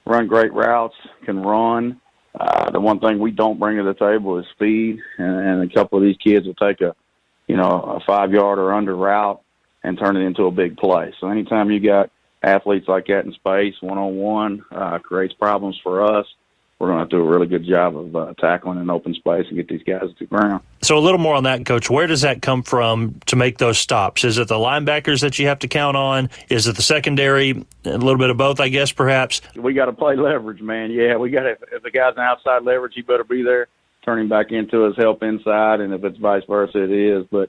run great routes, can run. The one thing we don't bring to the table is speed, and a couple of these kids will take a 5-yard or under route and turn it into a big play. So anytime you got athletes like that in space, one-on-one, creates problems for us. We're going to do a really good job of tackling in open space and get these guys to the ground. So a little more on that, Coach. Where does that come from to make those stops? Is it the linebackers that you have to count on? Is it the secondary? A little bit of both, I guess, perhaps? We got to play leverage, man. Yeah, we got to. If the guy's an outside leverage, he better be there, turn him back into his help inside, and if it's vice versa, it is. But,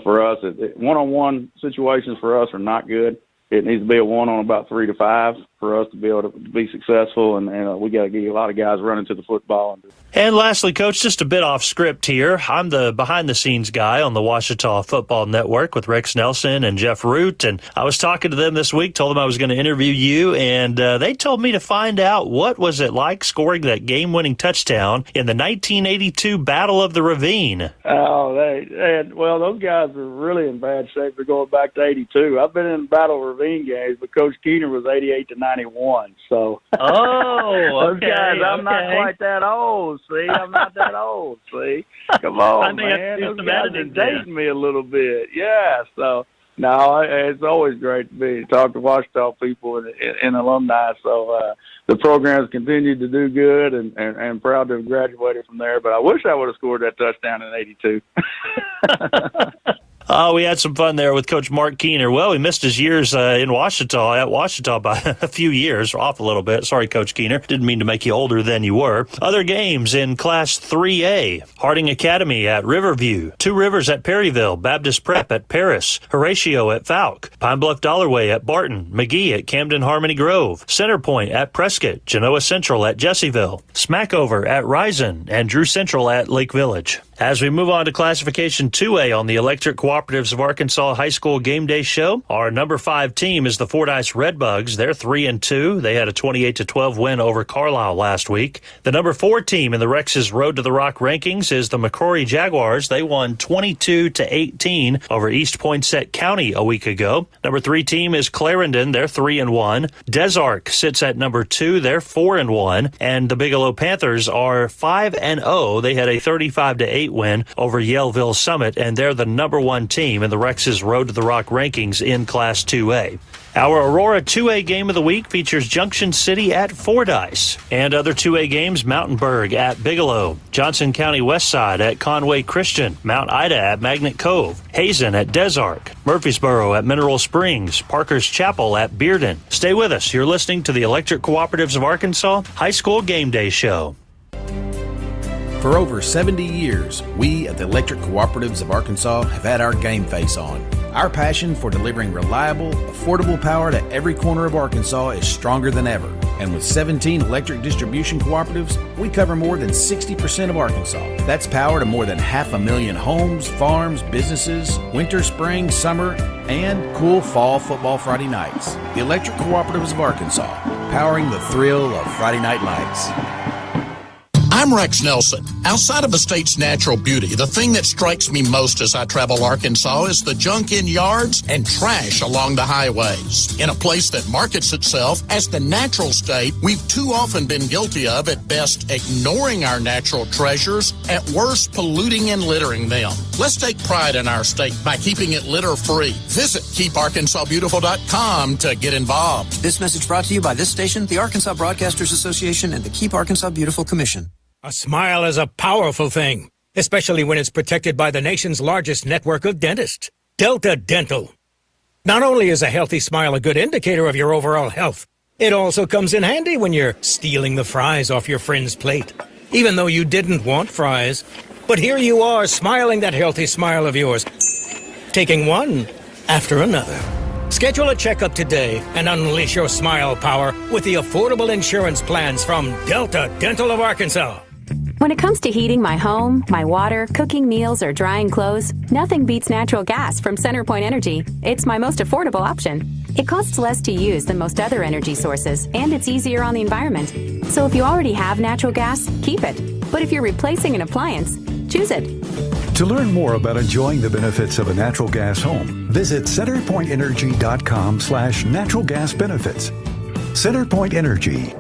for us, one-on-one situations for us are not good. It needs to be a 1 on about 3 to 5 for us to be able to be successful, and we got to get a lot of guys running to the football. And lastly, Coach, just a bit off script here. I'm the behind-the-scenes guy on the Ouachita Football Network with Rex Nelson and Jeff Root, and I was talking to them this week, told them I was going to interview you, and they told me to find out what was it like scoring that game-winning touchdown in the 1982 Battle of the Ravine. Oh, well, those guys are really in bad shape. They're going back to 82. I've been in Battle Ravine games, but Coach Keener was 88 to 91. So, those guys, I'm not quite that old. See, I'm not that old. See, come on, man. Those guys are dating me a little bit. Yeah. So, no, it's always great to talk to Ouachita people and alumni. So, the program's continued to do good, and proud to have graduated from there. But I wish I would have scored that touchdown in '82. We had some fun there with Coach Mark Keener. Well, he missed his years at Ouachita by a few years, off a little bit. Sorry, Coach Keener. Didn't mean to make you older than you were. Other games in Class 3A. Harding Academy at Riverview. Two Rivers at Perryville. Baptist Prep at Paris. Horatio at Fouke. Pine Bluff Dollarway at Barton. McGee at Camden Harmony Grove. Centerpoint at Prescott. Genoa Central at Jessieville. Smackover at Risen. And Drew Central at Lake Village. As we move on to Classification 2A on the Electric Cooperatives of Arkansas High School Game Day Show, our number 5 team is the Fordyce Redbugs. They're 3-2. They had a 28-12 win over Carlisle last week. The number 4 team in the Rex's Road to the Rock rankings is the McCrory Jaguars. They won 22-18 over East Poinsett County a week ago. Number 3 team is Clarendon. They're 3-1. Desark sits at number 2. They're 4-1. And the Bigelow Panthers are 5-0. They had a 35-8 win over Yellville Summit, and they're the number 1 team in the Rex's Road to the Rock rankings in Class 2A. Our Aurora 2A game of the week features Junction City at Fordyce. And other 2A games, Mountainburg at Bigelow, Johnson County Westside at Conway Christian, Mount Ida at Magnet Cove, Hazen at Desark, Murfreesboro at Mineral Springs, Parker's Chapel at Bearden. Stay with us. You're listening to the Electric Cooperatives of Arkansas High School Game Day Show. For over 70 years, we at the Electric Cooperatives of Arkansas have had our game face on. Our passion for delivering reliable, affordable power to every corner of Arkansas is stronger than ever. And with 17 electric distribution cooperatives, we cover more than 60% of Arkansas. That's power to more than 500,000 homes, farms, businesses, winter, spring, summer, and cool fall football Friday nights. The Electric Cooperatives of Arkansas, powering the thrill of Friday night lights. I'm Rex Nelson. Outside of the state's natural beauty, the thing that strikes me most as I travel Arkansas is the junk in yards and trash along the highways. In a place that markets itself as the natural state, we've too often been guilty of, at best, ignoring our natural treasures, at worst, polluting and littering them. Let's take pride in our state by keeping it litter-free. Visit KeepArkansasBeautiful.com to get involved. This message brought to you by this station, the Arkansas Broadcasters Association, and the Keep Arkansas Beautiful Commission. A smile is a powerful thing, especially when it's protected by the nation's largest network of dentists, Delta Dental. Not only is a healthy smile a good indicator of your overall health, it also comes in handy when you're stealing the fries off your friend's plate, even though you didn't want fries. But here you are, smiling that healthy smile of yours, taking one after another. Schedule a checkup today and unleash your smile power with the affordable insurance plans from Delta Dental of Arkansas. When it comes to heating my home, my water, cooking meals, or drying clothes, nothing beats natural gas from CenterPoint Energy. It's my most affordable option. It costs less to use than most other energy sources, and it's easier on the environment. So if you already have natural gas, keep it. But if you're replacing an appliance, choose it. To learn more about enjoying the benefits of a natural gas home, visit centerpointenergy.com/natural gas benefits. CenterPoint Energy.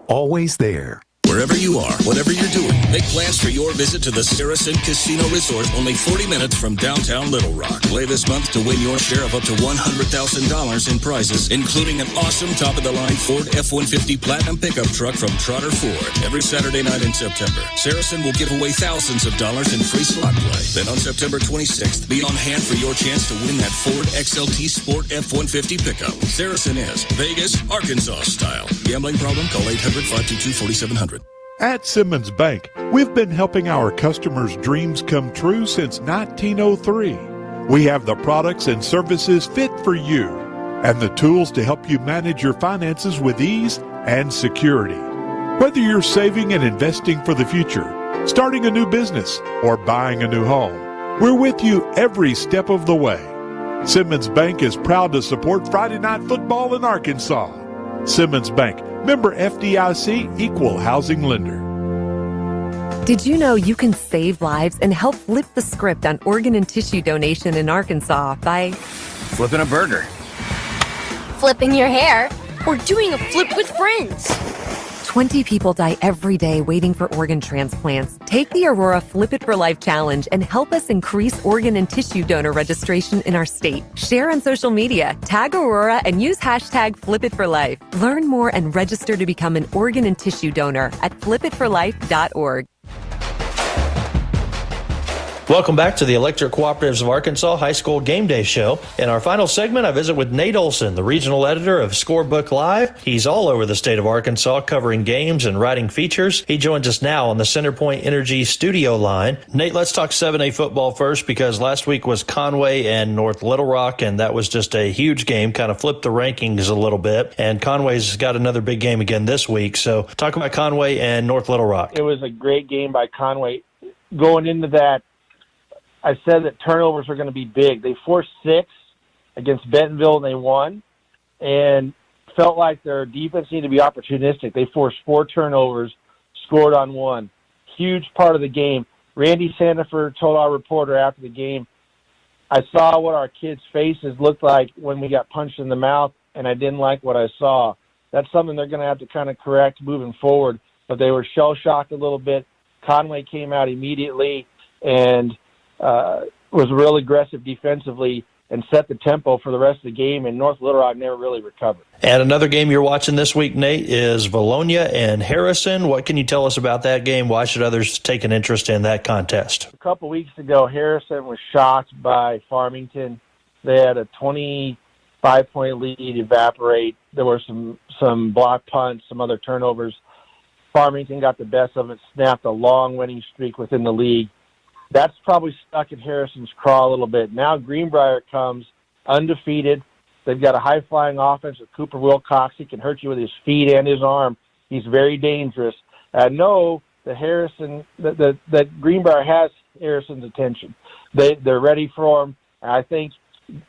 Always there. Wherever you are, whatever you're doing, make plans for your visit to the Saracen Casino Resort, only 40 minutes from downtown Little Rock. Play this month to win your share of up to $100,000 in prizes, including an awesome top-of-the-line Ford F-150 Platinum pickup truck from Trotter Ford. Every Saturday night in September, Saracen will give away thousands of dollars in free slot play. Then on September 26th, be on hand for your chance to win that Ford XLT Sport F-150 pickup. Saracen is Vegas, Arkansas style. Gambling problem? Call 800-522-4700. At Simmons Bank, we've been helping our customers' dreams come true since 1903. We have the products and services fit for you and the tools to help you manage your finances with ease and security. Whether you're saving and investing for the future, starting a new business, or buying a new home, we're with you every step of the way. Simmons Bank is proud to support Friday Night Football in Arkansas. Simmons Bank, member FDIC, equal housing lender. Did you know you can save lives and help flip the script on organ and tissue donation in Arkansas by flipping a burger, flipping your hair, or doing a flip with friends? 20 people die every day waiting for organ transplants. Take the Aurora Flip It for Life Challenge and help us increase organ and tissue donor registration in our state. Share on social media, tag Aurora, and use hashtag #FlipItForLife. Learn more and register to become an organ and tissue donor at flipitforlife.org. Welcome back to the Electric Cooperatives of Arkansas High School Game Day Show. In our final segment, I visit with Nate Olson, the regional editor of Scorebook Live. He's all over the state of Arkansas covering games and writing features. He joins us now on the CenterPoint Energy studio line. Nate, let's talk 7A football first, because last week was Conway and North Little Rock, and that was just a huge game, kind of flipped the rankings a little bit. And Conway's got another big game again this week. So talk about Conway and North Little Rock. It was a great game by Conway. Going into that, I said that turnovers are going to be big. They forced 6 against Bentonville, and they won, and felt like their defense needed to be opportunistic. They forced 4 turnovers, scored on 1. Huge part of the game. Randy Sandiford told our reporter after the game, I saw what our kids' faces looked like when we got punched in the mouth, and I didn't like what I saw. That's something they're going to have to kind of correct moving forward, but they were shell-shocked a little bit. Conway came out immediately and was real aggressive defensively and set the tempo for the rest of the game, and North Little Rock never really recovered. And another game you're watching this week, Nate, is Velonia and Harrison. What can you tell us about that game? Why should others take an interest in that contest? A couple weeks ago, Harrison was shocked by Farmington. They had a 25-point lead evaporate. There were some block punts, some other turnovers. Farmington got the best of it, snapped a long winning streak within the league. That's probably stuck in Harrison's craw a little bit. Now Greenbrier comes undefeated. They've got a high-flying offense with Cooper Wilcox. He can hurt you with his feet and his arm. He's very dangerous. I know that that Greenbrier has Harrison's attention. They're ready for him. I think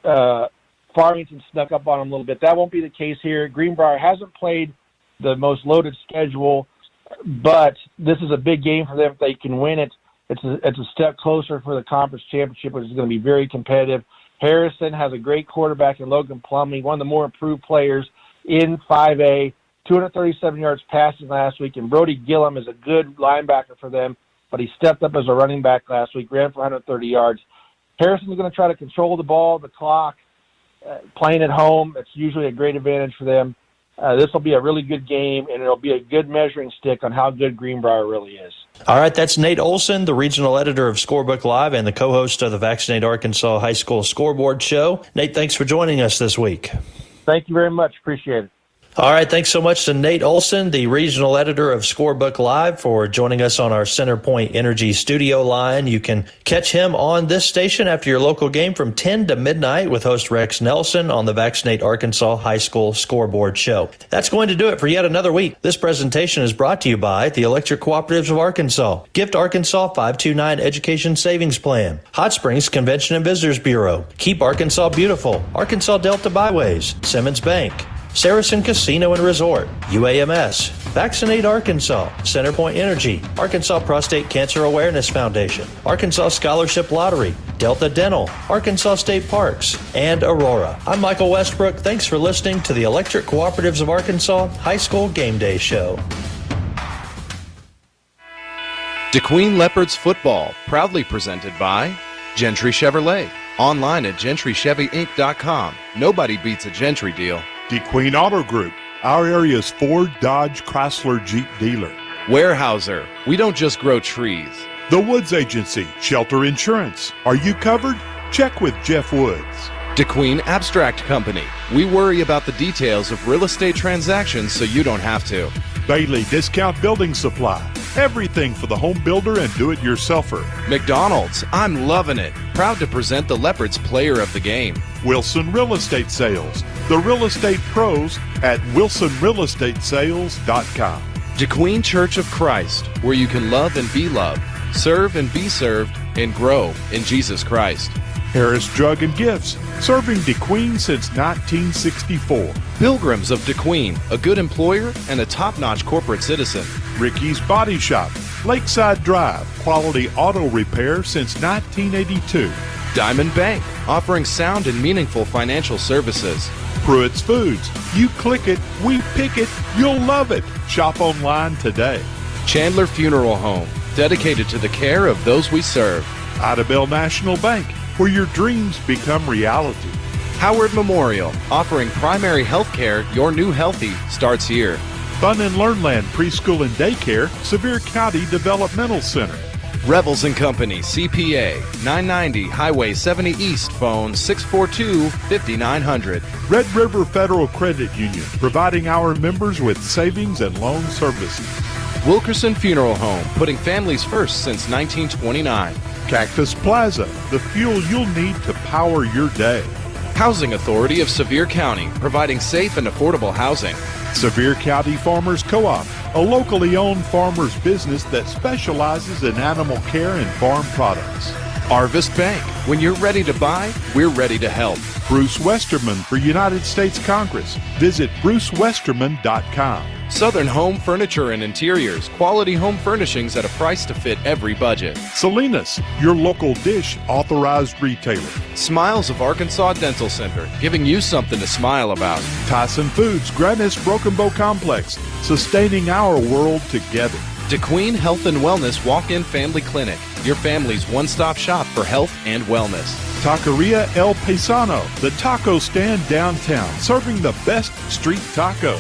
Farmington snuck up on him a little bit. That won't be the case here. Greenbrier hasn't played the most loaded schedule, but this is a big game for them if they can win it. It's a step closer for the conference championship, which is going to be very competitive. Harrison has a great quarterback in Logan Plumley, one of the more improved players in 5A, 237 yards passing last week, and Brody Gillum is a good linebacker for them, but he stepped up as a running back last week, ran for 130 yards. Harrison's going to try to control the ball, the clock, playing at home. It's usually a great advantage for them. This will be a really good game, and it'll be a good measuring stick on how good Greenbrier really is. All right, that's Nate Olson, the regional editor of Scorebook Live and the co-host of the Vaccinate Arkansas High School Scoreboard Show. Nate, thanks for joining us this week. Thank you very much. Appreciate it. All right, thanks so much to Nate Olson, the regional editor of Scorebook Live, for joining us on our CenterPoint Energy studio line. You can catch him on this station after your local game from 10 to midnight with host Rex Nelson on the Vaccinate Arkansas High School Scoreboard Show. That's going to do it for yet another week. This presentation is brought to you by the Electric Cooperatives of Arkansas, Gift Arkansas 529 Education Savings Plan, Hot Springs Convention and Visitors Bureau, Keep Arkansas Beautiful, Arkansas Delta Byways, Simmons Bank, Saracen Casino and Resort, UAMS, Vaccinate Arkansas, CenterPoint Energy, Arkansas Prostate Cancer Awareness Foundation, Arkansas Scholarship Lottery, Delta Dental, Arkansas State Parks, and Aurora. I'm Michael Westbrook. Thanks for listening to the Electric Cooperatives of Arkansas High School Game Day Show. DeQueen Leopards Football, proudly presented by Gentry Chevrolet. Online at GentryChevyInc.com. Nobody beats a Gentry deal. DeQueen Auto Group, our area's Ford, Dodge, Chrysler, Jeep dealer. Weyerhaeuser, we don't just grow trees. The Woods Agency, Shelter Insurance. Are you covered? Check with Jeff Woods. DeQueen Abstract Company, we worry about the details of real estate transactions so you don't have to. Bailey Discount Building Supply. Everything for the home builder and do-it-yourselfer. McDonald's, I'm loving it. Proud to present the Leopards Player of the Game. Wilson Real Estate Sales. The real estate pros at wilsonrealestatesales.com. DeQueen Church of Christ, where you can love and be loved, serve and be served, and grow in Jesus Christ. Harris Drug and Gifts, serving DeQueen since 1964. Pilgrims of DeQueen, a good employer and a top-notch corporate citizen. Rickey's Body Shop, Lakeside Drive, quality auto repair since 1982. Diamond Bank, offering sound and meaningful financial services. Pruitt's Foods, you click it, we pick it, you'll love it. Shop online today. Chandler Funeral Home, dedicated to the care of those we serve. Idabel National Bank, where your dreams become reality. Howard Memorial, offering primary health care. Your new healthy starts here. Fun and Learnland Preschool and Daycare, Sevier County Developmental Center. Revels and Company, CPA, 990 Highway 70 East, phone 642-5900. Red River Federal Credit Union, providing our members with savings and loan services. Wilkerson Funeral Home, putting families first since 1929. Cactus Plaza, the fuel you'll need to power your day. Housing Authority of Sevier County, providing safe and affordable housing. Sevier County Farmers Co-op, a locally owned farmers business that specializes in animal care and farm products. Harvest Bank, when you're ready to buy, we're ready to help. Bruce Westerman for United States Congress. Visit brucewesterman.com. Southern Home Furniture and Interiors, quality home furnishings at a price to fit every budget. Salinas, your local dish authorized retailer. Smiles of Arkansas Dental Center, giving you something to smile about. Tyson Foods, Grannis Broken Bow Complex, sustaining our world together. DeQueen Health and Wellness Walk-In Family Clinic, your family's one-stop shop for health and wellness. Taqueria El Paisano, the taco stand downtown, serving the best street taco.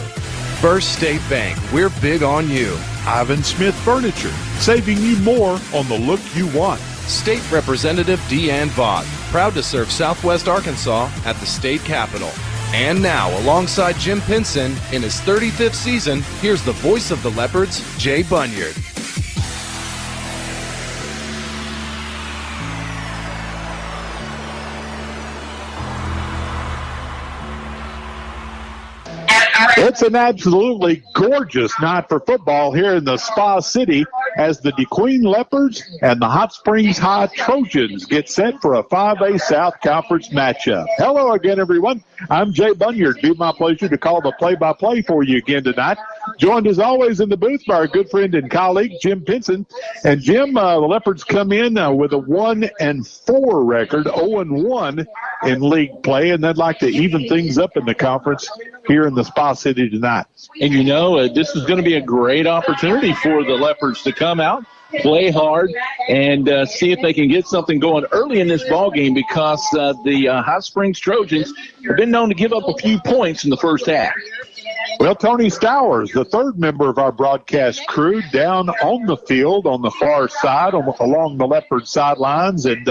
First State Bank, we're big on you. Ivan Smith Furniture, saving you more on the look you want. State Representative Deanne Vaught, proud to serve Southwest Arkansas at the state capitol. And now, alongside Jim Pinson, in his 35th season, here's the voice of the Leopards, Jay Bunyard. It's an absolutely gorgeous night for football here in the Spa City as the DeQueen Leopards and the Hot Springs High Trojans get set for a 5A South Conference matchup. Hello again, everyone. I'm Jay Bunyard. It'll be my pleasure to call the play-by-play for you again tonight. Joined as always in the booth by our good friend and colleague, Jim Pinson. And Jim, the Leopards come in with a 1-4 record, 0-1 in league play, and they'd like to even things up in the conference here in the Spa City tonight. And you know, this is going to be a great opportunity for the Leopards to come out, play hard, and see if they can get something going early in this ball game because the Hot Springs Trojans have been known to give up a few points in the first half. Well, Tony Stowers, the third member of our broadcast crew, down on the field on the far side, along the Leopard sidelines. And,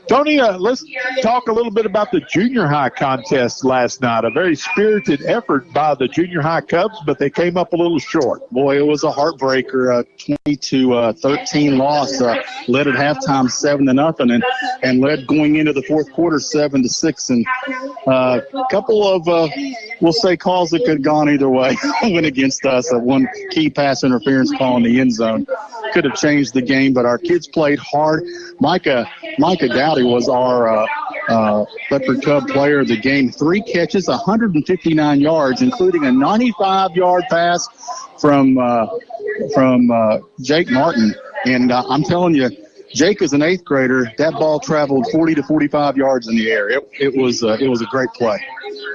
Tony, let's talk a little bit about the junior high contest last night. A very spirited effort by the junior high Cubs, but they came up a little short. Boy, it was a heartbreaker, 20-13 loss. Led at halftime 7-0, and led going into the fourth quarter 7-6. And a couple of, we'll say, calls that could have gone either way went against us. One key pass interference call in the end zone could have changed the game, but our kids played hard. Micah Dowdy was our Leopard Cub player of the game. 3 catches, 159 yards, including a 95-yard pass from Jake Martin. And I'm telling you, Jake is an 8th grader. That ball traveled 40 to 45 yards in the air. It was a great play.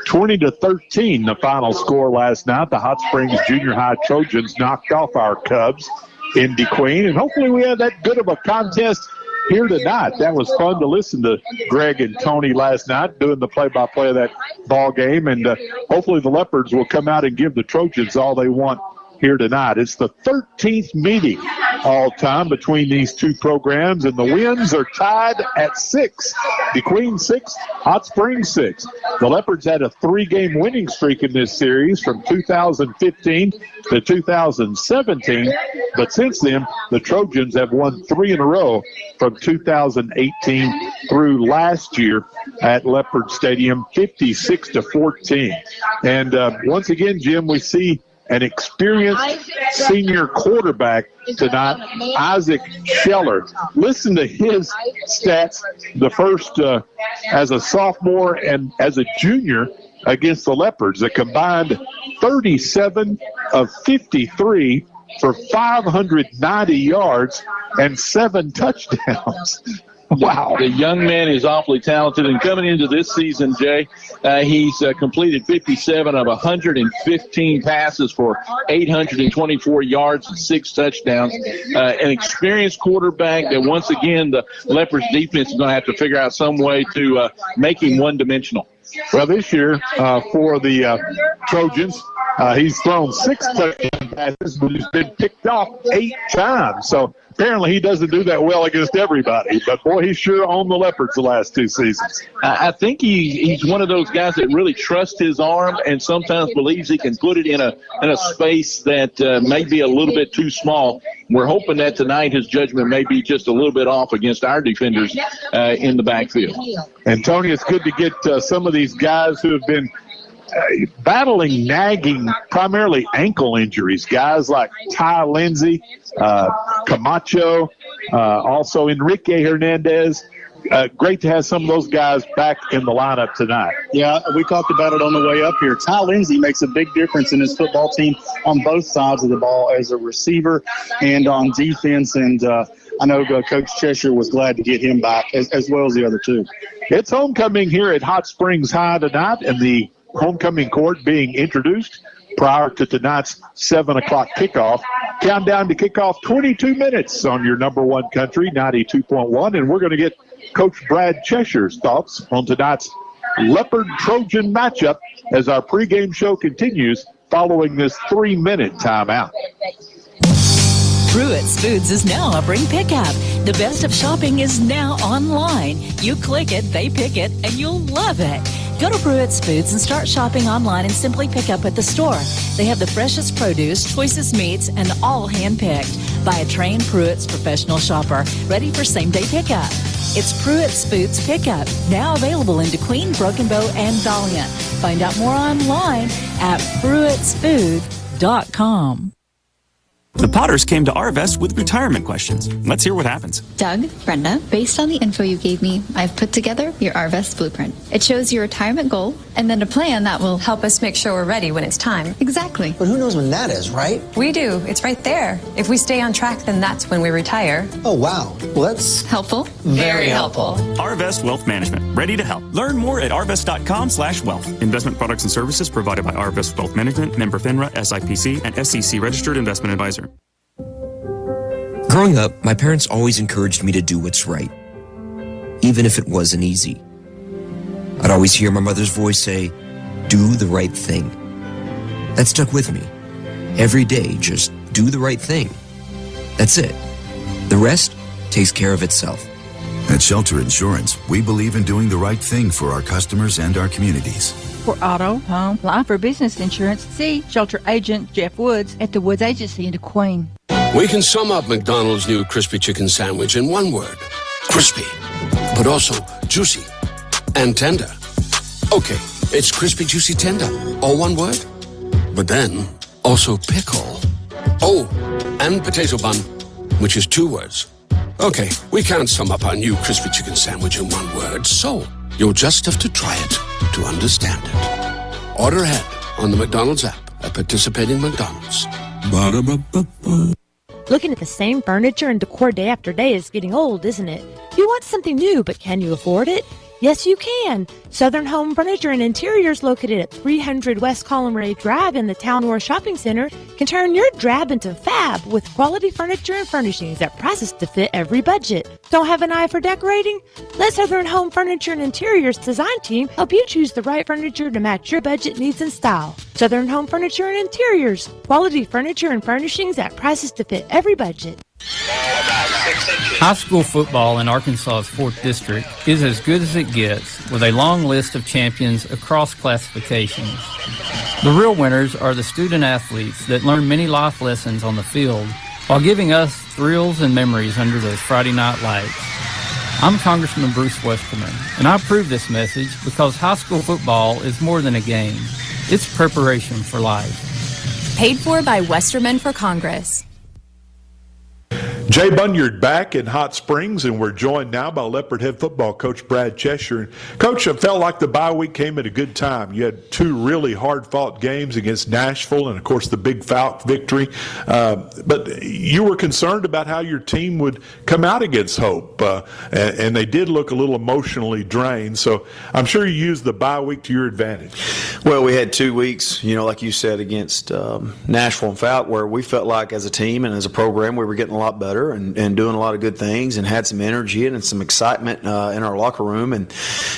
20-13, the final score last night. The Hot Springs Junior High Trojans knocked off our Cubs in DeQueen, and hopefully we had that good of a contest here tonight. That was fun to listen to Greg and Tony last night doing the play-by-play of that ball game, and hopefully the Leopards will come out and give the Trojans all they want here tonight. It's the 13th meeting all time between these two programs, and the wins are tied at 6. DeQueen 6, Hot Springs 6. The Leopards had a 3-game winning streak in this series from 2015 to 2017, but since then, the Trojans have won 3 in a row from 2018 through last year at Leopard Stadium, 56-14. And once again, Jim, we see an experienced senior quarterback tonight, Isaac Scheller. Listen to his stats, the first as a sophomore and as a junior against the Leopards. A combined 37 of 53 for 590 yards and 7 touchdowns. Wow. The young man is awfully talented. And coming into this season, Jay, he's completed 57 of 115 passes for 824 yards and 6 touchdowns. An experienced quarterback that, once again, the Leopards defense is going to have to figure out some way to make him one-dimensional. Well, this year for the Trojans, he's thrown 6 touchdown passes, but he's been picked off 8 times. So apparently he doesn't do that well against everybody. But, boy, he's sure owned the Leopards the last 2 seasons. I think he's one of those guys that really trusts his arm and sometimes believes he can put it in a space that may be a little bit too small. We're hoping that tonight his judgment may be just a little bit off against our defenders in the backfield. And, Tony, it's good to get some of these guys who have been battling nagging, primarily ankle injuries. Guys like Ty Lindsay, Camacho, also Enrique Hernandez. Great to have some of those guys back in the lineup tonight. Yeah, we talked about it on the way up here. Ty Lindsay makes a big difference in his football team on both sides of the ball as a receiver and on defense. And I know Coach Cheshire was glad to get him back as well as the other 2. It's homecoming here at Hot Springs High tonight, and the homecoming court being introduced prior to tonight's 7 o'clock kickoff. Countdown to kickoff, 22 minutes on your number one country, 92.1. And we're going to get Coach Brad Cheshire's thoughts on tonight's Leopard-Trojan matchup as our pregame show continues following this 3-minute timeout. Pruitt's Foods is now offering pickup. The best of shopping is now online. You click it, they pick it, and you'll love it. Go to Pruitt's Foods and start shopping online and simply pick up at the store. They have the freshest produce, choicest meats, and all hand-picked by a trained Pruitt's professional shopper, ready for same-day pickup. It's Pruitt's Foods Pickup, now available in DeQueen, Broken Bow, and Valiant. Find out more online at pruittsfood.com. The Potters came to Arvest with retirement questions. Let's hear what happens. Doug, Brenda, based on the info you gave me, I've put together your Arvest blueprint. It shows your retirement goal and then a plan that will help us make sure we're ready when it's time. Exactly. But who knows when that is, right? We do. It's right there. If we stay on track, then that's when we retire. Oh, wow. Well, that's helpful. Very helpful. Arvest Wealth Management, ready to help. Learn more at arvest.com/wealth. Investment products and services provided by Arvest Wealth Management, member FINRA, SIPC, and SEC registered investment advisor. Growing up, my parents always encouraged me to do what's right, even if it wasn't easy. I'd always hear my mother's voice say, "Do the right thing." That stuck with me. Every day, just do the right thing. That's it. The rest takes care of itself. At Shelter Insurance, we believe in doing the right thing for our customers and our communities. For auto, home, life, or business insurance, see Shelter Agent Jeff Woods at the Woods Agency in DeQueen. We can sum up McDonald's new crispy chicken sandwich in one word. Crispy. But also juicy and tender. Okay, it's crispy, juicy, tender. All one word. But then, also pickle. Oh, and potato bun, which is 2 words. Okay, we can't sum up our new crispy chicken sandwich in one word, so You'll just have to try it to understand it. Order ahead on the McDonald's app at participating McDonald's. Ba-da-ba-ba-ba. Looking at the same furniture and decor day after day is getting old, isn't it? You want something new, but can you afford it? Yes, you can. Southern Home Furniture and Interiors, located at 300 West Colin Ray Drive in the Town North Shopping Center, can turn your drab into fab with quality furniture and furnishings at prices to fit every budget. Don't have an eye for decorating? Let Southern Home Furniture and Interiors design team help you choose the right furniture to match your budget needs and style. Southern Home Furniture and Interiors, quality furniture and furnishings at prices to fit every budget. High school football in Arkansas's 4th District is as good as it gets, with a long list of champions across classifications. The real winners are the student athletes that learn many life lessons on the field while giving us thrills and memories under those Friday night lights. I'm Congressman Bruce Westerman, and I approve this message because high school football is more than a game. It's preparation for life. Paid for by Westerman for Congress. Jay Bunyard back in Hot Springs, and we're joined now by Leopard head football coach Brad Cheshire. Coach, I felt like the bye week came at a good time. You had 2 really hard-fought games against Nashville and, of course, the Big Falcon victory. But you were concerned about how your team would come out against Hope, and they did look a little emotionally drained. So I'm sure you used the bye week to your advantage. Well, we had 2 weeks, like you said, against Nashville and Falcon, where we felt like as a team and as a program we were getting a lot better and doing a lot of good things and had some energy and some excitement in our locker room. And,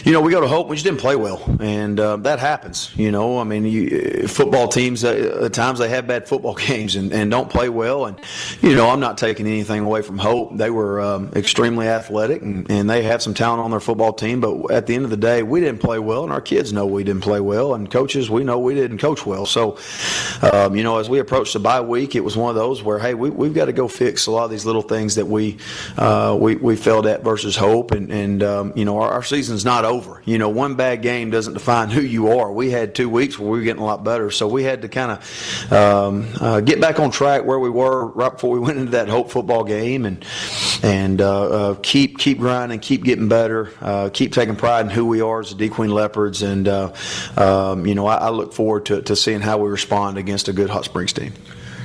we go to Hope, we just didn't play well. And that happens, football teams, at times they have bad football games and don't play well. And, I'm not taking anything away from Hope. They were extremely athletic and they have some talent on their football team. But at the end of the day, we didn't play well, and our kids know we didn't play well. And coaches, we know we didn't coach well. So, as we approached the bye week, it was one of those where, hey, we've got to go fix a lot of these little things that we failed at versus Hope, and our season's not over. One bad game doesn't define who you are. We had 2 weeks where we were getting a lot better, so we had to kind of get back on track where we were right before we went into that Hope football game, and keep grinding, keep getting better, keep taking pride in who we are as the D Queen Leopards, and I look forward to seeing how we respond against a good Hot Springs team.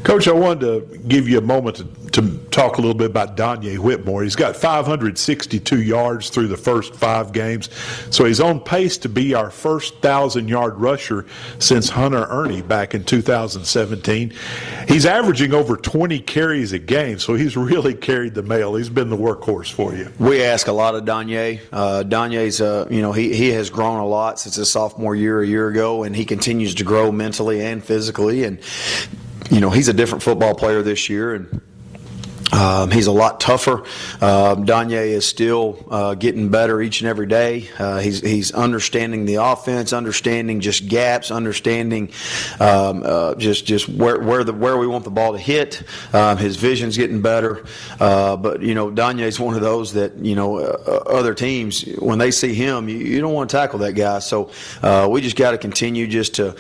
Coach, I wanted to give you a moment to talk a little bit about Donye Whitmore. He's got 562 yards through the first 5 games, so he's on pace to be our first 1,000-yard rusher since Hunter Ernie back in 2017. He's averaging over 20 carries a game, so he's really carried the mail. He's been the workhorse for you. We ask a lot of Donye. Donye's, he has grown a lot since his sophomore year a year ago, and he continues to grow mentally and physically, and he's a different football player this year, and he's a lot tougher. Donye is still getting better each and every day. He's understanding the offense, understanding just gaps, understanding just where we want the ball to hit. His vision's getting better. But Donye's one of those that other teams, when they see him, you don't want to tackle that guy. So we just got to continue just to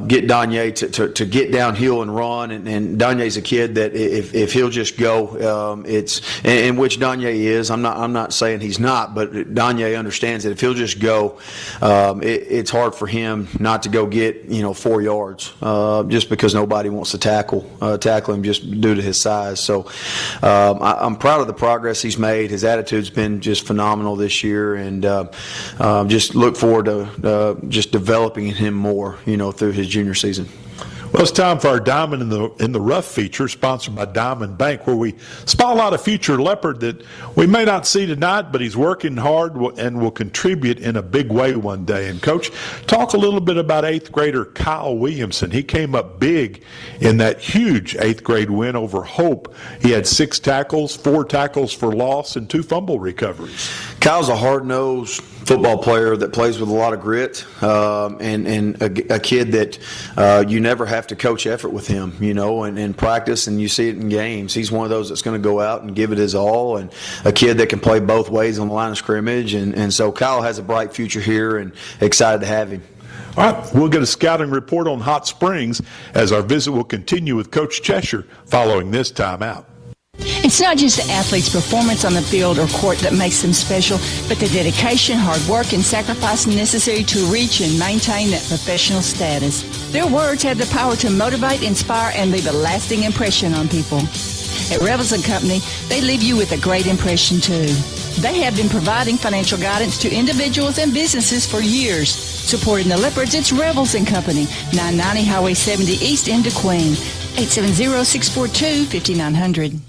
get Donye to get downhill and run. And Donye's a kid that if he'll just go. It's in which Donye is. I'm not saying he's not, but Donye understands that if he'll just go, it's hard for him not to go get 4 yards just because nobody wants to tackle him just due to his size. So I'm proud of the progress he's made. His attitude's been just phenomenal this year, and just look forward to just developing him more through his junior season. Well, it's time for our Diamond in the Rough feature, sponsored by Diamond Bank, where we spotlight a future Leopard that we may not see tonight, but he's working hard and will contribute in a big way one day. And, Coach, talk a little bit about 8th grader Kyle Williamson. He came up big in that huge 8th grade win over Hope. He had 6 tackles, 4 tackles for loss, and 2 fumble recoveries. Kyle's a hard-nosed football player that plays with a lot of grit, and a kid that you never have to coach effort with him, and practice, and you see it in games. He's one of those that's going to go out and give it his all, and a kid that can play both ways on the line of scrimmage, and so Kyle has a bright future here, and excited to have him. All right, we'll get a scouting report on Hot Springs as our visit will continue with Coach Cheshire following this timeout. It's not just the athlete's performance on the field or court that makes them special, but the dedication, hard work, and sacrifice necessary to reach and maintain that professional status. Their words have the power to motivate, inspire, and leave a lasting impression on people. At Revels & Company, they leave you with a great impression, too. They have been providing financial guidance to individuals and businesses for years. Supporting the Leopards, it's Revels & Company, 990 Highway 70 East in DeQueen, 870-642-5900.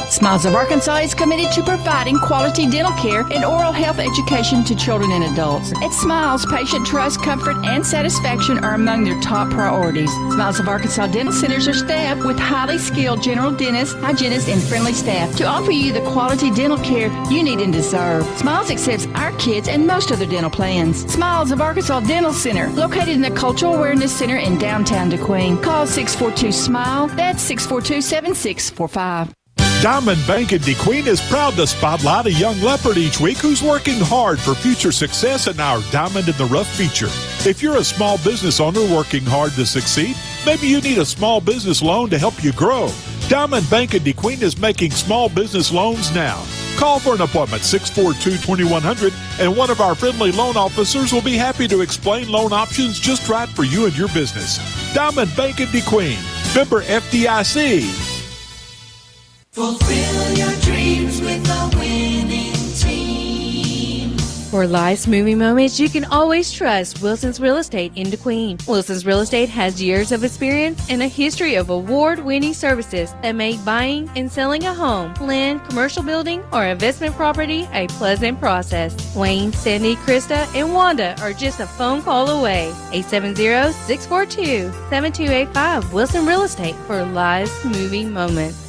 Smiles of Arkansas is committed to providing quality dental care and oral health education to children and adults. At Smiles, patient trust, comfort, and satisfaction are among their top priorities. Smiles of Arkansas dental centers are staffed with highly skilled general dentists, hygienists, and friendly staff to offer you the quality dental care you need and deserve. Smiles accepts our kids and most other dental plans. Smiles of Arkansas Dental Center, located in the Cultural Awareness Center in downtown DeQueen. Call 642-SMILE. That's 642-7645. Diamond Bank in DeQueen is proud to spotlight a young leopard each week who's working hard for future success in our Diamond in the Rough feature. If you're a small business owner working hard to succeed, maybe you need a small business loan to help you grow. Diamond Bank in DeQueen is making small business loans now. Call for an appointment, 642-2100, and one of our friendly loan officers will be happy to explain loan options just right for you and your business. Diamond Bank in DeQueen, member FDIC. Fulfill your dreams with a winning team. For life's moving moments, you can always trust Wilson's Real Estate in DeQueen. Wilson's Real Estate has years of experience and a history of award-winning services that make buying and selling a home, land, commercial building, or investment property a pleasant process. Wayne, Sandy, Krista, and Wanda are just a phone call away. 870-642-7285. Wilson Real Estate for life's moving moments.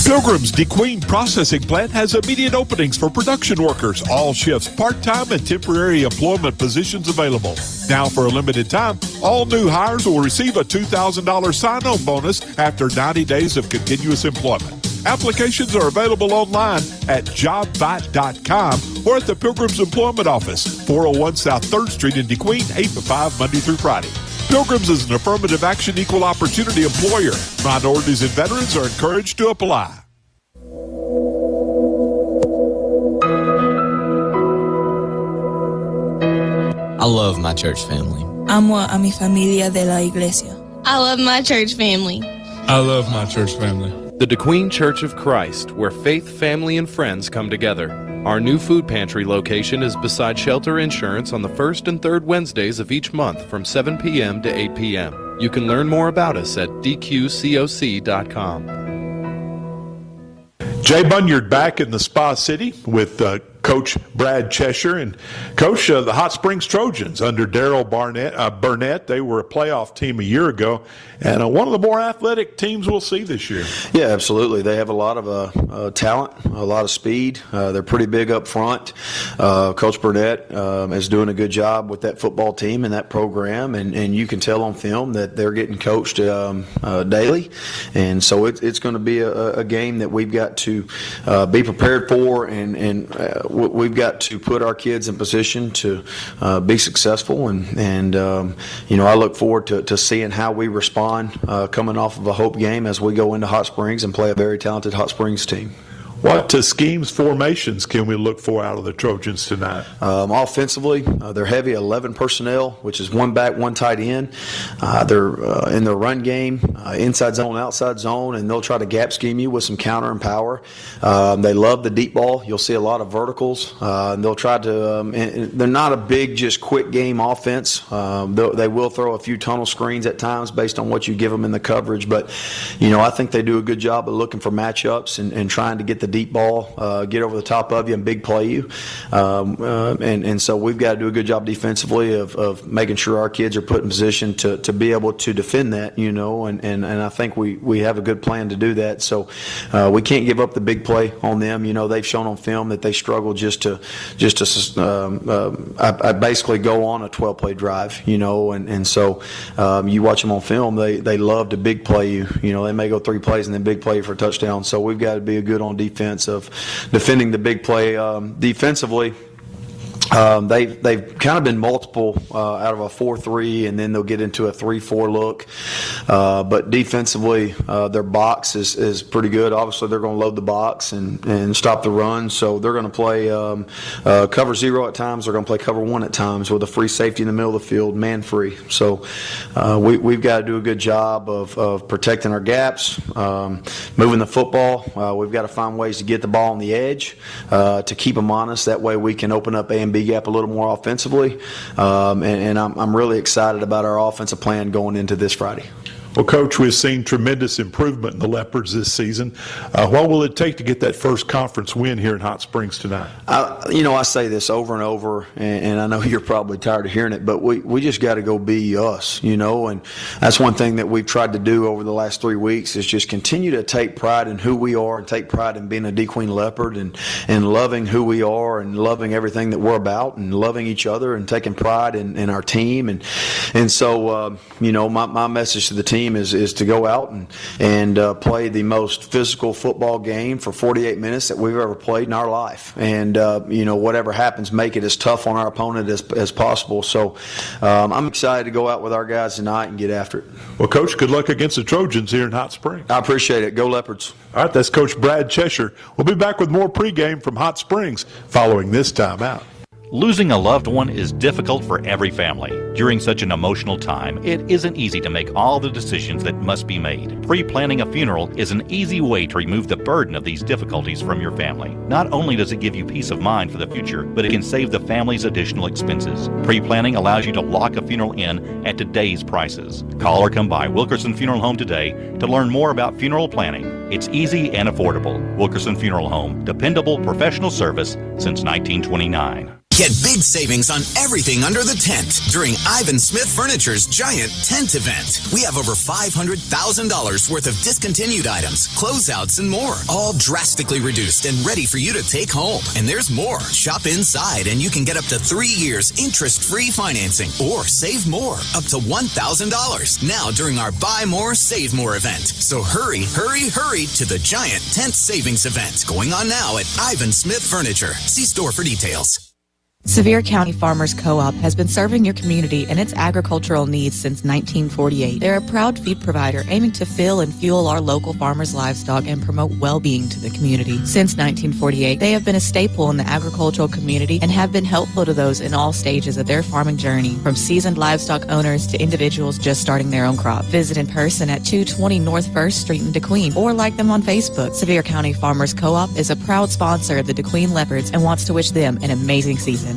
Pilgrim's DeQueen Processing Plant has immediate openings for production workers, all shifts, part-time and temporary employment positions available. Now for a limited time, all new hires will receive a $2,000 sign-on bonus after 90 days of continuous employment. Applications are available online at jobbite.com or at the Pilgrim's Employment Office, 401 South 3rd Street in DeQueen, 8 to 5, Monday through Friday. Pilgrims is an affirmative action equal opportunity employer. Minorities and veterans are encouraged to apply. I love my church family. Amo a mi familia de la iglesia. I love my church family. I love my church family. The DeQueen Church of Christ, where faith, family, and friends come together. Our new food pantry location is beside Shelter Insurance on the first and third Wednesdays of each month from 7 p.m. to 8 p.m. You can learn more about us at dqcoc.com. Jay Bunyard back in the Spa City with Coach Brad Cheshire. And Coach, the Hot Springs Trojans under Darryl Burnett, they were a playoff team a year ago, and one of the more athletic teams we'll see this year. Yeah, absolutely. They have a lot of talent, a lot of speed. They're pretty big up front. Coach Burnett is doing a good job with that football team and that program, and you can tell on film that they're getting coached daily. And so it's going to be a game that we've got to be prepared for, and we've got to put our kids in position to be successful. And I look forward to seeing how we respond coming off of a Hope game as we go into Hot Springs and play a very talented Hot Springs team. What schemes, formations can we look for out of the Trojans tonight? Offensively, they're heavy 11 personnel, which is one back, one tight end. They're in their run game, inside zone, outside zone, and they'll try to gap scheme you with some counter and power. They love the deep ball. You'll see a lot of verticals. And they'll try to they're not a big, just quick game offense. They will throw a few tunnel screens at times based on what you give them in the coverage. But, I think they do a good job of looking for matchups and trying to get the deep ball, get over the top of you and big play you. And so we've got to do a good job defensively of making sure our kids are put in position to be able to defend that, and I think we have a good plan to do that. So we can't give up the big play on them. They've shown on film that they struggle just to I basically go on a 12-play drive, and so you watch them on film, they love to big play you. They may go 3 plays and then big play you for a touchdown. So we've got to be good on defense of defending the big play. Defensively, They've kind of been multiple out of a 4-3, and then they'll get into a 3-4 look. But defensively, their box is pretty good. Obviously, they're going to load the box and stop the run. So they're going to play cover 0 at times. They're going to play cover 1 at times with a free safety in the middle of the field, man free. So we've got to do a good job of protecting our gaps, moving the football. We've got to find ways to get the ball on the edge to keep them honest. That way we can open up A and B gap a little more offensively, and I'm really excited about our offensive plan going into this Friday. Well, Coach, we've seen tremendous improvement in the Leopards this season. What will it take to get that first conference win here in Hot Springs tonight? I say this over and over, and I know you're probably tired of hearing it, but we just got to go be us, and that's one thing that we've tried to do over the last 3 weeks is just continue to take pride in who we are and take pride in being a D Queen Leopard and loving who we are and loving everything that we're about and loving each other and taking pride in our team. And so, my message to the team is to go out and play the most physical football game for 48 minutes that we've ever played in our life. And, whatever happens, make it as tough on our opponent as possible. So I'm excited to go out with our guys tonight and get after it. Well, Coach, good luck against the Trojans here in Hot Springs. I appreciate it. Go Leopards. All right, that's Coach Brad Cheshire. We'll be back with more pregame from Hot Springs following this timeout. Losing a loved one is difficult for every family. During such an emotional time, it isn't easy to make all the decisions that must be made. Pre-planning a funeral is an easy way to remove the burden of these difficulties from your family. Not only does it give you peace of mind for the future, but it can save the family's additional expenses. Pre-planning allows you to lock a funeral in at today's prices. Call or come by Wilkerson Funeral Home today to learn more about funeral planning. It's easy and affordable. Wilkerson Funeral Home, dependable professional service since 1929. Get big savings on everything under the tent during Ivan Smith Furniture's giant tent event. We have over $500,000 worth of discontinued items, closeouts, and more, all drastically reduced and ready for you to take home. And there's more. Shop inside and you can get up to 3 years interest-free financing or save more, up to $1,000. Now during our Buy More, Save More event. So hurry to the giant tent savings event going on now at Ivan Smith Furniture. See store for details. Sevier County Farmers Co-op has been serving your community and its agricultural needs since 1948. They're a proud feed provider aiming to fill and fuel our local farmers' livestock and promote well-being to the community. Since 1948, they have been a staple in the agricultural community and have been helpful to those in all stages of their farming journey, from seasoned livestock owners to individuals just starting their own crop. Visit in person at 220 North 1st Street in DeQueen or like them on Facebook. Sevier County Farmers Co-op is a proud sponsor of the DeQueen Leopards and wants to wish them an amazing season.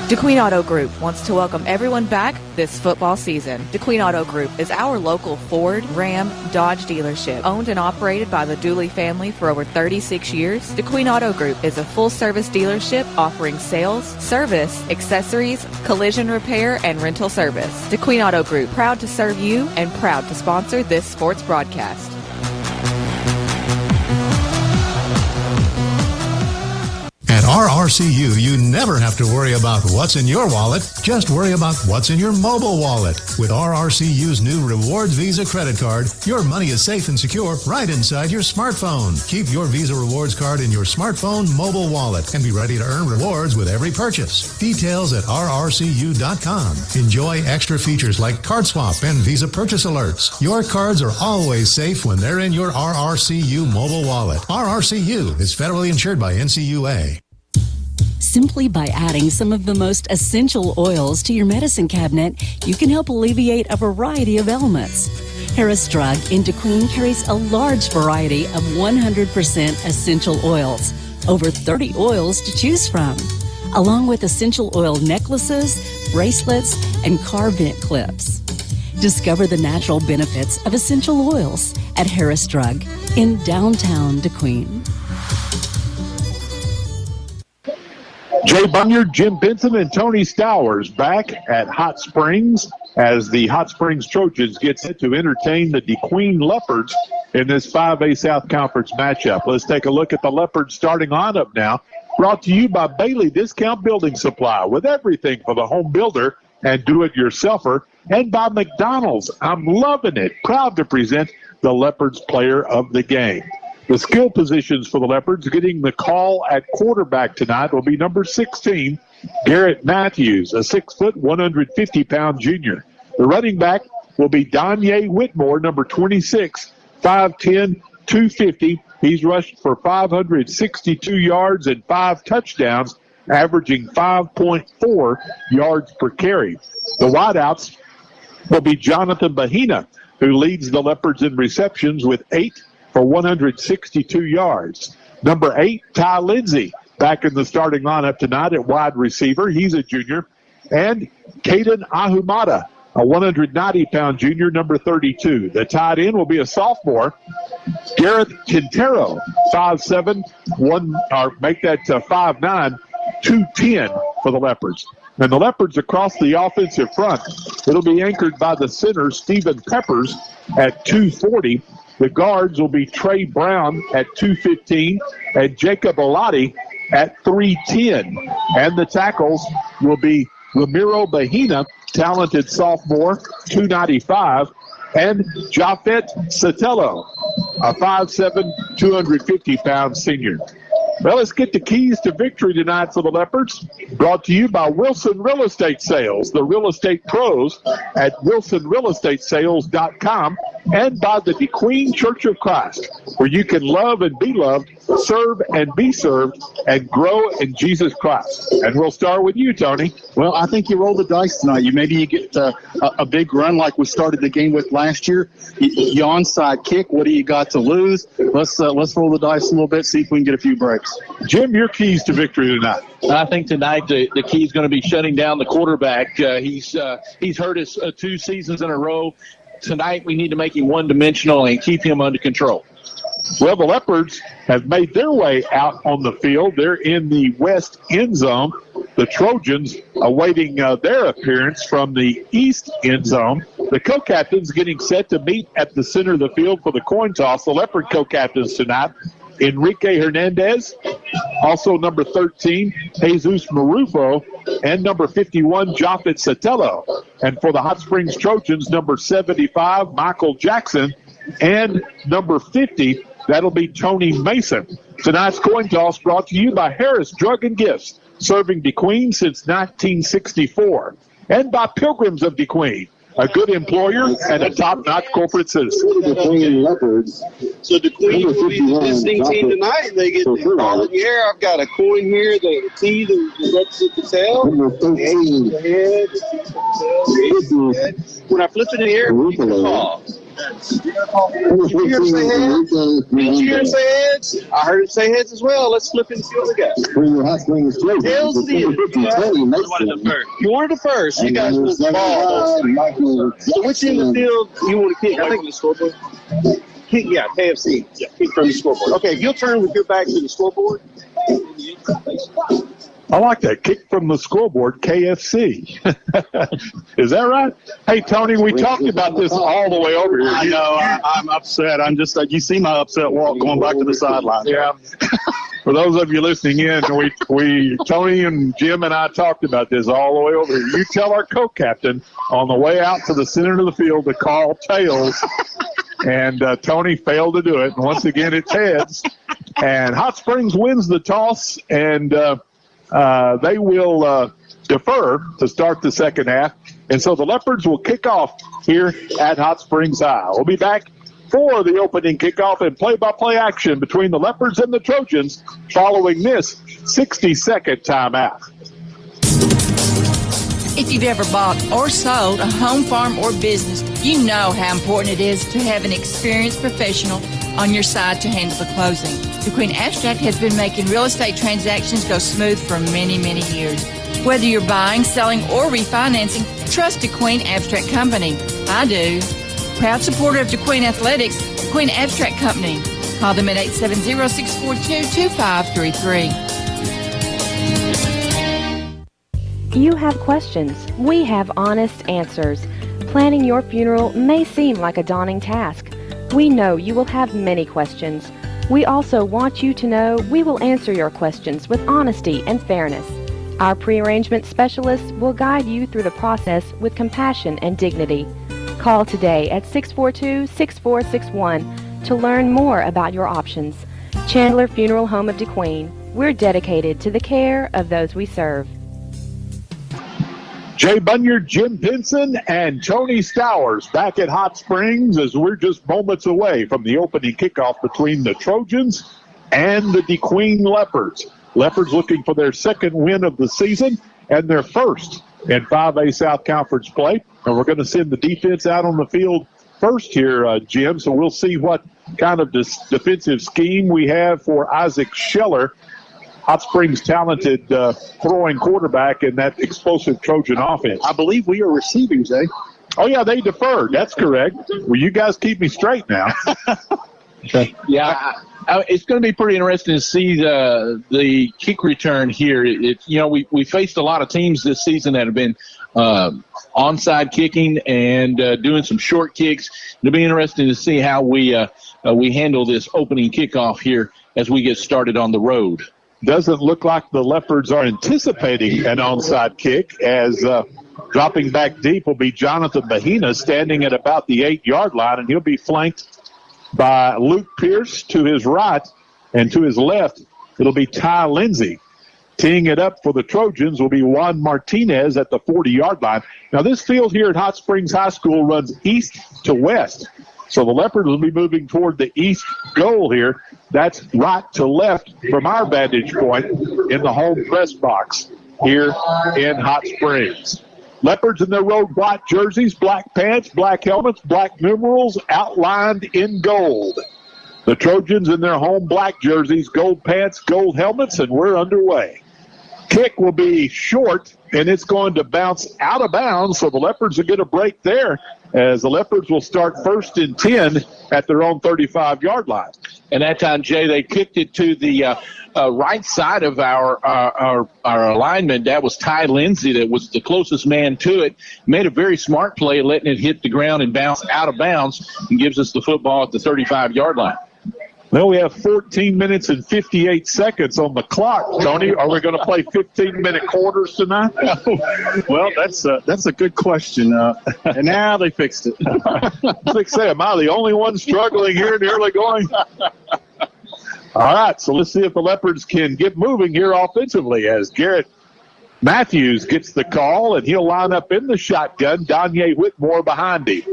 DeQueen Auto Group wants to welcome everyone back this football season. DeQueen Auto Group is our local Ford, Ram, Dodge dealership. Owned and operated by the Dooley family for over 36 years, DeQueen Auto Group is a full-service dealership offering sales, service, accessories, collision repair, and rental service. DeQueen Auto Group, proud to serve you and proud to sponsor this sports broadcast. At RRCU, you never have to worry about what's in your wallet. Just worry about what's in your mobile wallet. With RRCU's new Rewards Visa credit card, your money is safe and secure right inside your smartphone. Keep your Visa Rewards card in your smartphone mobile wallet and be ready to earn rewards with every purchase. Details at rrcu.com. Enjoy extra features like card swap and Visa purchase alerts. Your cards are always safe when they're in your RRCU mobile wallet. RRCU is federally insured by NCUA. Simply by adding some of the most essential oils to your medicine cabinet, you can help alleviate a variety of ailments. Harris Drug in DeQueen carries a large variety of 100% essential oils, over 30 oils to choose from, along with essential oil necklaces, bracelets, and car vent clips. Discover the natural benefits of essential oils at Harris Drug in downtown DeQueen. Jay Bunyard, Jim Benson, and Tony Stowers back at Hot Springs as the Hot Springs Trojans get set to entertain the DeQueen Leopards in this 5A South Conference matchup. Let's take a look at the Leopards starting lineup now. Brought to you by Bailey Discount Building Supply, with everything for the home builder and do-it-yourselfer, and by McDonald's. I'm loving it. Proud to present the Leopards Player of the Game. The skill positions for the Leopards getting the call at quarterback tonight will be number 16, Garrett Matthews, a 6', 150-pound junior. The running back will be Donye Whitmore, number 26, 5'10", 250. He's rushed for 562 yards and 5 touchdowns, averaging 5.4 yards per carry. The wideouts will be Jonathan Bahina, who leads the Leopards in receptions with 8 for 162 yards. Number 8, Ty Lindsay, back in the starting lineup tonight at wide receiver. He's a junior. And Caden Ahumada, a 190-pound junior, number 32. The tight end will be a sophomore, Gareth Quintero, 5'7", 5'9", 210 for the Leopards. And the Leopards across the offensive front, it'll be anchored by the center, Stephen Peppers, at 240. The guards will be Trey Brown at 215 and Jacob Alati at 310. And the tackles will be Ramiro Bahina, talented sophomore, 295, and Japhet Sotelo, a 5'7", 250-pound senior. Well, let's get the keys to victory tonight for the Leopards. Brought to you by Wilson Real Estate Sales, the real estate pros at wilsonrealestatesales.com, and by the DeQueen Church of Christ, where you can love and be loved, serve and be served, and grow in Jesus Christ. And we'll start with you, Tony. Well, I think you roll the dice tonight. Maybe you get a big run like we started the game with last year. You onside kick. What do you got to lose? Let's roll the dice a little bit, see if we can get a few breaks. Jim, your keys to victory tonight. I think tonight the key is going to be shutting down the quarterback. He's hurt us 2 seasons in a row. Tonight we need to make him one-dimensional and keep him under control. Well, the Leopards have made their way out on the field. They're in the west end zone. The Trojans awaiting their appearance from the east end zone. The co-captains getting set to meet at the center of the field for the coin toss. The Leopard co-captains tonight, Enrique Hernandez, also number 13, Jesus Marufo, and number 51, Japhet Sotelo. And for the Hot Springs Trojans, number 75, Michael Jackson, and number 50, that'll be Tony Mason. Tonight's coin toss brought to you by Harris Drug and Gifts, serving DeQueen since 1964, and by Pilgrims of DeQueen, a good employer and a top-notch corporate citizen. DeQueen Leopards. So DeQueen will be the visiting team tonight. They get the ball in the air. I've got a coin here, the T, the represent the tail. The head. When I flip it in the air, you can call. Did you hear him say heads? Did you hear him say heads? I heard him say heads as well. Let's flip it and see what we got. Tails it in. You wanted the first. You guys want the ball. So which end of the field you want to kick? I think the scoreboard. Kick, yeah, KFC. Yeah, kick from the scoreboard. Okay, if you'll turn with your back to the scoreboard. I like that. Kick from the scoreboard, KFC. Is that right? Hey, Tony, we talked about this all the way over here. I know. I'm upset. I'm just, you see my upset walk going back to the sideline. Yeah. For those of you listening in, we Tony and Jim and I talked about this all the way over here. You tell our co-captain on the way out to the center of the field to call tails, and Tony failed to do it. And once again, it's heads. And Hot Springs wins the toss, and they will defer to start the second half. And so the Leopards will kick off here at Hot Springs High. We'll be back for the opening kickoff and play-by-play action between the Leopards and the Trojans following this 60-second timeout. If you've ever bought or sold a home, farm, or business, you know how important it is to have an experienced professional on your side to handle the closing. DeQueen Abstract has been making real estate transactions go smooth for many, many years. Whether you're buying, selling, or refinancing, trust DeQueen Abstract Company. I do. Proud supporter of DeQueen Athletics, DeQueen Abstract Company. Call them at 870-642-2533. You have questions. We have honest answers. Planning your funeral may seem like a daunting task. We know you will have many questions. We also want you to know we will answer your questions with honesty and fairness. Our pre-arrangement specialists will guide you through the process with compassion and dignity. Call today at 642-6461 to learn more about your options. Chandler Funeral Home of DeQueen. We're dedicated to the care of those we serve. Jay Bunyard, Jim Pinson, and Tony Stowers back at Hot Springs as we're just moments away from the opening kickoff between the Trojans and the DeQueen Leopards. Leopards looking for their second win of the season and their first in 5A South Conference play. And we're going to send the defense out on the field first here, Jim, so we'll see what kind of defensive scheme we have for Isaac Scheller, Hot Springs' talented throwing quarterback in that explosive Trojan offense. I believe we are receiving, Jay. Oh, yeah, they deferred. That's correct. Well, you guys keep me straight now. Okay. Yeah, it's going to be pretty interesting to see the kick return here. We faced a lot of teams this season that have been onside kicking and doing some short kicks. It'll be interesting to see how we handle this opening kickoff here as we get started on the road. Doesn't look like the Leopards are anticipating an onside kick, as dropping back deep will be Jonathan Mahina, standing at about the 8-yard line, and he'll be flanked by Luke Pierce to his right, and to his left it'll be Ty Lindsay. Teeing it up for the Trojans will be Juan Martinez at the 40-yard line. Now, this field here at Hot Springs High School runs east to west, so the Leopards will be moving toward the east goal here. That's right to left from our vantage point in the home press box here in Hot Springs. Leopards in their road white jerseys, black pants, black helmets, black numerals outlined in gold. The Trojans in their home black jerseys, gold pants, gold helmets, and we're underway. Kick will be short, and it's going to bounce out of bounds, so the Leopards will get a break there, as the Leopards will start 1st and 10 at their own 35-yard line. And that time, Jay, they kicked it to the right side of our alignment. That was Ty Lindsay that was the closest man to it. Made a very smart play, letting it hit the ground and bounce out of bounds, and gives us the football at the 35-yard line. Well, we have 14 minutes and 58 seconds on the clock, Tony. Are we going to play 15-minute quarters tonight? Well, that's a good question. And now they fixed it. Am I the only one struggling here in the early going? All right, so let's see if the Leopards can get moving here offensively as Garrett Matthews gets the call, and he'll line up in the shotgun. Danye Whitmore behind him.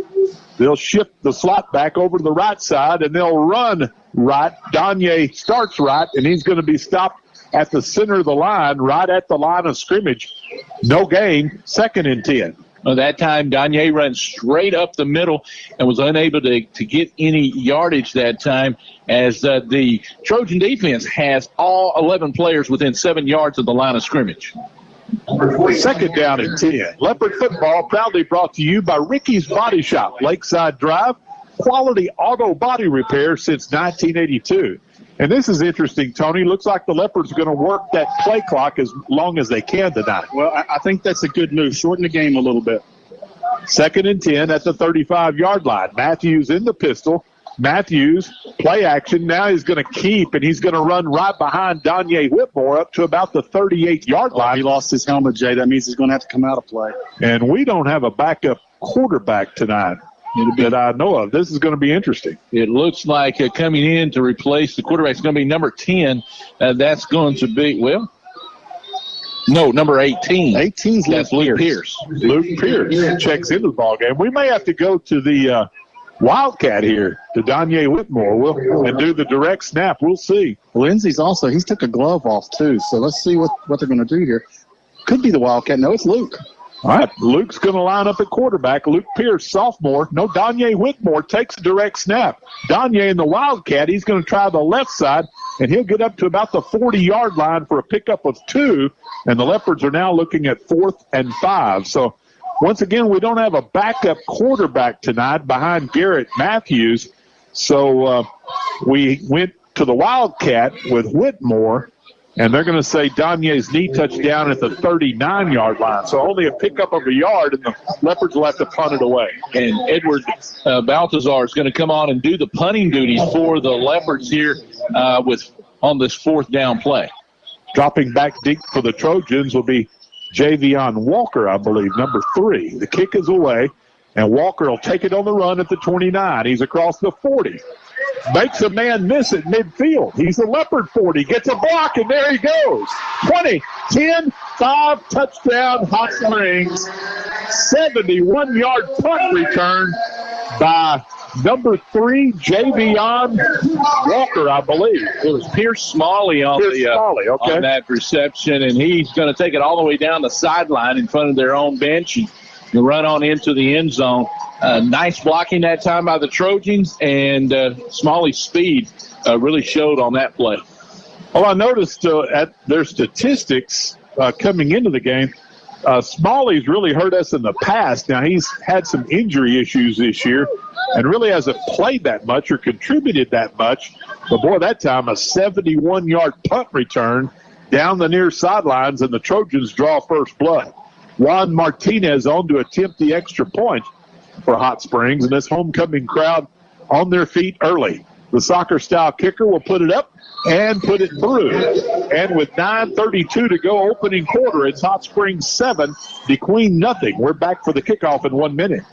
They'll shift the slot back over to the right side, and they'll run right. Danye starts right, and he's going to be stopped at the center of the line, right at the line of scrimmage. No gain, 2nd and 10. Well, that time, Danye ran straight up the middle and was unable to get any yardage that time, as the Trojan defense has all 11 players within 7 yards of the line of scrimmage. 2nd down and 10. Leopard football proudly brought to you by Ricky's Body Shop, Lakeside Drive. Quality auto body repair since 1982. And this is interesting, Tony. Looks like the Leopards are going to work that play clock as long as they can tonight. Well, I think that's a good move. Shorten the game a little bit. 2nd and 10 at the 35-yard line. Matthews in the pistol. Matthews, play action. Now he's going to keep, and he's going to run right behind Danye Whitmore up to about the 38-yard line. He lost his helmet, Jay. That means he's going to have to come out of play. And we don't have a backup quarterback tonight that I know of. This is going to be interesting. It looks like coming in to replace the quarterback is going to be number 10. That's going to be, number 18. 18's That's Luke Pierce. Luke Pierce checks into the ball game. We may have to go to the Wildcat here, to Danye Whitmore, and do the direct snap. We'll see. Lindsay's also, he's took a glove off too, so let's see what they're going to do here. Could be the Wildcat. No, it's Luke. All right, Luke's going to line up at quarterback. Luke Pierce, sophomore. No, Danye Whitmore takes a direct snap. Danye in the Wildcat, he's going to try the left side, and he'll get up to about the 40-yard line for a pickup of 2, and the Leopards are now looking at 4th and 5. So, once again, we don't have a backup quarterback tonight behind Garrett Matthews, so we went to the Wildcat with Whitmore, and they're going to say Danye's knee touchdown at the 39-yard line. So only a pickup of a yard, and the Leopards will have to punt it away. And Edward Baltazar is going to come on and do the punting duties for the Leopards here on this 4th down play. Dropping back deep for the Trojans will be Javion Walker, I believe, number 3. The kick is away, and Walker will take it on the run at the 29. He's across the 40. makes a man miss at midfield. He's a Leopard 40, gets a block, and there he goes. 20, 10, 5, touchdown, Hot Springs. 71-yard punt return by number 3, Javion Walker, I believe. It was Pierce Smalley on on that reception, and he's going to take it all the way down the sideline in front of their own bench and run on into the end zone. Nice blocking that time by the Trojans, and Smalley's speed really showed on that play. Well, I noticed at their statistics coming into the game, Smalley's really hurt us in the past. Now, he's had some injury issues this year and really hasn't played that much or contributed that much. But, boy, that time a 71-yard punt return down the near sidelines, and the Trojans draw first blood. Juan Martinez on to attempt the extra point for Hot Springs, and this homecoming crowd on their feet early. The soccer-style kicker will put it up and put it through. And with 9:32 to go opening quarter, it's Hot Springs 7, DeQueen nothing. We're back for the kickoff in 1 minute.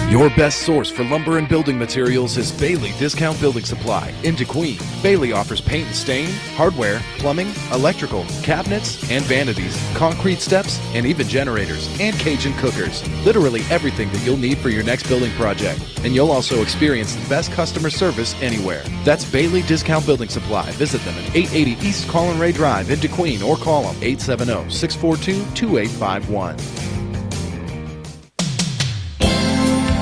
Your best source for lumber and building materials is Bailey Discount Building Supply in DeQueen. Bailey offers paint and stain, hardware, plumbing, electrical, cabinets, and vanities, concrete steps, and even generators, and Cajun cookers. Literally everything that you'll need for your next building project. And you'll also experience the best customer service anywhere. That's Bailey Discount Building Supply. Visit them at 880 East Collin Ray Drive in DeQueen or call them 870-642-2851.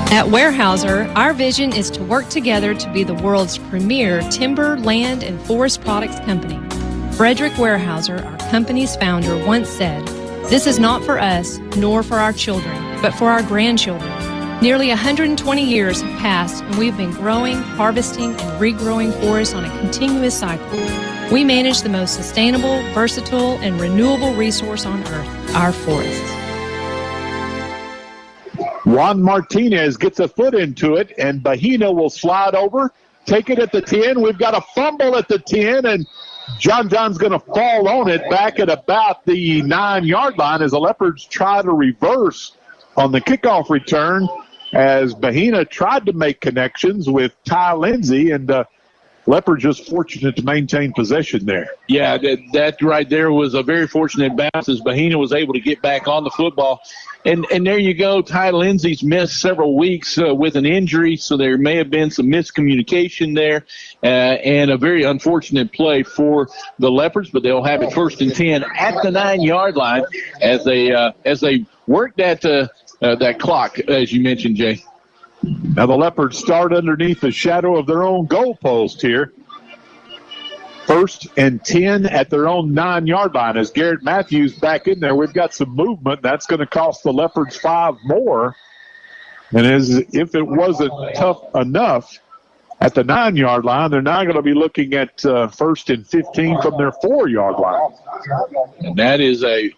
At Weyerhaeuser, our vision is to work together to be the world's premier timber, land, and forest products company. Frederick Weyerhaeuser, our company's founder, once said, "This is not for us, nor for our children, but for our grandchildren." Nearly 120 years have passed, and we've been growing, harvesting, and regrowing forests on a continuous cycle. We manage the most sustainable, versatile, and renewable resource on earth, our forests. Juan Martinez gets a foot into it, and Bahina will slide over, take it at the 10. We've got a fumble at the 10, and John's going to fall on it back at about the 9-yard line as the Leopards try to reverse on the kickoff return as Bahina tried to make connections with Ty Lindsay, and Leopards just fortunate to maintain possession there. Yeah, that right there was a very fortunate bounce as Bahina was able to get back on the football. And there you go. Ty Lindsay's missed several weeks with an injury, so there may have been some miscommunication there and a very unfortunate play for the Leopards, but they'll have it 1st and 10 at the 9-yard line as they work that clock, as you mentioned, Jay. Now the Leopards start underneath the shadow of their own goalpost here. 1st and 10 at their own 9-yard line as Garrett Matthews back in there. We've got some movement. That's going to cost the Leopards 5 more. And as if it wasn't tough enough at the 9-yard line, they're now going to be looking at 1st and 15 from their 4-yard line. And that is a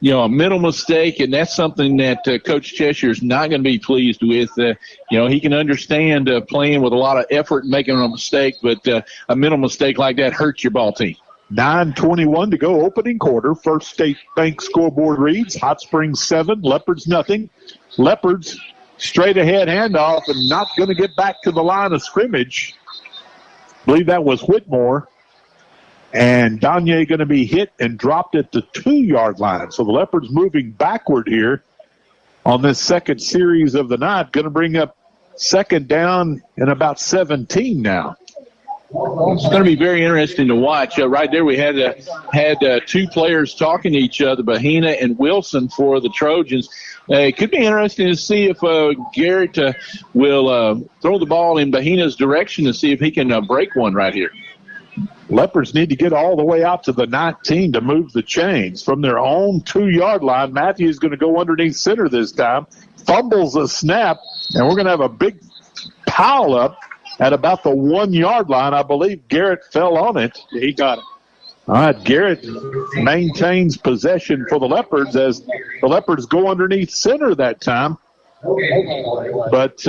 mental mistake, and that's something that Coach Cheshire is not going to be pleased with. He can understand playing with a lot of effort and making a mistake, but a mental mistake like that hurts your ball team. 9:21 to go, opening quarter. First State Bank scoreboard reads Hot Springs 7, Leopards nothing. Leopards straight ahead handoff and not going to get back to the line of scrimmage. I believe that was Whitmore. And Danye going to be hit and dropped at the 2-yard line. So the Leopards moving backward here on this second series of the night. Going to bring up 2nd down and about 17 now. It's going to be very interesting to watch. Right there we had two players talking to each other, Bahina and Wilson for the Trojans. It could be interesting to see if Garrett will throw the ball in Bahina's direction to see if he can break one right here. Leopards need to get all the way out to the 19 to move the chains. From their own 2-yard line, Matthews going to go underneath center this time, fumbles a snap, and we're going to have a big pile up at about the 1-yard line. I believe Garrett fell on it. He got it. All right, Garrett maintains possession for the Leopards as the Leopards go underneath center that time. But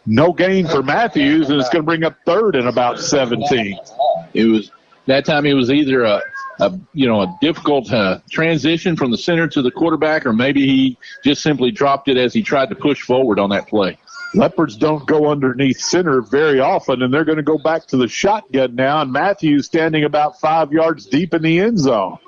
no gain for Matthews, and it's going to bring up 3rd and about 17. That time it was either a difficult transition from the center to the quarterback, or maybe he just simply dropped it as he tried to push forward on that play. Leopards don't go underneath center very often, and they're going to go back to the shotgun now, and Matthews standing about 5 yards deep in the end zone.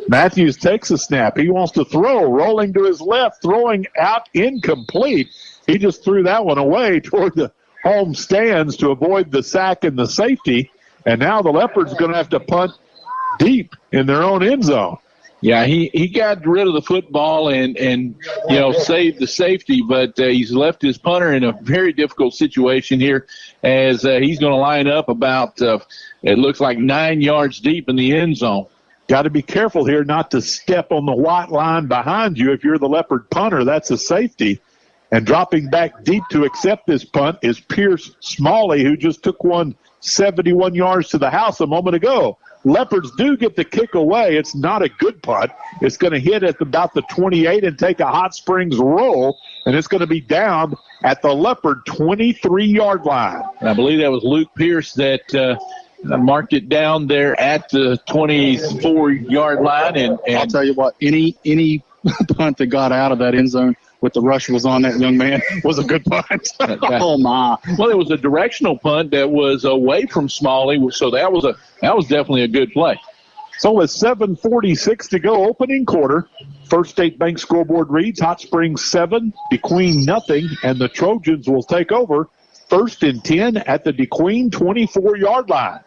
Matthews takes a snap. He wants to throw, rolling to his left, throwing out incomplete. He just threw that one away toward the home stands to avoid the sack and the safety, and now the Leopards are going to have to punt deep in their own end zone. Yeah, he got rid of the football and saved the safety, but he's left his punter in a very difficult situation here as he's going to line up about, it looks like 9 yards deep in the end zone. Got to be careful here not to step on the white line behind you. If you're the Leopard punter, that's a safety. And dropping back deep to accept this punt is Pierce Smalley, who just took one 71 yards to the house a moment ago. Leopards do get the kick away. It's not a good punt. It's going to hit at about the 28 and take a Hot Springs roll, and it's going to be down at the Leopard 23-yard line. I believe that was Luke Pierce that marked it down there at the 24-yard line. And I'll tell you what, any punt that got out of that end zone with the rush was on that young man was a good punt. Oh, my. Well, it was a directional punt that was away from Smalley, so that was definitely a good play. So with 7:46 to go, opening quarter, First State Bank scoreboard reads Hot Springs 7, DeQueen nothing, and the Trojans will take over 1st and 10 at the DeQueen 24-yard line.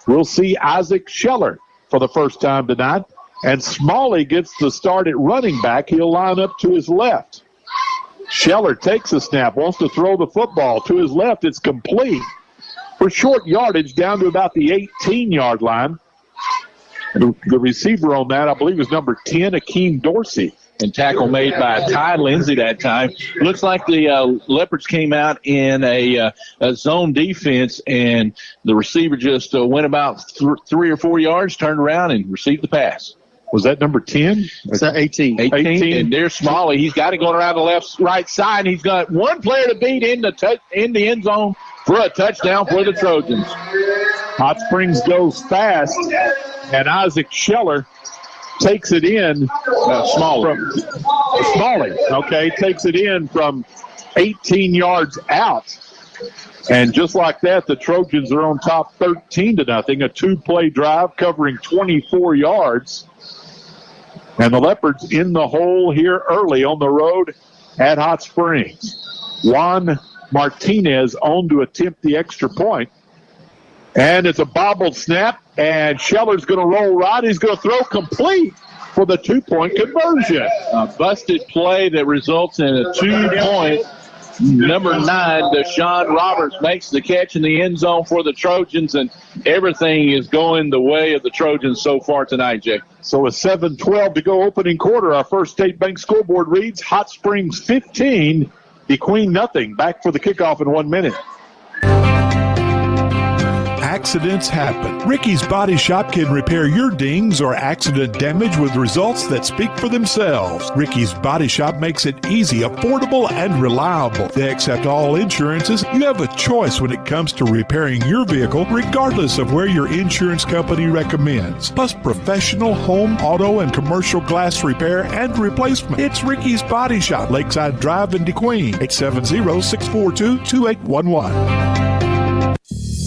We'll see Isaac Scheller for the first time tonight, and Smalley gets the start at running back. He'll line up to his left. Scheller takes a snap, wants to throw the football to his left. It's complete for short yardage down to about the 18-yard line. The receiver on that, I believe, is number 10, Akeem Dorsey. And tackle made by Ty Lindsay that time. Looks like the Leopards came out in a zone defense, and the receiver just went about 3 or 4 yards, turned around, and received the pass. Was that number 10? It's 18. 18. And there's Smalley. He's got to go around the right side. He's got one player to beat in the end zone for a touchdown for the Trojans. Hot Springs goes fast, and Isaac Scheller takes it in. Smalley, okay, takes it in from 18 yards out. And just like that, the Trojans are on top 13-0. A 2-play drive covering 24 yards. And the Leopards in the hole here early on the road at Hot Springs. Juan Martinez on to attempt the extra point. And it's a bobbled snap, and Scheller's going to roll right. He's going to throw complete for the 2-point conversion. A busted play that results in a 2-point. Number 9, Deshaun Roberts makes the catch in the end zone for the Trojans, and everything is going the way of the Trojans so far tonight, Jay. So with 7:12 to go opening quarter, our First State Bank scoreboard reads Hot Springs 15, DeQueen nothing. Back for the kickoff in 1 minute. Accidents happen. Ricky's Body Shop can repair your dings or accident damage with results that speak for themselves. Ricky's Body Shop makes it easy, affordable, and reliable. They accept all insurances. You have a choice when it comes to repairing your vehicle, regardless of where your insurance company recommends. Plus professional home, auto, and commercial glass repair and replacement. It's Ricky's Body Shop, Lakeside Drive in DeQueen, 870-642-2811.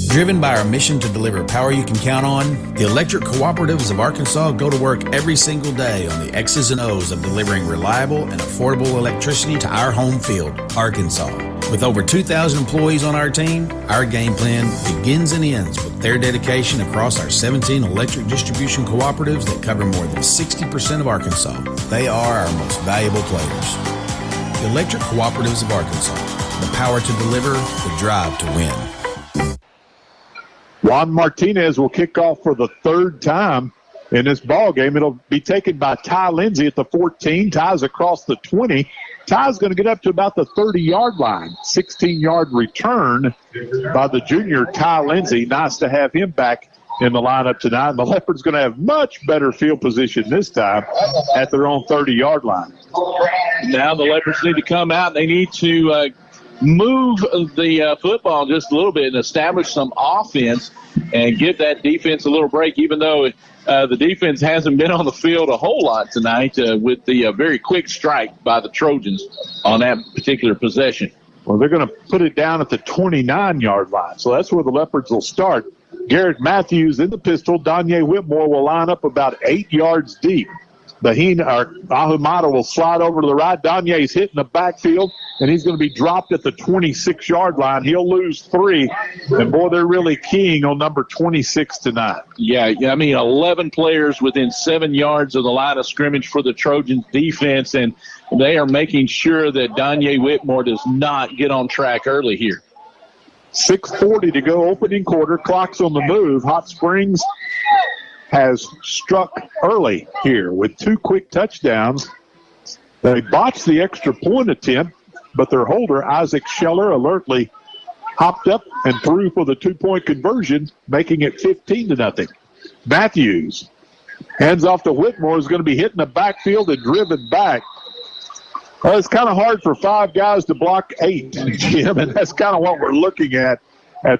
Driven by our mission to deliver power you can count on, the Electric Cooperatives of Arkansas go to work every single day on the X's and O's of delivering reliable and affordable electricity to our home field, Arkansas. With over 2,000 employees on our team, our game plan begins and ends with their dedication across our 17 electric distribution cooperatives that cover more than 60% of Arkansas. They are our most valuable players. The Electric Cooperatives of Arkansas, the power to deliver, the drive to win. Juan Martinez will kick off for the 3rd time in this ball game. It'll be taken by Ty Lindsay at the 14. Ty's across the 20. Ty's going to get up to about the 30-yard line. 16-yard return by the junior Ty Lindsay. Nice to have him back in the lineup tonight. And the Leopards going to have much better field position this time at their own 30-yard line. Now the Leopards need to come out. They need to move the football just a little bit and establish some offense and give that defense a little break, even though the defense hasn't been on the field a whole lot tonight with the very quick strike by the Trojans on that particular possession. Well, they're going to put it down at the 29-yard line. So that's where the Leopards will start. Garrett Matthews in the pistol. Danye Whitmore will line up about 8 yards deep. Ahumada will slide over to the right. Danye's hitting the backfield, and he's going to be dropped at the 26-yard line. He'll lose 3. And, boy, they're really keying on number 26 tonight. Yeah, I mean, 11 players within 7 yards of the line of scrimmage for the Trojans defense, and they are making sure that Danye Whitmore does not get on track early here. 6:40 to go, opening quarter. Clock's on the move. Hot Springs has struck early here with 2 quick touchdowns. They botched the extra point attempt, but their holder, Isaac Scheller, alertly hopped up and threw for the 2-point conversion, making it 15-0. Matthews hands off to Whitmore, is going to be hitting the backfield and driven back. Well, it's kind of hard for 5 guys to block 8, Jim, and that's kind of what we're looking at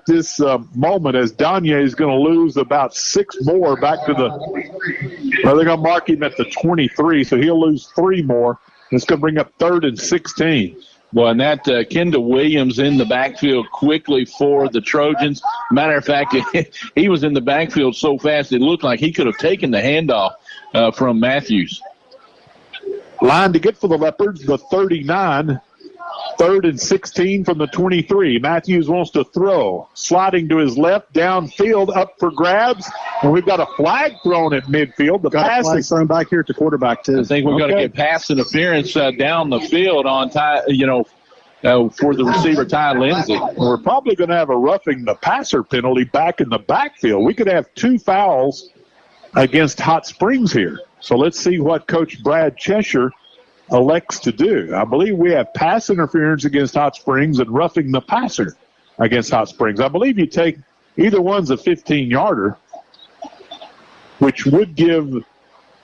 this moment, as Danye is going to lose about 6 more back to the – well, they're going to mark him at the 23, so he'll lose 3 more. It's going to bring up 3rd and 16. Well, and that Kendall Williams in the backfield quickly for the Trojans. Matter of fact, he was in the backfield so fast it looked like he could have taken the handoff from Matthews. Line to get for the Leopards, the 39. 3rd and 16 from the 23. Matthews wants to throw. Sliding to his left, downfield, up for grabs. And we've got a flag thrown at midfield. The pass is thrown back here to quarterback, too. I think we're going to get pass interference down the field on for the receiver, Ty Lindsay. We're probably going to have a roughing the passer penalty back in the backfield. We could have 2 fouls against Hot Springs here. So let's see what Coach Brad Cheshire elects to do. I believe we have pass interference against Hot Springs and roughing the passer against Hot Springs. I believe you take either one's a 15-yarder, which would give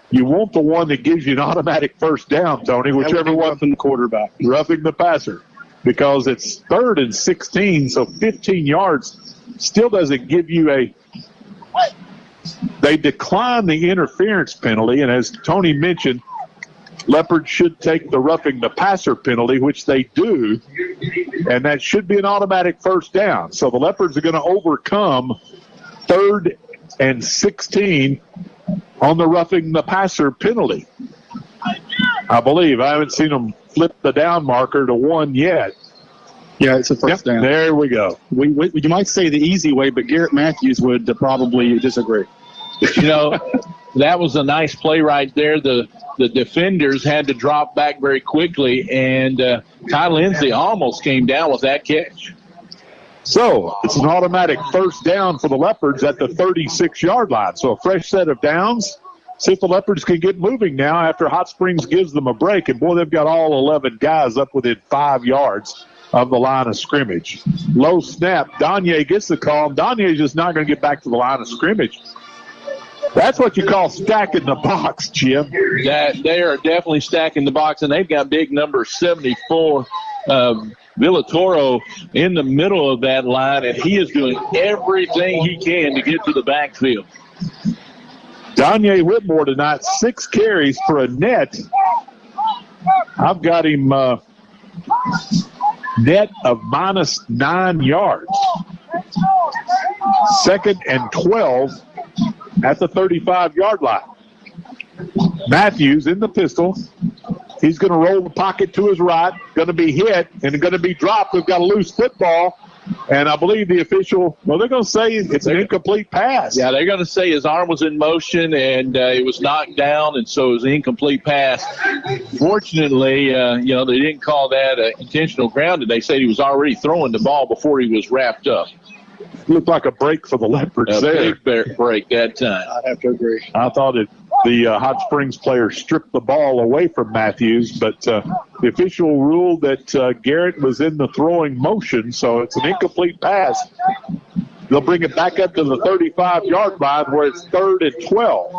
you want the one that gives you an automatic first down, Tony, whichever one. Roughing the quarterback. Roughing the passer, because it's 3rd and 16, so 15 yards still doesn't give you a – they decline the interference penalty, and as Tony mentioned, Leopards should take the roughing the passer penalty, which they do, and that should be an automatic first down. So the Leopards are going to overcome 3rd and 16 on the roughing the passer penalty. I believe. I haven't seen them flip the down marker to 1 yet. Yeah, it's a first down. There we go. You might say the easy way, but Garrett Matthews would probably disagree. That was a nice play right there. The defenders had to drop back very quickly, and Ty Lindsay almost came down with that catch. So it's an automatic first down for the Leopards at the 36-yard line. So a fresh set of downs. See if the Leopards can get moving now after Hot Springs gives them a break. And, boy, they've got all 11 guys up within 5 yards of the line of scrimmage. Low snap. Danye gets the call. Danye's just not going to get back to the line of scrimmage. That's what you call stacking the box, Jim. That they are definitely stacking the box, and they've got big number 74, Villatoro, in the middle of that line, and he is doing everything he can to get to the backfield. Danye Whitmore tonight, 6 carries for a net. I've got him net of -9 yards. 2nd and 12. At the 35-yard line. Matthews in the pistol. He's going to roll the pocket to his right, going to be hit, and going to be dropped. We've got a loose football, and I believe the official, well, they're going to say it's an incomplete pass. Yeah, they're going to say his arm was in motion, and it was knocked down, and so it was an incomplete pass. Fortunately, they didn't call that intentional grounded. They said he was already throwing the ball before he was wrapped up. Looked like a break for the Leopards there. Big break that time. I'd have to agree. I thought the Hot Springs player stripped the ball away from Matthews, but the official ruled that Garrett was in the throwing motion, so it's an incomplete pass. They'll bring it back up to the 35-yard line where it's 3rd and 12.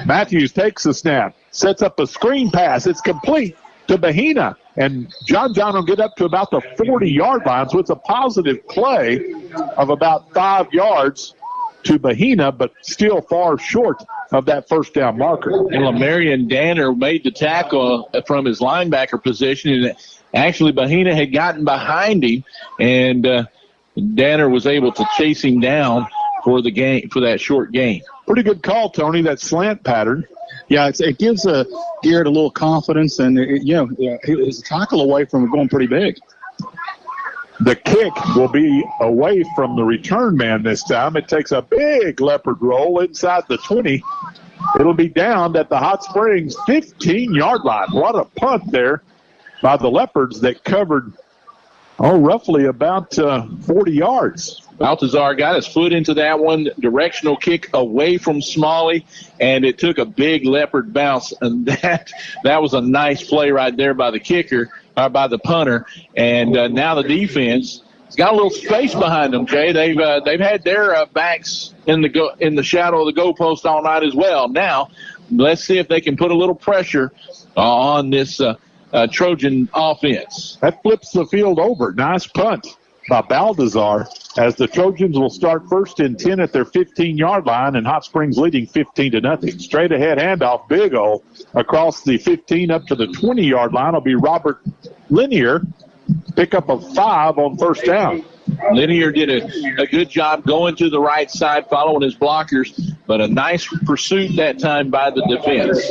Matthews takes the snap, sets up a screen pass. It's complete to Bahina. And John will get up to about the 40-yard line, so it's a positive play of about 5 yards to Bahina, but still far short of that first down marker. And Lamarian Danner made the tackle from his linebacker position, and actually Bahina had gotten behind him, and Danner was able to chase him down for the game, for that short gain. Pretty good call, Tony, that slant pattern. Yeah, it gives Garrett a little confidence, and, his tackle away from going pretty big. The kick will be away from the return man this time. It takes a big leopard roll inside the 20. It'll be down at the Hot Springs 15-yard line. What a punt there by the Leopards that covered, roughly about 40 yards. Baltazar got his foot into that one, directional kick away from Smalley, and it took a big leopard bounce, and that was a nice play right there by the kicker, by the punter. And now the defense has got a little space behind them, Jay. They've had their backs in the shadow of the goalpost all night as well. Now let's see if they can put a little pressure on this Trojan offense. That flips the field over. Nice punt by Baltazar, as the Trojans will start 1st and 10 at their 15-yard line, and Hot Springs leading 15-0. Straight ahead handoff, big O across the 15 up to the 20-yard line will be Robert Linear. Pick up of 5 on first down. Linear did a good job going to the right side, following his blockers, but a nice pursuit that time by the defense.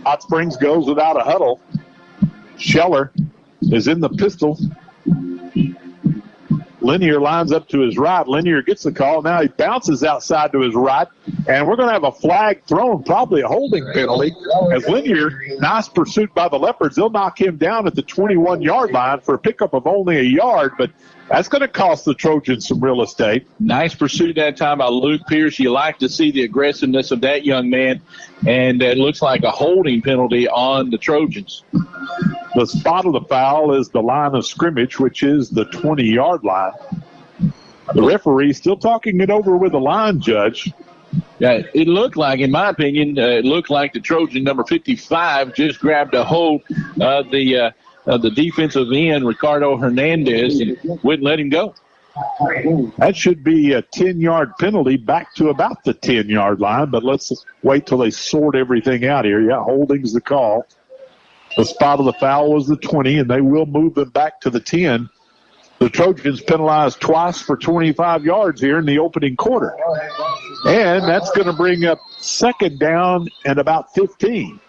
Hot Springs goes without a huddle. Scheller is in the pistol. Linear lines up to his right. Linear gets the call. Now he bounces outside to his right, and we're going to have a flag thrown, probably a holding penalty, as Linear, nice pursuit by the Leopards. They'll knock him down at the 21-yard line for a pickup of only a yard, but that's going to cost the Trojans some real estate. Nice pursuit that time by Luke Pierce. You like to see the aggressiveness of that young man, and it looks like a holding penalty on the Trojans. The spot of the foul is the line of scrimmage, which is the 20-yard line. The referee still talking it over with the line judge. Yeah, it looked like, in my opinion, it looked like the Trojan number 55 just grabbed a hold of the defensive end, Ricardo Hernandez, and wouldn't let him go. That should be a 10-yard penalty back to about the 10-yard line, but let's wait till they sort everything out here. Yeah, holding's the call. The spot of the foul was the 20, and they will move them back to the 10. The Trojans penalized twice for 25 yards here in the opening quarter. And that's going to bring up second down and about 15.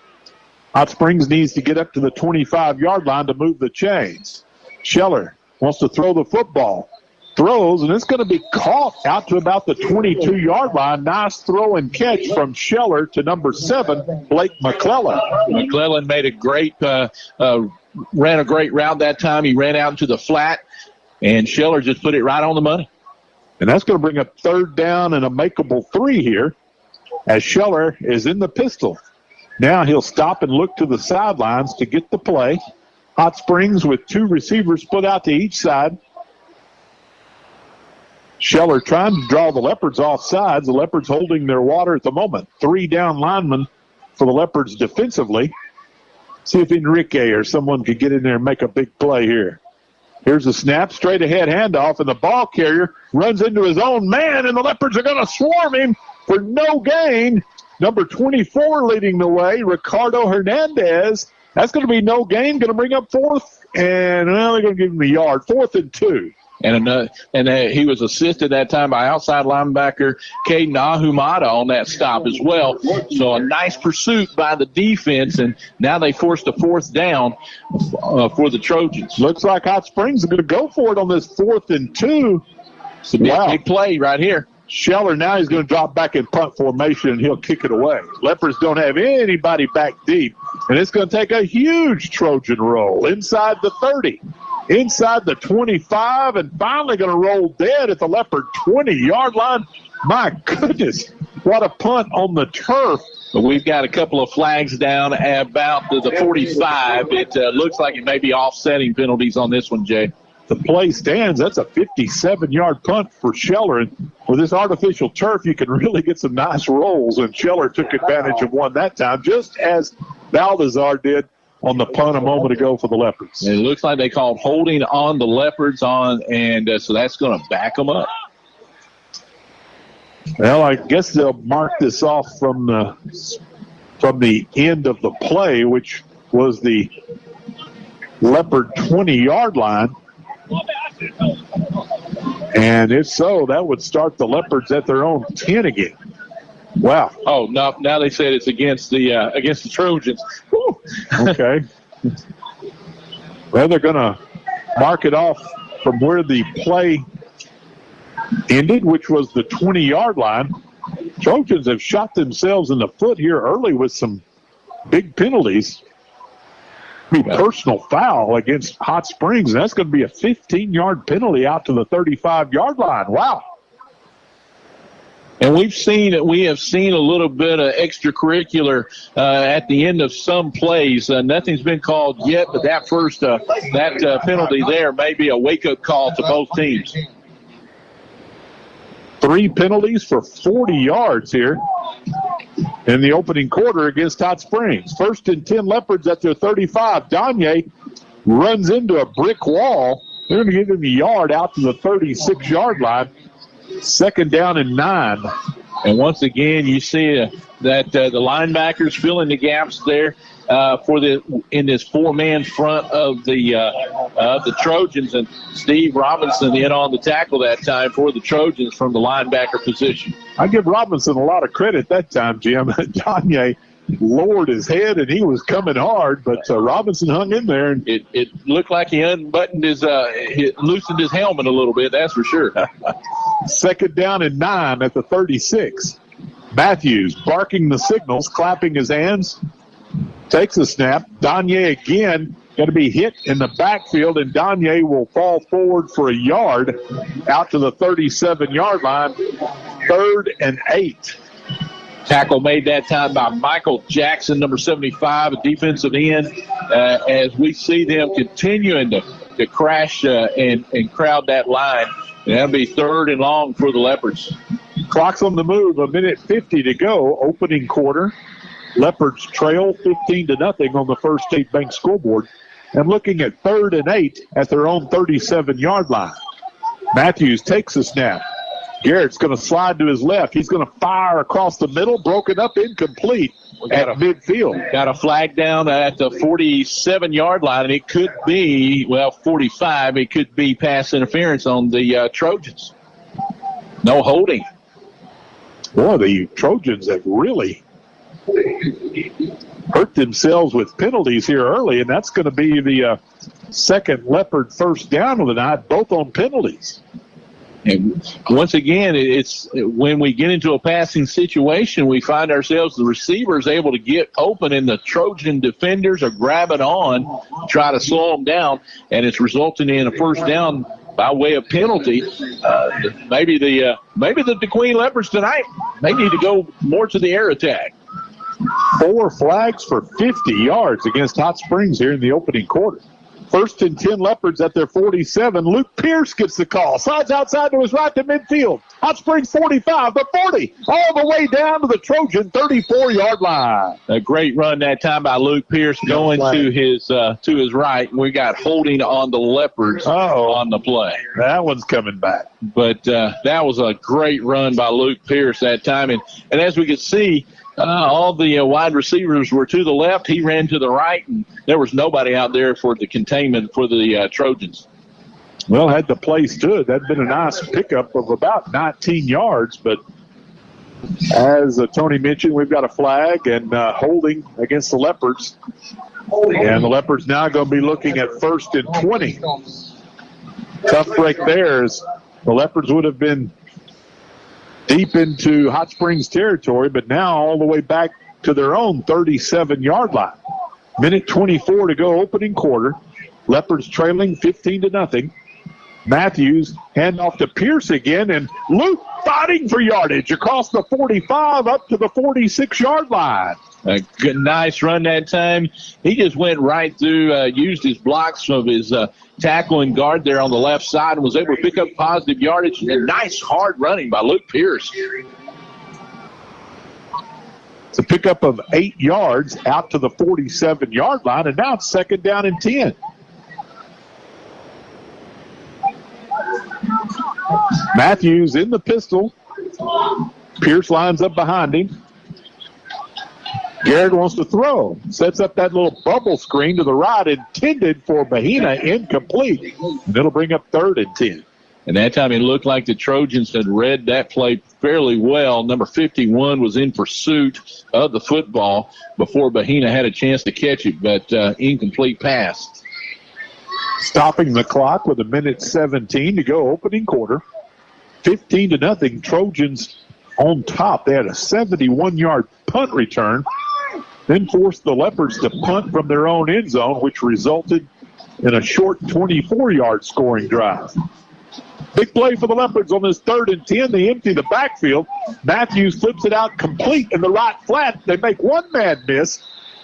Hot Springs needs to get up to the 25-yard line to move the chains. Scheller wants to throw the football. Throws, and it's going to be caught out to about the 22-yard line. Nice throw and catch from Scheller to number 7, Blake McClellan. McClellan made a great, ran a great route that time. He ran out into the flat, and Scheller just put it right on the money. And that's going to bring up third down and a makeable 3 here, as Scheller is in the pistol. Now he'll stop and look to the sidelines to get the play. Hot Springs with 2 receivers split out to each side. Scheller trying to draw the Leopards off sides. The Leopards holding their water at the moment. 3 down linemen for the Leopards defensively. See if Enrique or someone could get in there and make a big play here. Here's a snap, straight ahead handoff, and the ball carrier runs into his own man, and the Leopards are going to swarm him for no gain. Number 24 leading the way, Ricardo Hernandez. That's going to be no gain, going to bring up 4th, and they're going to give him a yard. 4th and 2. And he was assisted that time by outside linebacker Caden Ahumada on that stop as well. So a nice pursuit by the defense, and now they forced a 4th down for the Trojans. Looks like Hot Springs are going to go for it on this 4th and 2. It's a big play right here. Scheller now he's going to drop back in punt formation, and he'll kick it away. Leopards don't have anybody back deep, and it's going to take a huge Trojan roll inside the 30. Inside the 25, and finally going to roll dead at the Leopard 20-yard line. My goodness, what a punt on the turf. But we've got a couple of flags down about the 45. It looks like it may be offsetting penalties on this one, Jay. The play stands. That's a 57-yard punt for Scheller. And with this artificial turf, you can really get some nice rolls, and Scheller took advantage of one that time, just as Baltazar did on the punt a moment ago for the Leopards. And it looks like they called holding on the Leopards and so that's going to back them up. Well, I guess they'll mark this off from the end of the play, which was the Leopard 20-yard line. And if so, that would start the Leopards at their own 10 again. Wow. Oh, no, now they said it's against the Trojans. Woo. Okay. Well, they're going to mark it off from where the play ended, which was the 20-yard line. Trojans have shot themselves in the foot here early with some big penalties. Personal foul against Hot Springs, and that's going to be a 15-yard penalty out to the 35-yard line. Wow. And we have seen a little bit of extracurricular at the end of some plays. Nothing's been called yet, but that first penalty there may be a wake-up call to both teams. 3 penalties for 40 yards here in the opening quarter against Hot Springs. 1st and 10 Leopards at their 35. Danye runs into a brick wall. They're going to give him a yard out to the 36-yard line. 2nd down and 9. And once again, you see that the linebackers filling the gaps there in this 4-man front of the Trojans, and Steve Robinson in on the tackle that time for the Trojans from the linebacker position. I give Robinson a lot of credit that time, Jim. Danye lowered his head and he was coming hard, but Robinson hung in there. And it looked like he unbuttoned he loosened his helmet a little bit, that's for sure. 2nd down and 9 at the 36. Matthews barking the signals, clapping his hands, takes a snap. Danye again going to be hit in the backfield, and Danye will fall forward for a yard out to the 37-yard line. 3rd and 8. Tackle made that time by Michael Jackson, number 75, a defensive end, as we see them continuing to crash and crowd that line. And that'll be 3rd and long for the Leopards. Clock's on the move, 1:50 to go, opening quarter. Leopards trail 15-0 on the First State Bank scoreboard. And looking at 3rd and 8 at their own 37-yard line. Matthews takes a snap. Garrett's going to slide to his left. He's going to fire across the middle, broken up, incomplete at midfield. Got a flag down at the 47-yard line, and it could be, 45. It could be pass interference on the Trojans. No holding. Boy, the Trojans have really hurt themselves with penalties here early, and that's going to be the second Leopard first down of the night, both on penalties. And once again, it's when we get into a passing situation, we find ourselves the receivers able to get open, and the Trojan defenders are grabbing on, try to slow them down, and it's resulting in a first down by way of penalty. Maybe the DeQueen Leopards tonight may need to go more to the air attack. 4 flags for 50 yards against Hot Springs here in the opening quarter. 1st and 10 Leopards at their 47. Luke Pierce gets the call. Slides outside to his right to midfield. Hot Springs 45, the 40, all the way down to the Trojan 34-yard line. A great run that time by Luke Pierce going to his right. We got holding on the Leopards on the play. That one's coming back. But that was a great run by Luke Pierce that time. And as we could see, all the wide receivers were to the left. He ran to the right, and there was nobody out there for the containment for the Trojans. Well, had the play stood, that'd been a nice pickup of about 19 yards. But as Tony mentioned, we've got a flag and holding against the Leopards. And the Leopards now going to be looking at 1st and 20. Tough break there as the Leopards would have been deep into Hot Springs territory, but now all the way back to their own 37-yard line. 1:24 to go, opening quarter. Leopards trailing 15-0. Matthews hand off to Pierce again, and Luke fighting for yardage across the 45 up to the 46-yard line. A good, nice run that time. He just went right through, used his blocks of his tackle and guard there on the left side, and was able to pick up positive yardage. And nice hard running by Luke Pierce. It's a pickup of 8 yards out to the 47-yard line, and now it's 2nd down and 10. Matthews in the pistol. Pierce lines up behind him. Garrett wants to throw. Sets up that little bubble screen to the right, intended for Bahina, incomplete. And it'll bring up 3rd and 10. And that time it looked like the Trojans had read that play fairly well. Number 51 was in pursuit of the football before Bahina had a chance to catch it, but incomplete pass. Stopping the clock with 1:17 to go, opening quarter. 15-0, Trojans on top. They had a 71-yard punt return, then forced the Leopards to punt from their own end zone, which resulted in a short 24-yard scoring drive. Big play for the Leopards on this 3rd and 10. They empty the backfield. Matthews flips it out complete in the right flat. They make one man miss,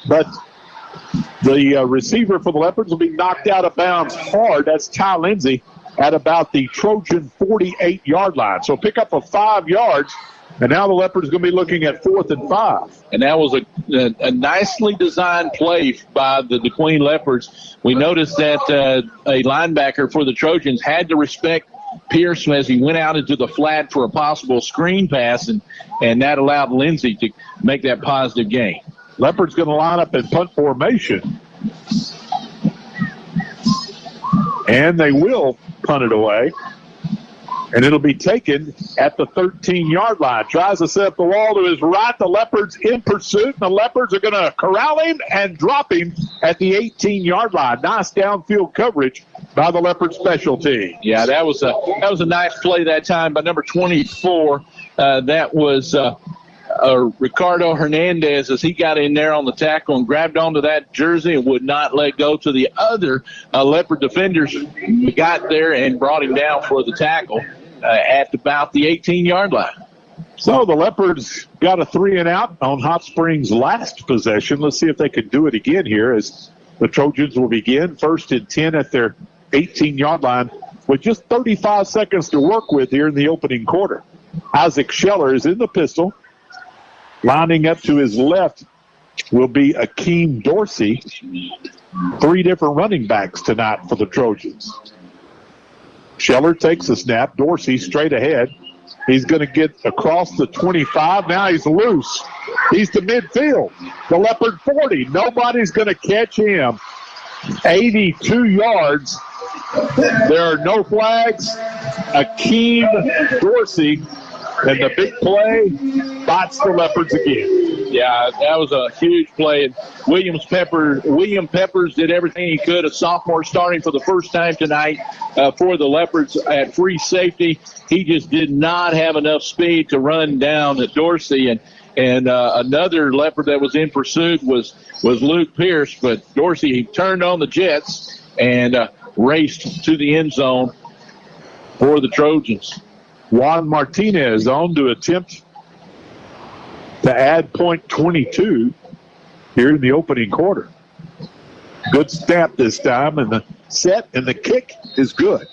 but the receiver for the Leopards will be knocked out of bounds hard. That's Ty Lindsay at about the Trojan 48-yard line. So pick up a 5 yards, and now the Leopards going to be looking at 4th and 5. And that was a nicely designed play by the Queen Leopards. We noticed that a linebacker for the Trojans had to respect Pierce as he went out into the flat for a possible screen pass, and that allowed Lindsay to make that positive gain. Leopards going to line up in punt formation. And they will punt it away. And it'll be taken at the 13-yard line. Tries to set up the wall to his right. The Leopards in pursuit. And the Leopards are going to corral him and drop him at the 18-yard line. Nice downfield coverage by the Leopard special team. Yeah, that was a nice play that time by number 24. That was Ricardo Hernandez as he got in there on the tackle and grabbed onto that jersey and would not let go to the other Leopard defenders. We got there and brought him down for the tackle at about the 18-yard line. So the Leopards got a 3-and-out on Hot Springs' last possession. Let's see if they can do it again here as the Trojans will begin 1st and 10 at their 18-yard line with just 35 seconds to work with here in the opening quarter. Isaac Scheller is in the pistol. Lining up to his left will be Akeem Dorsey. 3 different running backs tonight for the Trojans. Scheller takes the snap. Dorsey straight ahead. He's going to get across the 25. Now he's loose. He's to midfield. The Leopard 40. Nobody's going to catch him. 82 yards. There are no flags. Akeem Dorsey. And the big play bots the Leopards again. Yeah, that was a huge play. And William Peppers did everything he could, a sophomore starting for the first time tonight for the Leopards at free safety. He just did not have enough speed to run down Dorsey. And another Leopard that was in pursuit was Luke Pierce. But Dorsey, he turned on the jets and raced to the end zone for the Trojans. Juan Martinez on to attempt to add point 22 here in the opening quarter. Good snap this time, and the set and the kick is good.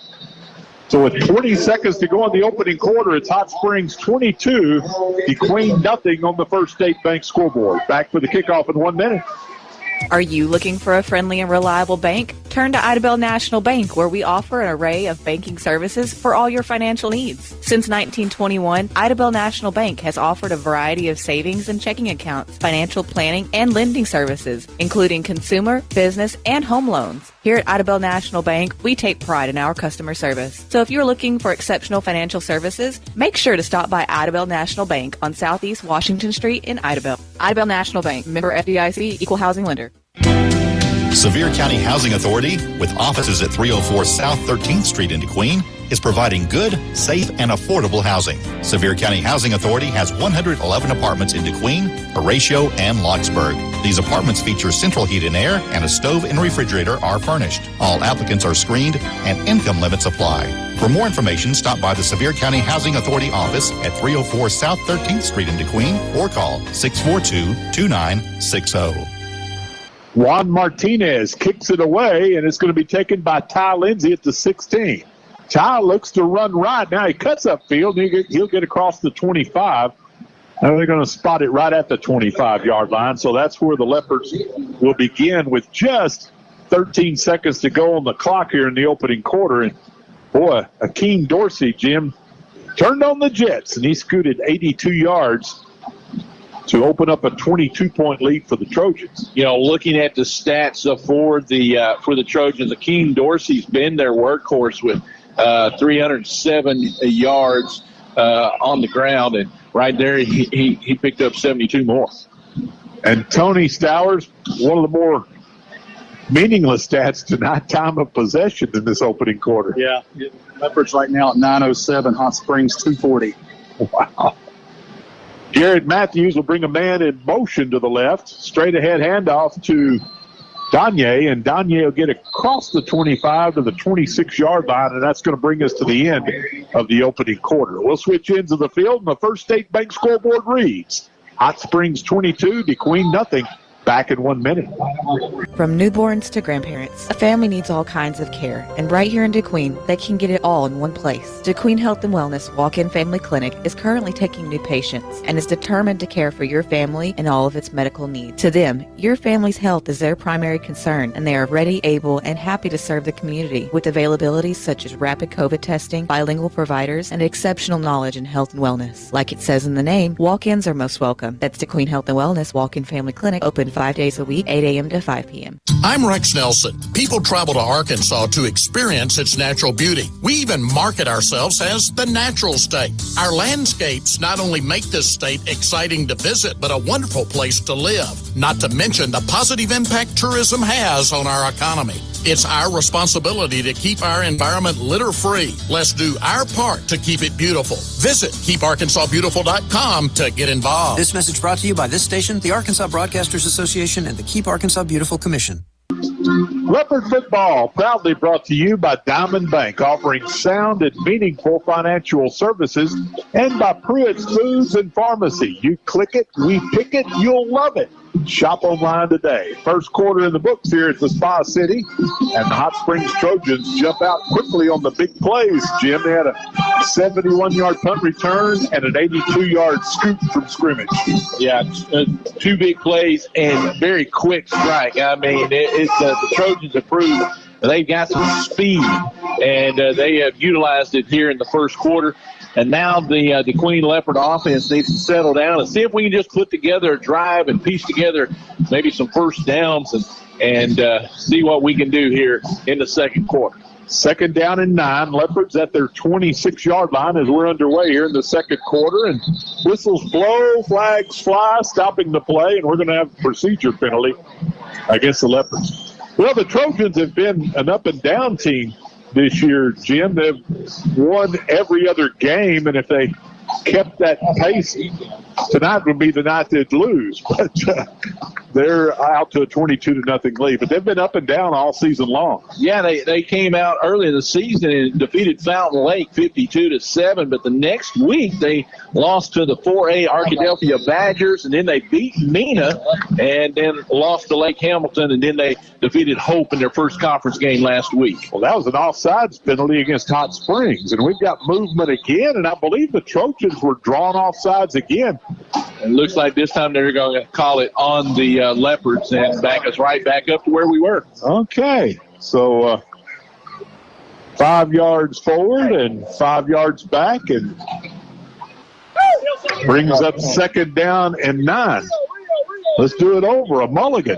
So with 20 seconds to go in the opening quarter, it's Hot Springs 22, the Queen nothing on the First State Bank scoreboard. Back for the kickoff in 1 minute. Are you looking for a friendly and reliable bank? Turn to Idabel National Bank, where we offer an array of banking services for all your financial needs. Since 1921, Idabel National Bank has offered a variety of savings and checking accounts, financial planning, and lending services, including consumer, business, and home loans. Here at Idabel National Bank, we take pride in our customer service. So if you're looking for exceptional financial services, make sure to stop by Idabel National Bank on Southeast Washington Street in Idabel. Idabel National Bank, member FDIC, equal housing lender. Sevier County Housing Authority, with offices at 304 South 13th Street in DeQueen, is providing good, safe, and affordable housing. Sevier County Housing Authority has 111 apartments in DeQueen, Horatio, and Locksburg. These apartments feature central heat and air, and a stove and refrigerator are furnished. All applicants are screened, and income limits apply. For more information, stop by the Sevier County Housing Authority office at 304 South 13th Street in DeQueen or call 642-2960. Juan Martinez kicks it away, and it's going to be taken by Ty Lindsay at the 16. Ty looks to run right. Now he cuts upfield. He'll get across the 25. Now they're going to spot it right at the 25-yard line. So that's where the Leopards will begin with just 13 seconds to go on the clock here in the opening quarter. And, boy, Akeem Dorsey, Jim, turned on the jets, and he scooted 82 yards to open up a 22-point lead for the Trojans. You know, looking at the stats for the Trojans, Akeem Dorsey's been their workhorse with 307 yards on the ground, and right there he picked up 72 more. And Tony Stowers, one of the more meaningless stats tonight, time of possession in this opening quarter. Yeah, Leopards right now at 9:07, Hot Springs 2:40. Wow. Garrett Matthews will bring a man in motion to the left. Straight ahead handoff to Danye, and Danye will get across the 25 to the 26-yard line, and that's going to bring us to the end of the opening quarter. We'll switch ends of the field, and the First State Bank scoreboard reads Hot Springs 22, DeQueen nothing. Back in 1 minute. From newborns to grandparents, a family needs all kinds of care. And right here in DeQueen, they can get it all in one place. DeQueen Health and Wellness Walk-In Family Clinic is currently taking new patients and is determined to care for your family and all of its medical needs. To them, your family's health is their primary concern, and they are ready, able, and happy to serve the community with availabilities such as rapid COVID testing, bilingual providers, and exceptional knowledge in health and wellness. Like it says in the name, walk-ins are most welcome. That's DeQueen Health and Wellness Walk-In Family Clinic, open 5 days a week, 8 a.m. to 5 p.m. I'm Rex Nelson. People travel to Arkansas to experience its natural beauty. We even market ourselves as the natural state. Our landscapes not only make this state exciting to visit, but a wonderful place to live. Not to mention the positive impact tourism has on our economy. It's our responsibility to keep our environment litter-free. Let's do our part to keep it beautiful. Visit keeparkansasbeautiful.com to get involved. This message brought to you by this station, the Arkansas Broadcasters Association, and the Keep Arkansas Beautiful Commission. Leopard football proudly brought to you by Diamond Bank, offering sound and meaningful financial services, and by Pruitt's Foods and Pharmacy. You click it, we pick it, you'll love it. Shop online today. First quarter in the books here at the Spa City, and the Hot Springs Trojans jump out quickly on the big plays, Jim. They had a 71-yard punt return and an 82-yard scoop from scrimmage. Yeah, two big plays and very quick strike. I mean, the Trojans have proved they've got some speed, and they have utilized it here in the first quarter. And now the Queen Leopard offense needs to settle down and see if we can just put together a drive and piece together maybe some first downs and see what we can do here in the second quarter. Second down and 9. Leopards at their 26-yard line as we're underway here in the second quarter. And whistles blow, flags fly, stopping the play, and we're going to have a procedure penalty against the Leopards. Well, the Trojans have been an up-and-down team this year, Jim. They've won every other game, and if they kept that pace, tonight would be the night they'd lose. But they're out to a 22-0 lead. But they've been up and down all season long. Yeah, they came out early in the season and defeated Fountain Lake 52-7. But the next week they lost to the 4A Arkadelphia Badgers, and then they beat Mena, and then lost to Lake Hamilton, and then they defeated Hope in their first conference game last week. Well, that was an offsides penalty against Hot Springs, and we've got movement again, and I believe the Trojans were drawn offsides again. It looks like this time they're going to call it on the Leopards and back us right back up to where we were. Okay, so 5 yards forward and 5 yards back, and brings up second down and 9. Let's do it over, a mulligan.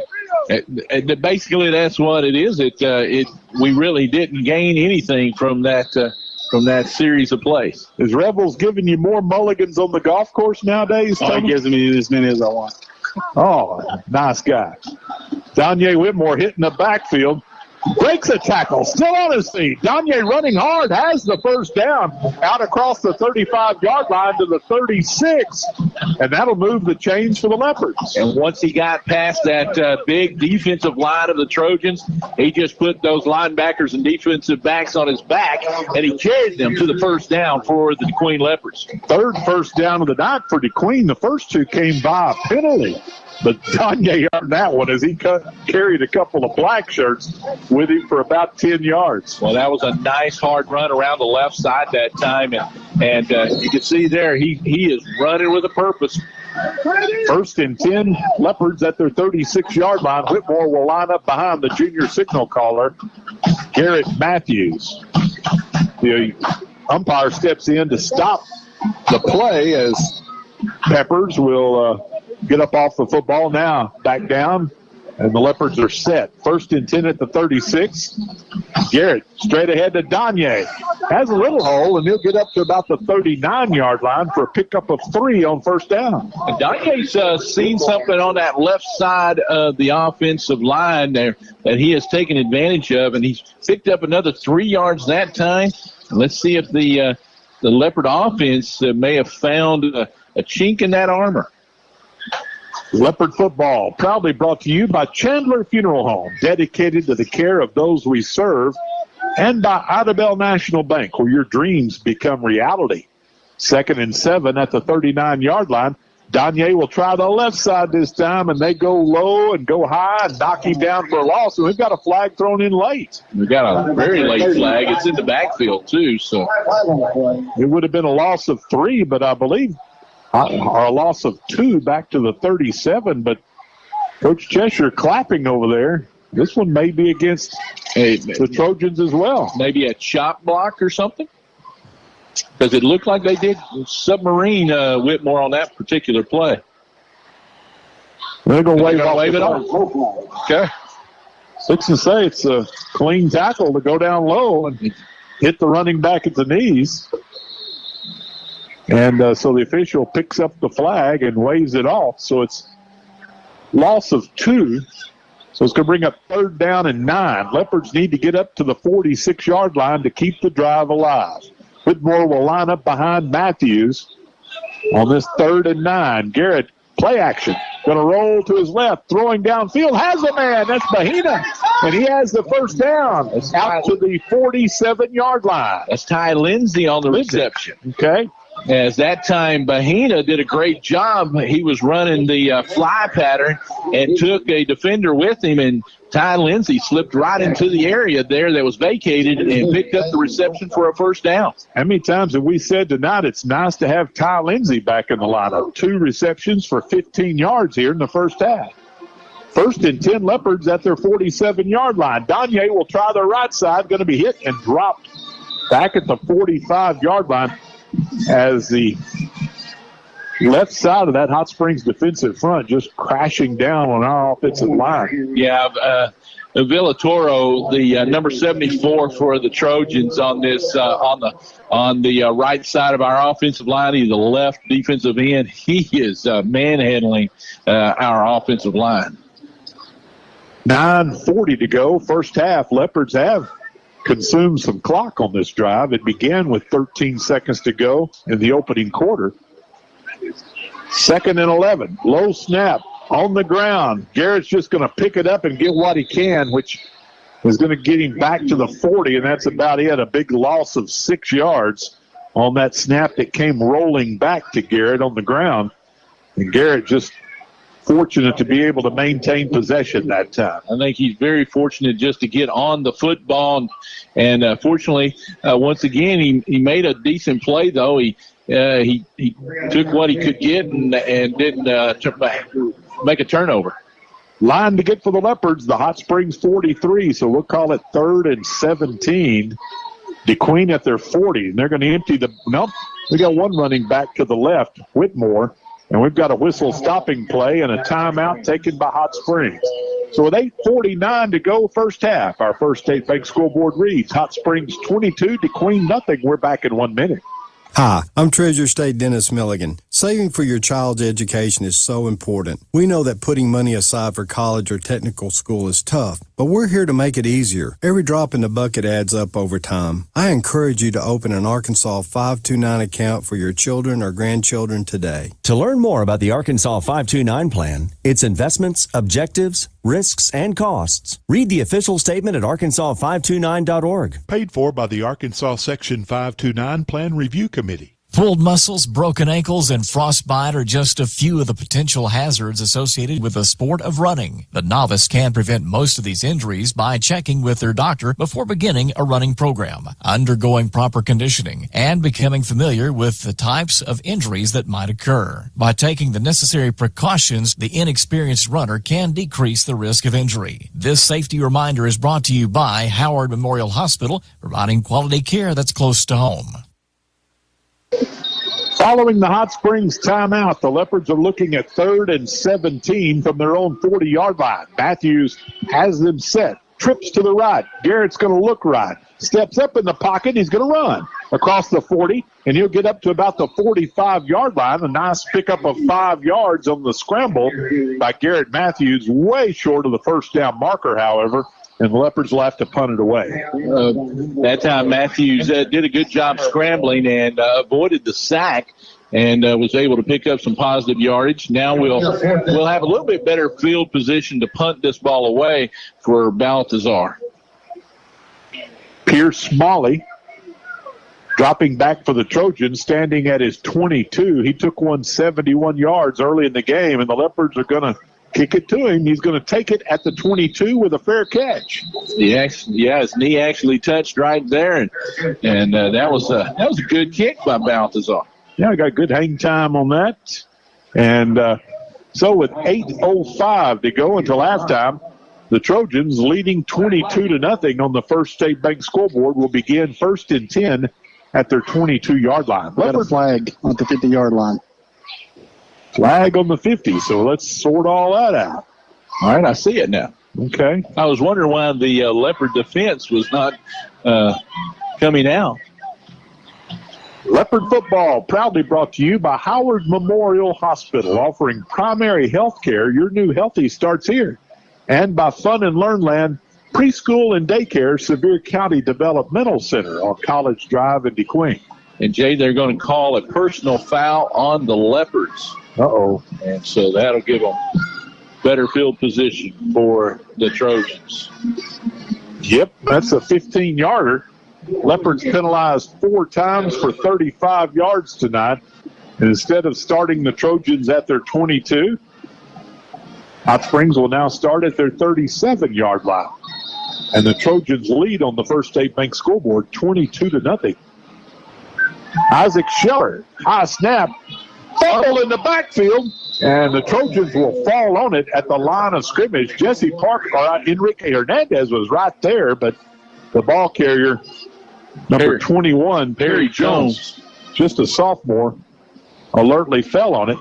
Basically, that's what it is. We really didn't gain anything from that series of plays. Is Rebels giving you more mulligans on the golf course nowadays? Oh, he gives me as many as I want. Oh, nice guy. Danye Whitmore hitting the backfield. Breaks a tackle, still on his feet. Danye running hard, has the first down, out across the 35-yard line to the 36, and that'll move the chains for the Leopards. And once he got past that big defensive line of the Trojans, he just put those linebackers and defensive backs on his back, and he carried them to the first down for the DeQueen Leopards. Third first down of the night for DeQueen. The first two came by a penalty. But Danye earned that one as he carried a couple of black shirts with him for about 10 yards. Well, that was a nice hard run around the left side that time. And you can see there he is running with a purpose. First and 10, Leopards at their 36-yard line. Whitmore will line up behind the junior signal caller, Garrett Matthews. The umpire steps in to stop the play as Peppers will get up off the football now, back down, and the Leopards are set. 1st and 10 at the 36. Garrett straight ahead to Danye. Has a little hole, and he'll get up to about the 39-yard line for a pickup of 3 on 1st down. And Danye's seen something on that left side of the offensive line there that he has taken advantage of, and he's picked up another 3 yards that time. Let's see if the Leopard offense may have found a chink in that armor. Leopard football, proudly brought to you by Chandler Funeral Home, dedicated to the care of those we serve, and by Idabel National Bank, where your dreams become reality. 2nd and 7 at the 39-yard line. Danye will try the left side this time, and they go low and go high and knock him down for a loss. And we've got a flag thrown in late. We've got a very late flag. It's in the backfield, too. So it would have been a loss of 3, but I believe, or a loss of 2 back to the 37. But Coach Cheshire clapping over there. This one may be against the Trojans as well. Maybe a chop block or something? Because it looked like they did submarine Whitmore on that particular play. They're going to wave it off. Okay. 6 and say it's a clean tackle to go down low and hit the running back at the knees. And so the official picks up the flag and waves it off. So it's loss of 2. So it's going to bring up 3rd down and 9. Leopards need to get up to the 46-yard line to keep the drive alive. Whitmore will line up behind Matthews on this 3rd and 9. Garrett, play action. Going to roll to his left, throwing downfield. Has a man. That's Bahina. And he has the 1st down. It's out to the 47-yard line. That's Ty Lindsay on the reception. Okay. As that time, Bahina did a great job. He was running the fly pattern and took a defender with him, and Ty Lindsay slipped right into the area there that was vacated and picked up the reception for a 1st down. How many times have we said tonight it's nice to have Ty Lindsay back in the lineup? 2 receptions for 15 yards here in the 1st half. 1st and 10 Leopards at their 47-yard line. Danye will try the right side, going to be hit and dropped back at the 45-yard line as the left side of that Hot Springs defensive front just crashing down on our offensive line. Yeah, Villatoro, the number 74 for the Trojans on this on the right side of our offensive line. He's the left defensive end. He is manhandling our offensive line. 9:40 to go, 1st half. Leopards have consumed some clock on this drive. It began with 13 seconds to go in the opening quarter. 2nd and 11. Low snap on the ground. Garrett's just going to pick it up and get what he can, which is going to get him back to the 40, and that's about it. A big loss of 6 yards on that snap that came rolling back to Garrett on the ground. And Garrett just fortunate to be able to maintain possession that time. I think he's very fortunate just to get on the football. And fortunately, once again, he made a decent play, though. He took what he could get and didn't make a turnover. Line to get for the Leopards, the Hot Springs 43, so we'll call it 3rd and 17. DeQueen at their 40, and they're going to empty the – nope, we got one running back to the left, Whitmore, and we've got a whistle stopping play and a timeout taken by Hot Springs. So with 8:49 to go, 1st half, our First State Bank scoreboard reads Hot Springs 22, DeQueen nothing. We're back in 1 minute. Hi, I'm Treasurer State Dennis Milligan. Saving for your child's education is so important. We know that putting money aside for college or technical school is tough, but we're here to make it easier. Every drop in the bucket adds up over time. I encourage you to open an Arkansas 529 account for your children or grandchildren today. To learn more about the Arkansas 529 plan, its investments, objectives, risks, and costs, read the official statement at arkansas529.org. Paid for by the Arkansas Section 529 Plan Review Committee. Pulled muscles, broken ankles, and frostbite are just a few of the potential hazards associated with the sport of running. The novice can prevent most of these injuries by checking with their doctor before beginning a running program, undergoing proper conditioning, and becoming familiar with the types of injuries that might occur. By taking the necessary precautions, the inexperienced runner can decrease the risk of injury. This safety reminder is brought to you by Howard Memorial Hospital, providing quality care that's close to home. Following the Hot Springs timeout, the Leopards are looking at 3rd and 17 from their own 40-yard line. Matthews has them set. Trips to the right. Garrett's going to look right. Steps up in the pocket. He's going to run across the 40, and he'll get up to about the 45-yard line. A nice pickup of 5 yards on the scramble by Garrett Matthews. Way short of the first down marker, however, and the Leopards will have to punt it away. That time Matthews did a good job scrambling and avoided the sack and was able to pick up some positive yardage. Now we'll have a little bit better field position to punt this ball away for Balthazar. Pierce Smalley dropping back for the Trojans, standing at his 22. He took 171 yards early in the game, and the Leopards are going to kick it to him. He's going to take it at the 22 with a fair catch. His knee actually touched right there, and that was a good kick by Balthazar. Yeah, I got good hang time on that. And so with 8:05 to go until halftime, the Trojans leading 22-0 on the First State Bank scoreboard will begin 1st and 10 at their 22-yard line. Got a flag on the 50-yard line. Flag on the 50, so let's sort all that out. All right, I see it now. Okay. I was wondering why the Leopard defense was not coming out. Leopard football proudly brought to you by Howard Memorial Hospital, offering primary health care. Your new healthy starts here. And by Fun and Learn Land, preschool and daycare, Sevier County Developmental Center on College Drive in DeQueen. And, Jay, they're going to call a personal foul on the Leopards. Uh-oh. And so that'll give them better field position for the Trojans. Yep, that's a 15-yarder. Leopards penalized 4 times for 35 yards tonight. And instead of starting the Trojans at their 22, Hot Springs will now start at their 37-yard line. And the Trojans lead on the First State Bank scoreboard 22-0. Isaac Scheller, high snap, fumble in the backfield, and the Trojans will fall on it at the line of scrimmage. Enrique Hernandez was right there, but the ball carrier, number 21, Perry Jones, just a sophomore, alertly fell on it.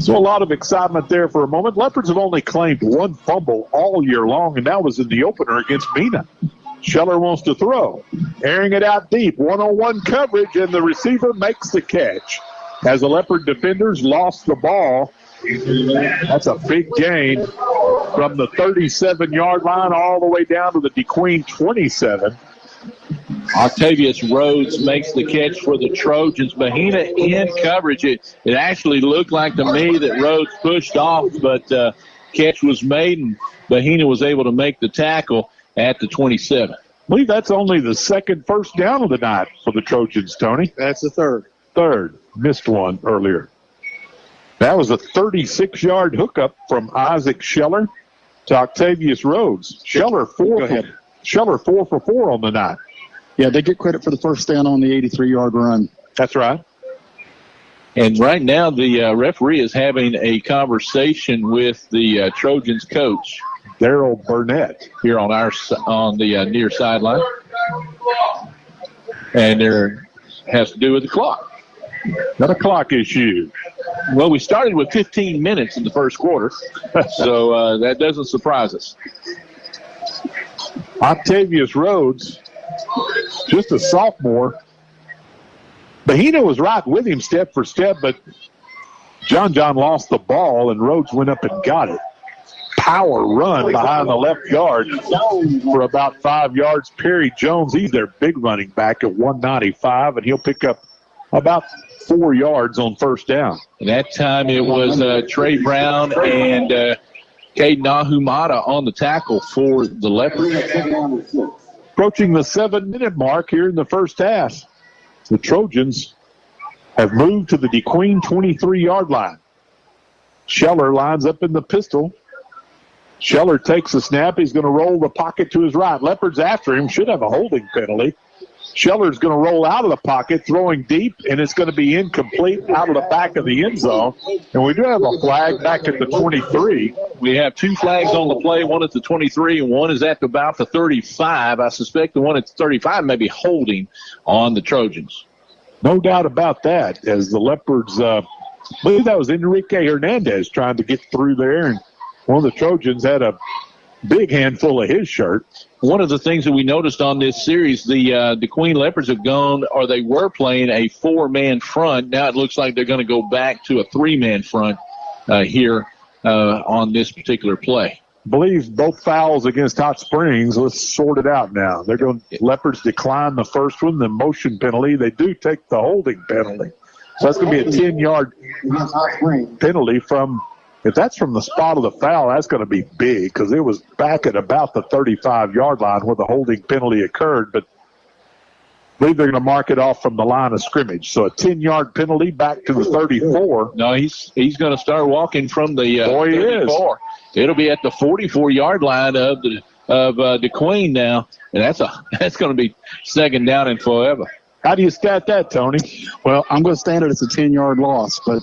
So a lot of excitement there for a moment. Leopards have only claimed 1 fumble all year long, and that was in the opener against Mena. Scheller wants to throw, airing it out deep, one-on-one coverage, and the receiver makes the catch. As the Leopard defenders lost the ball, that's a big gain from the 37-yard line all the way down to the DeQueen 27. Octavius Rhodes makes the catch for the Trojans. Bahina in coverage. It actually looked like to me that Rhodes pushed off, but catch was made, and Bahina was able to make the tackle at the 27. I believe that's only the second first down of the night for the Trojans, Tony. That's the third. Missed one earlier. That was a 36-yard hookup from Isaac Scheller to Octavius Rhodes. Scheller 4 for 4 on the night. Yeah, they get credit for the first down on the 83-yard run. That's right. And right now the referee is having a conversation with the Trojans coach, Daryl Burnett, here on the near sideline. And there has to do with the clock. Not a clock issue. Well, we started with 15 minutes in the first quarter, so that doesn't surprise us. Octavius Rhodes, just a sophomore. Bahina was right with him step for step, but John lost the ball, and Rhodes went up and got it. Power run behind the left guard for about 5 yards. Perry Jones, he's their big running back at 195, and he'll pick up about 4 yards on first down. And that time it was Trey Brown and Caden Ahumada on the tackle for the Leopards. Approaching the 7-minute mark here in the first half. The Trojans have moved to the DeQueen 23-yard line. Scheller lines up in the pistol. Scheller takes the snap. He's going to roll the pocket to his right. Leopards after him. Should have a holding penalty. Scheller's going to roll out of the pocket, throwing deep, and it's going to be incomplete out of the back of the end zone. And we do have a flag back at the 23. We have 2 flags on the play, one at the 23 and one is at about the 35. I suspect the one at the 35 may be holding on the Trojans. No doubt about that, as the Leopards, I believe that was Enrique Hernandez trying to get through there, and one of the Trojans had a big handful of his shirt. One of the things that we noticed on this series, the Queen Leopards have gone, or they were playing a 4-man front. Now it looks like they're going to go back to a 3-man front here on this particular play. I believe both fouls against Hot Springs. Let's sort it out now. They're going. Leopards decline the first one, the motion penalty. They do take the holding penalty. So that's going to be a 10-yard penalty from. If that's from the spot of the foul, that's going to be big because it was back at about the 35-yard line where the holding penalty occurred. But I believe they're going to mark it off from the line of scrimmage. So a 10-yard penalty back to the 34. No, he's going to start walking from the 34. Is. It'll be at the 44-yard line of the Queen now, and that's going to be second down and forever. How do you stat that, Tony? Well, I'm going to stand it as a 10-yard loss, but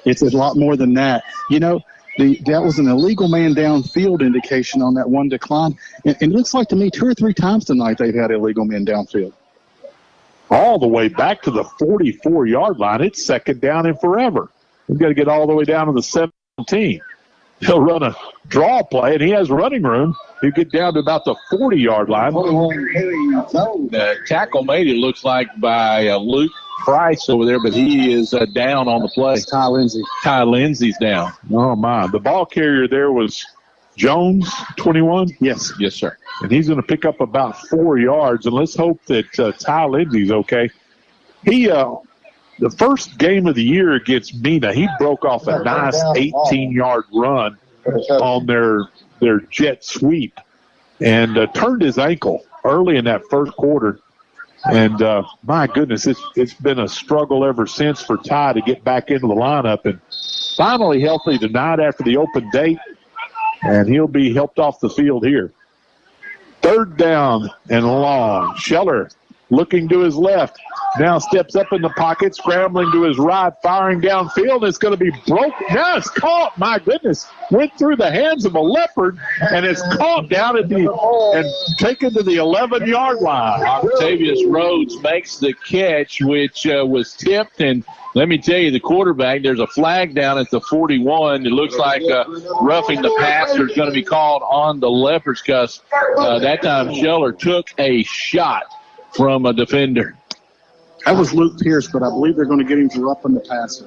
it's a lot more than that. You know, that was an illegal man downfield indication on that one decline. And it looks like to me 2 or 3 times tonight they've had illegal men downfield. All the way back to the 44-yard line. It's second down and forever. We've got to get all the way down to the 17. He'll run a draw play, and he has running room. He'll get down to about the 40-yard line. The tackle made, it looks like, by Luke Price over there, but he is down on the play. It's Ty Lindsay. Ty Lindsay's down. Oh, my. The ball carrier there was Jones, 21? Yes, sir. And he's going to pick up about 4 yards, and let's hope that Ty Lindsay's okay. He the first game of the year against Mina, he broke off a nice 18-yard run on their jet sweep and turned his ankle early in that first quarter. And, my goodness, it's been a struggle ever since for Ty to get back into the lineup. And finally healthy tonight after the open date, and he'll be helped off the field here. Third down and long. Scheller looking to his left. Now steps up in the pocket, scrambling to his right, firing downfield. It's going to be broken. Now it's caught. My goodness. Went through the hands of a Leopard, and it's caught down at and taken to the 11-yard line. Octavius Rhodes makes the catch, which was tipped. And let me tell you, the quarterback, there's a flag down at the 41. It looks like roughing the passer is going to be called on the Leopards because that time Scheller took a shot from a defender. That was Luke Pierce, but I believe they're going to get him for roughing the passer.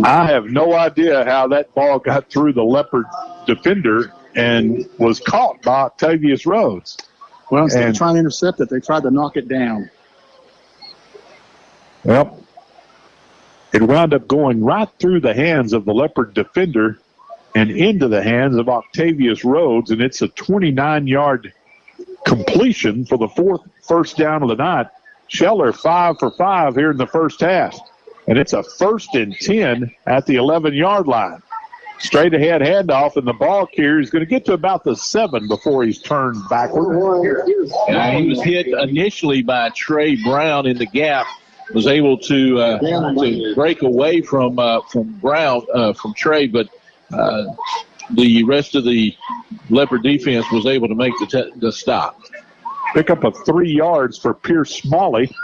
I have no idea how that ball got through the Leopard defender and was caught by Octavius Rhodes. Well, instead of trying to intercept it, they tried to knock it down. Well, it wound up going right through the hands of the Leopard defender and into the hands of Octavius Rhodes, and it's a 29-yard completion for the first down of the night. Scheller 5 for 5 here in the first half. And it's a 1st and 10 at the 11-yard line. Straight ahead handoff, and the ball carrier is going to get to about the 7 before he's turned backward. He was hit initially by Trey Brown in the gap. Was able to break away from Brown, from Trey, but the rest of the Leopard defense was able to make the stop. Pick up of 3 yards for Pierce Smalley.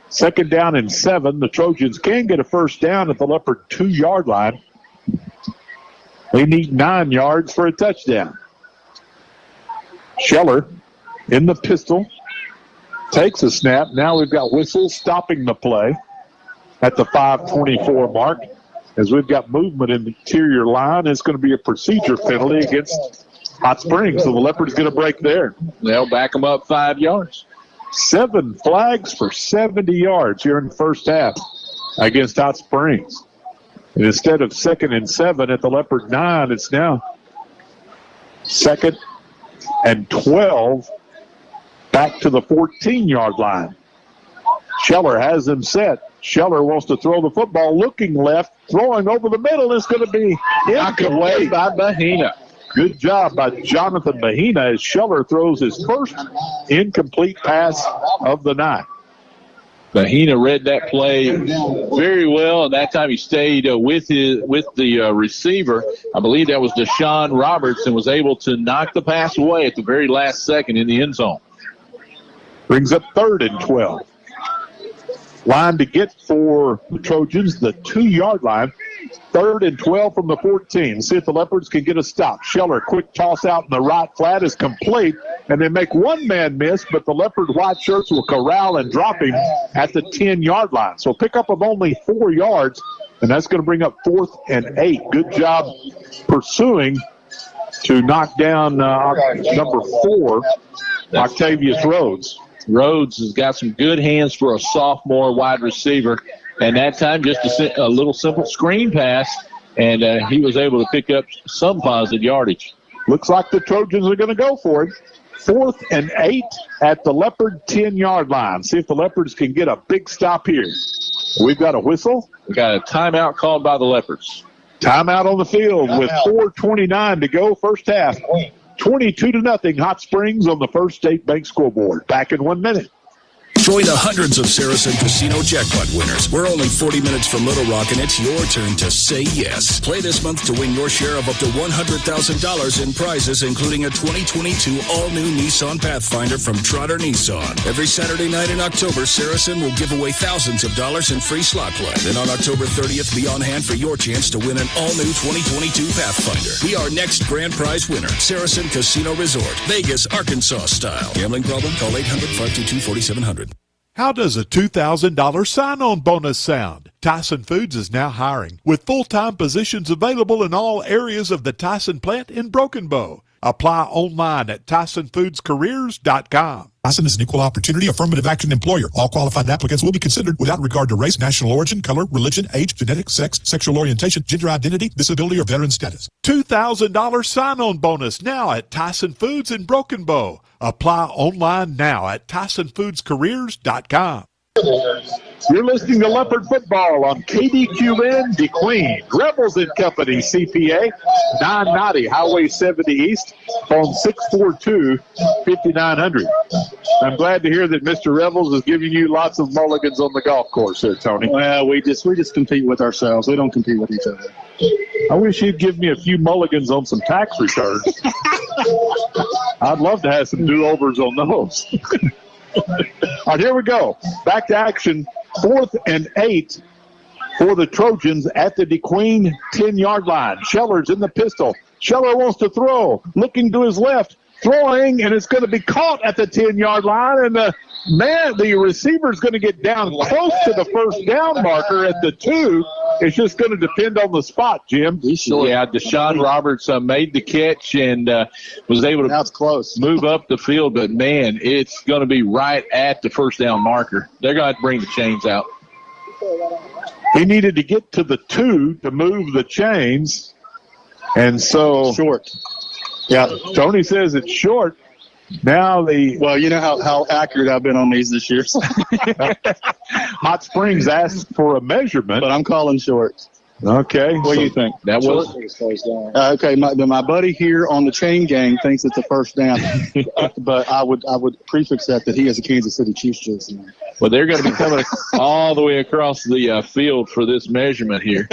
Second down and 7. The Trojans can get a first down at the Leopard 2-yard line. They need 9 yards for a touchdown. Scheller in the pistol. Takes a snap. Now we've got whistles stopping the play at the 5:24 mark. As we've got movement in the interior line, it's going to be a procedure penalty against Hot Springs, so the Leopards going to break there. They'll back them up 5 yards. 7 flags for 70 yards here in the first half against Hot Springs. And instead of 2nd and 7 at the Leopard 9, it's now 2nd and 12 back to the 14-yard line. Scheller has them set. Scheller wants to throw the football, looking left, throwing over the middle. It's going to be knocked away by Mahina. Good job by Jonathan Mahina as Scheller throws his first incomplete pass of the night. Mahina read that play very well, and that time he stayed with the receiver. I believe that was Deshaun Roberts, and was able to knock the pass away at the very last second in the end zone. Brings up 3rd and 12. line to get for the Trojans, the 2-yard line. 3rd and 12 from the 14. See if the Leopards can get a stop. Scheller, quick toss out in the right flat is complete, and they make one man miss, but the Leopard white shirts will corral and drop him at the 10-yard line. So pickup of only 4 yards, and that's going to bring up 4th and 8. Good job pursuing to knock down number 4, Octavius Rhodes. Rhodes has got some good hands for a sophomore wide receiver. And that time, just a little simple screen pass, and he was able to pick up some positive yardage. Looks like the Trojans are going to go for it. 4th and 8 at the Leopard 10-yard line. See if the Leopards can get a big stop here. We've got a whistle. We got a timeout called by the Leopards. Timeout on the field with 4:29 to go, first half. 22-0 Hot Springs on the First State Bank scoreboard. Back in 1 minute. Join the hundreds of Saracen Casino jackpot winners. We're only 40 minutes from Little Rock, and it's your turn to say yes. Play this month to win your share of up to $100,000 in prizes, including a 2022 all-new Nissan Pathfinder from Trotter Nissan. Every Saturday night in October, Saracen will give away thousands of dollars in free slot play. Then on October 30th, be on hand for your chance to win an all-new 2022 Pathfinder. Be our next grand prize winner. Saracen Casino Resort, Vegas, Arkansas style. Gambling problem? Call 800-522-4700. How does a $2,000 sign-on bonus sound? Tyson Foods is now hiring, with full-time positions available in all areas of the Tyson plant in Broken Bow. Apply online at TysonFoodsCareers.com. Tyson is an equal opportunity affirmative action employer. All qualified applicants will be considered without regard to race, national origin, color, religion, age, genetics, sex, sexual orientation, gender identity, disability, or veteran status. $2,000 sign-on bonus now at Tyson Foods in Broken Bow. Apply online now at TysonFoodsCareers.com. You're listening to Leopard Football on KDQN DeQueen. Rebels and Company, CPA, 990 Highway 70 East, phone 642-5900. I'm glad to hear that Mr. Rebels is giving you lots of mulligans on the golf course there, Tony. Well, we just compete with ourselves. We don't compete with each other. I wish you'd give me a few mulligans on some tax returns. I'd love to have some do-overs on those. All right, here we go. Back to action. 4th and 8 for the Trojans at the DeQueen 10-yard line. Scheller's in the pistol. Scheller wants to throw, looking to his left, throwing, and it's going to be caught at the 10-yard line. And the receiver's going to get down close to the first down marker at the 2. It's just going to depend on the spot, Jim. Yeah, Deshaun Roberts made the catch and was able to move up the field. But, man, it's going to be right at the first down marker. They're going to have to bring the chains out. He needed to get to the 2 to move the chains. And so – short. Yeah, Tony says it's short. Now well, you know how accurate I've been on these this year. Hot Springs asked for a measurement, but I'm calling short. Okay, what do you think? That was okay. My buddy here on the chain gang thinks it's a first down, but I would prefix that he has a Kansas City Chiefs jersey. Well, they're going to be coming all the way across the field for this measurement here.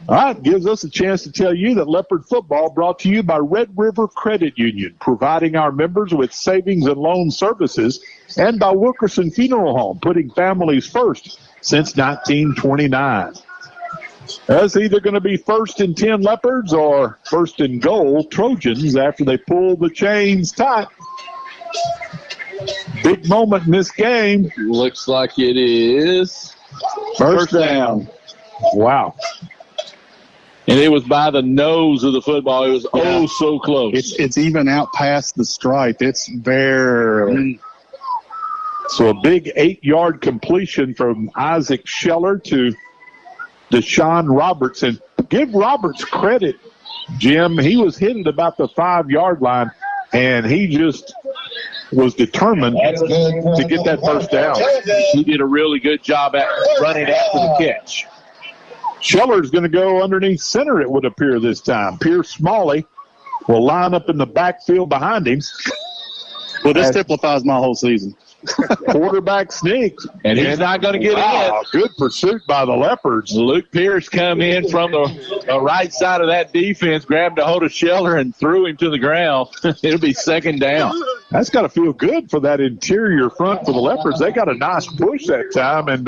All right, gives us a chance to tell you that Leopard Football brought to you by Red River Credit Union, providing our members with savings and loan services, and by Wilkerson Funeral Home, putting families first since 1929. That's either going to be 1st and 10 Leopards or 1st and goal Trojans after they pull the chains tight. Big moment in this game. Looks like it is. First down. Wow. And it was by the nose of the football. It was so close. It's even out past the stripe. It's barely. So a big 8-yard completion from Isaac Scheller to Deshaun Roberts. And give Roberts credit, Jim. He was hitting about the 5-yard line, and he just was determined to get that first down. He did a really good job at running after the catch. Scheller's going to go underneath center, it would appear this time. Pierce Smalley will line up in the backfield behind him. Well, this typifies my whole season. Quarterback sneak. And he's not going to get in. Good pursuit by the Leopards. Luke Pierce come in from the right side of that defense, grabbed a hold of Scheller and threw him to the ground. It'll be second down. That's got to feel good for that interior front for the Leopards. They got a nice push that time, and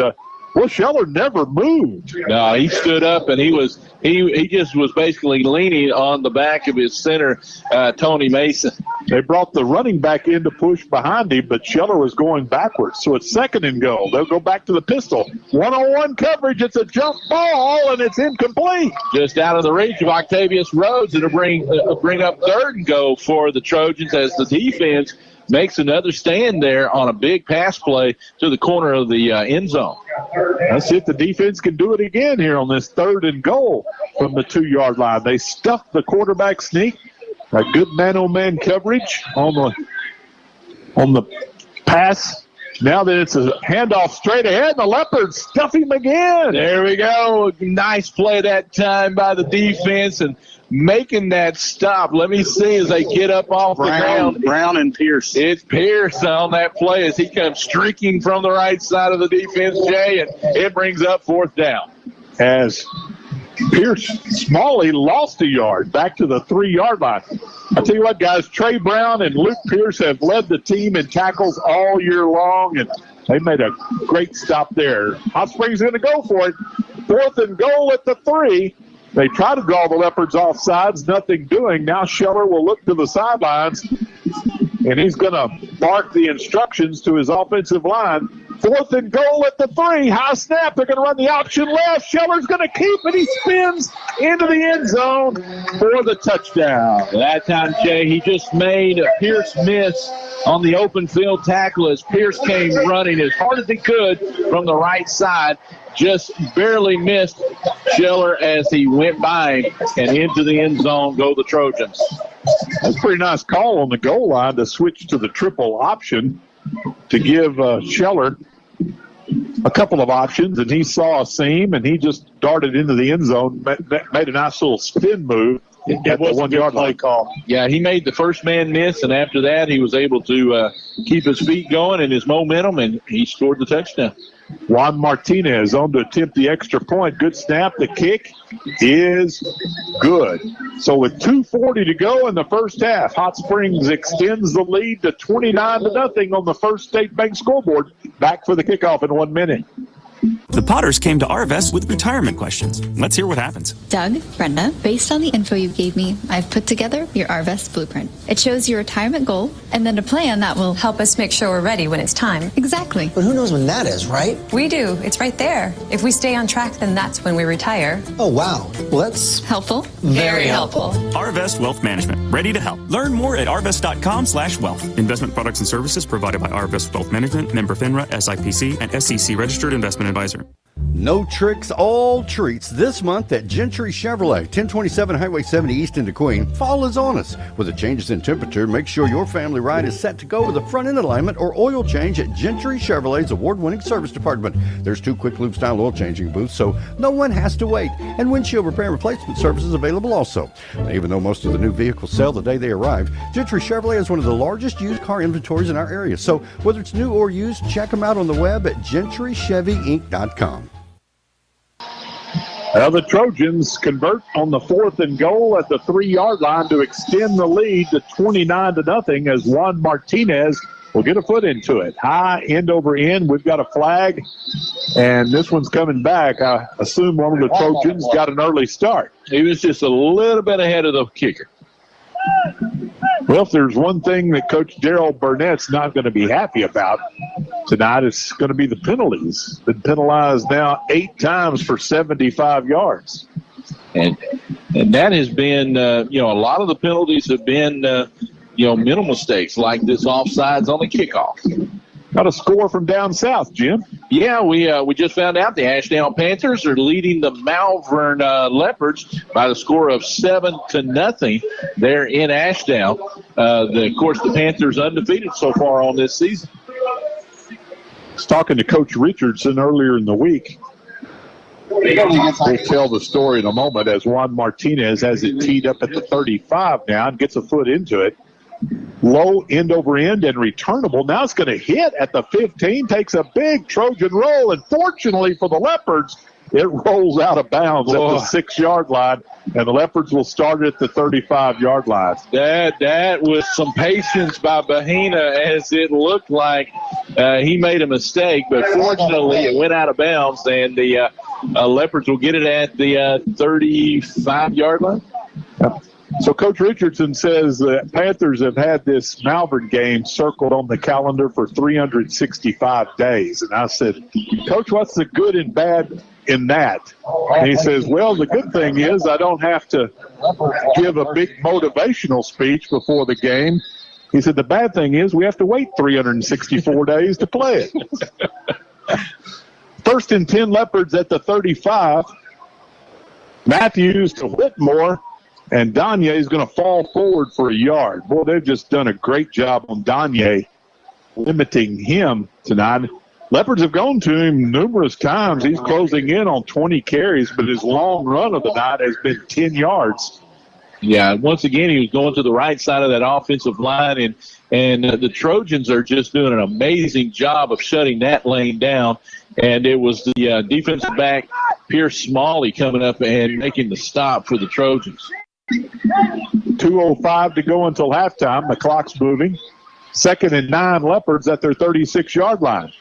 Scheller never moved. No, he stood up, and he just was basically leaning on the back of his center, Tony Mason. They brought the running back in to push behind him, but Scheller was going backwards. So it's 2nd and goal. They'll go back to the pistol. One-on-one coverage. It's a jump ball, and it's incomplete. Just out of the reach of Octavius Rhodes. It'll bring up 3rd and goal for the Trojans as the defense makes another stand there on a big pass play to the corner of the end zone. Let's see if the defense can do it again here on this 3rd and goal from the 2-yard line. They stuffed the quarterback sneak. A good man-on-man coverage on the pass. Now that it's a handoff straight ahead, and the Leopards stuff him again. There we go. Nice play that time by the defense and making that stop. Let me see as they get up off the ground. Brown and Pierce. It's Pierce on that play as he comes streaking from the right side of the defense, Jay, and it brings up 4th down. As Pierce Smalley lost a yard back to the 3-yard line. I tell you what, guys, Trey Brown and Luke Pierce have led the team in tackles all year long, and they made a great stop there. Hot Springs going to go for it. 4th and goal at the 3. They try to draw the Leopards off sides, nothing doing. Now Scheller will look to the sidelines, and he's going to bark the instructions to his offensive line. 4th and goal at the 3. High snap. They're going to run the option left. Scheller's going to keep it. He spins into the end zone for the touchdown. That time, Jay, he just made a Pierce miss on the open field tackle as Pierce came running as hard as he could from the right side. Just barely missed Scheller as he went by him, and into the end zone go the Trojans. That's a pretty nice call on the goal line to switch to the triple option to give Scheller a couple of options, and he saw a seam, and he just darted into the end zone, made a nice little spin move. It was a 1-yard line call. Yeah, he made the first man miss, and after that he was able to keep his feet going and his momentum, and he scored the touchdown. Juan Martinez on to attempt the extra point. Good snap. The kick is good. So with 2:40 to go in the first half, Hot Springs extends the lead to 29-0 on the First State Bank scoreboard. Back for the kickoff in 1 minute. The Potters came to Arvest with retirement questions. Let's hear what happens. Doug, Brenda, based on the info you gave me, I've put together your Arvest blueprint. It shows your retirement goal and then a plan that will help us make sure we're ready when it's time. Exactly. But who knows when that is, right? We do. It's right there. If we stay on track, then that's when we retire. Oh, wow. Well, that's helpful. Very helpful. Arvest Wealth Management. Ready to help. Learn more at arvest.com/wealth. Investment products and services provided by Arvest Wealth Management, member FINRA, SIPC, and SEC registered investment advisor. No tricks, all treats this month at Gentry Chevrolet, 1027 Highway 70 East into Queen. Fall is on us. With the changes in temperature, make sure your family ride is set to go with a front-end alignment or oil change at Gentry Chevrolet's award-winning service department. There's 2 quick lube style oil changing booths, so no one has to wait. And windshield repair and replacement services available also. Now, even though most of the new vehicles sell the day they arrive, Gentry Chevrolet is one of the largest used car inventories in our area. So whether it's new or used, check them out on the web at GentryChevyInc.com. The Trojans convert on the 4th and goal at the 3-yard line to extend the lead to 29-0 as Juan Martinez will get a foot into it. High end over end. We've got a flag, and this one's coming back. I assume one of the Trojans got an early start. He was just a little bit ahead of the kicker. Well, if there's one thing that Coach Darrell Burnett's not going to be happy about tonight, it's going to be the penalties. Been penalized now 8 times for 75 yards. And that has been, a lot of the penalties have been, mental mistakes like this offsides on the kickoff. Got a score from down south, Jim. Yeah, we just found out the Ashdown Panthers are leading the Malvern Leopards by the score of 7-0. They're in Ashdown. Of course, the Panthers undefeated so far on this season. I was talking to Coach Richardson earlier in the week. We'll tell the story in a moment as Juan Martinez has it teed up at the 35 now and gets a foot into it. Low end over end and returnable. Now it's going to hit at the 15. Takes a big Trojan roll, and fortunately for the Leopards, It rolls out of bounds at the 6-yard line, and the Leopards will start at the 35-yard line. That was some patience by Bahina, as it looked like he made a mistake, but fortunately it went out of bounds, and the Leopards will get it at the 35-yard line. So Coach Richardson says the Panthers have had this Malvern game circled on the calendar for 365 days. And I said, Coach, what's the good and bad in that? And he says, well, the good thing is I don't have to give a big motivational speech before the game. He said, the bad thing is we have to wait 364 days to play it. First and 10 Leopards at the 35. Matthews to Whitmore. And Danye is going to fall forward for a yard. Boy, they've just done a great job on Danye, limiting him tonight. Leopards have gone to him numerous times. He's closing in on 20 carries, but his long run of the night has been 10 yards. Yeah, once again, he was going to the right side of that offensive line, and the Trojans are just doing an amazing job of shutting that lane down. And it was the defensive back, Pierce Smalley, coming up and making the stop for the Trojans. 2:05 to go until halftime. The clock's moving. 2nd and 9 Leopards at their 36-yard line.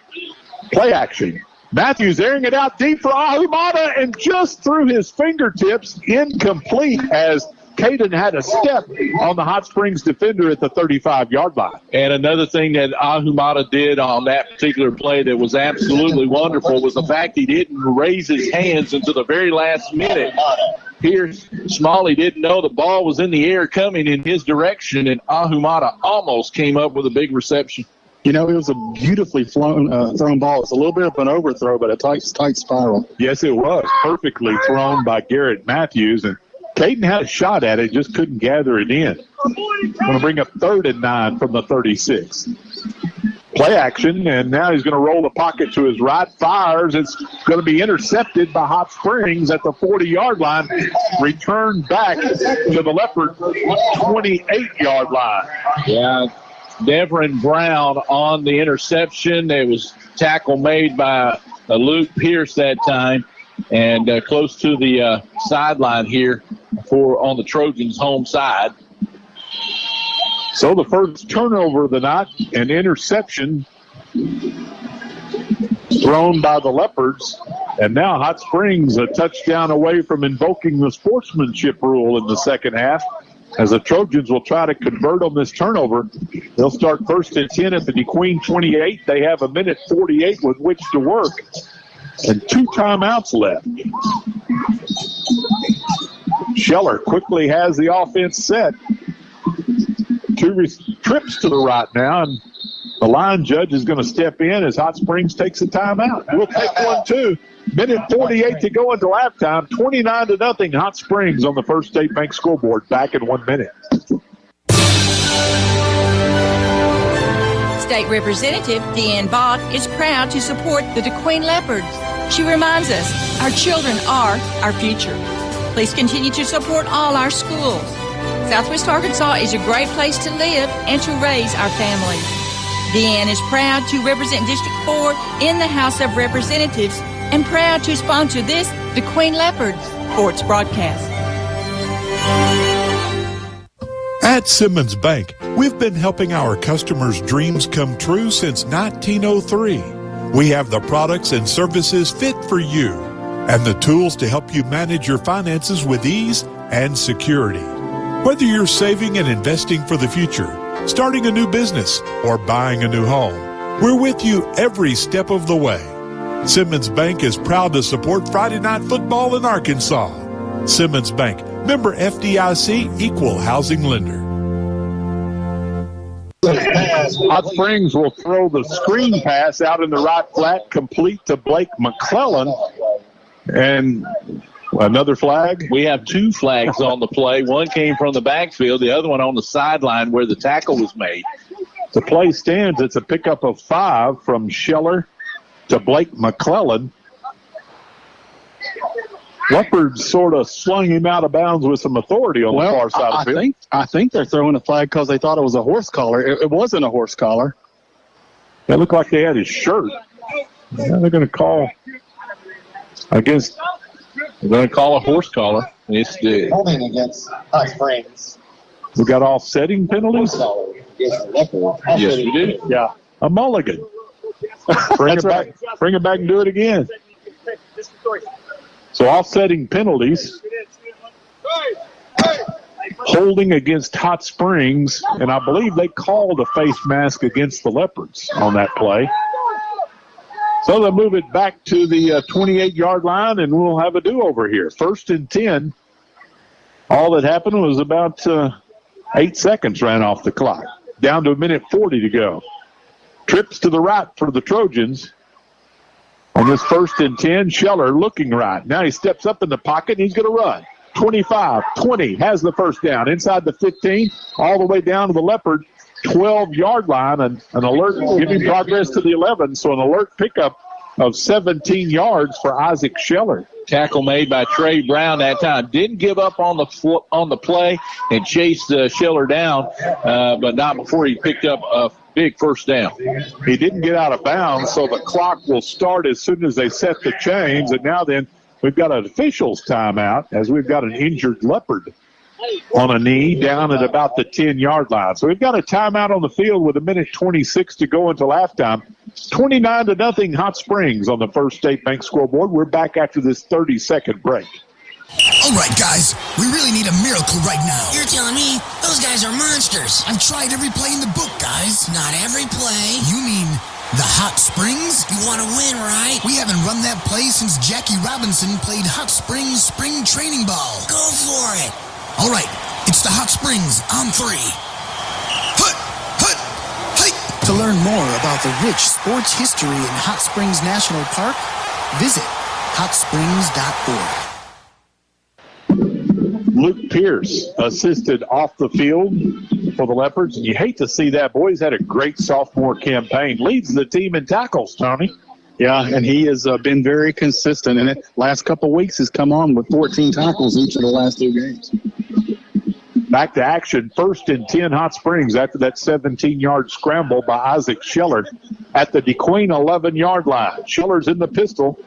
Play action. Matthews airing it out deep for Ahumada, and just through his fingertips, incomplete as Caden had a step on the Hot Springs defender at the 35-yard line. And another thing that Ahumada did on that particular play that was absolutely wonderful was the fact he didn't raise his hands until the very last minute. Pierce Smalley didn't know the ball was in the air coming in his direction, and Ahumada almost came up with a big reception. You know, it was a beautifully thrown ball. It's a little bit of an overthrow, but a tight spiral. Yes, it was. Perfectly thrown by Garrett Matthews, and Caden had a shot at it, just couldn't gather it in. Going to bring up 3rd and 9 from the 36. Play action, and now he's going to roll the pocket to his right. Fires. It's going to be intercepted by Hot Springs at the 40-yard line. Returned back to the Leopard 28-yard line. Yeah, Devin Brown on the interception. There was tackle made by Luke Pierce that time, and close to the sideline here on the Trojans' home side. So the first turnover of the night, an interception thrown by the Leopards. And now Hot Springs a touchdown away from invoking the sportsmanship rule in the second half. As the Trojans will try to convert on this turnover. They'll start 1st and 10 at the DeQueen 28. They have 1:48 with which to work. And 2 timeouts left. Scheller quickly has the offense set. 2 trips to the right now, and the line judge is going to step in as Hot Springs takes a timeout. We'll take one, too. 1:48 to go until halftime. 29-0 Hot Springs on the First State Bank scoreboard. Back in 1 minute. State Representative Deanne Bach is proud to support the DeQueen Leopards. She reminds us our children are our future. Please continue to support all our schools. Southwest Arkansas is a great place to live and to raise our families. Deanne is proud to represent District 4 in the House of Representatives and proud to sponsor this DeQueen Leopards sports broadcast. At Simmons Bank, we've been helping our customers' dreams come true since 1903. We have the products and services fit for you and the tools to help you manage your finances with ease and security. Whether you're saving and investing for the future, starting a new business, or buying a new home, we're with you every step of the way. Simmons Bank is proud to support Friday Night Football in Arkansas. Simmons Bank, member FDIC, equal housing lender. Hot Springs will throw the screen pass out in the right flat, complete to Blake McClellan. And another flag? We have 2 flags on the play. One came from the backfield, the other one on the sideline where the tackle was made. The play stands. It's a pickup of 5 from Scheller to Blake McClellan. Leopards sort of slung him out of bounds with some authority on the far side of the field. I think they're throwing a flag because they thought it was a horse collar. It wasn't a horse collar. It looked like they had his shirt. Now they're going to call Against, we're going to call a horse collar. It's the Holding against Hot Springs. We got offsetting penalties? Yes, we do. Yeah. A mulligan. Bring it back and do it again. So offsetting penalties. Holding against Hot Springs, and I believe they called a face mask against the Leopards on that play. So they'll move it back to the 28-yard line, and we'll have a do-over here. 1st and 10. All that happened was about 8 seconds ran off the clock. Down to a minute 40 to go. Trips to the right for the Trojans. On this 1st and 10, Scheller looking right. Now he steps up in the pocket, and he's going to run. 25, 20, has the first down. Inside the 15, all the way down to the Leopard 12-yard line. And an alert giving progress to the 11. So an alert pickup of 17 yards for Isaac Scheller. Tackle made by Trey Brown that time. Didn't give up on the play and chased Scheller down, but not before he picked up a big first down. He didn't get out of bounds, so the clock will start as soon as they set the chains. And now then, we've got an official's timeout as we've got an injured Leopard on a knee down at about the 10-yard line. So we've got a timeout on the field with 1:26 to go until halftime. 29-0 Hot Springs on the First State Bank scoreboard. We're back after this 30-second break. All right, guys, we really need a miracle right now. You're telling me those guys are monsters. I've tried every play in the book, guys. Not every play. You mean the Hot Springs? You want to win, right? We haven't run that play since Jackie Robinson played Hot Springs spring training ball. Go for it. All right, it's the Hot Springs on 3. Hut, hut, hike. To learn more about the rich sports history in Hot Springs National Park, visit hotsprings.org. Luke Pierce assisted off the field for the Leopards, and you hate to see that. Boy, he's had a great sophomore campaign. Leads the team in tackles, Tony. Yeah, and he has been very consistent. And the last couple of weeks has come on with 14 tackles each of the last 2 games. Back to action, 1st and 10 Hot Springs after that 17-yard scramble by Isaac Scheller at the DeQueen 11-yard line. Scheller's in the pistol.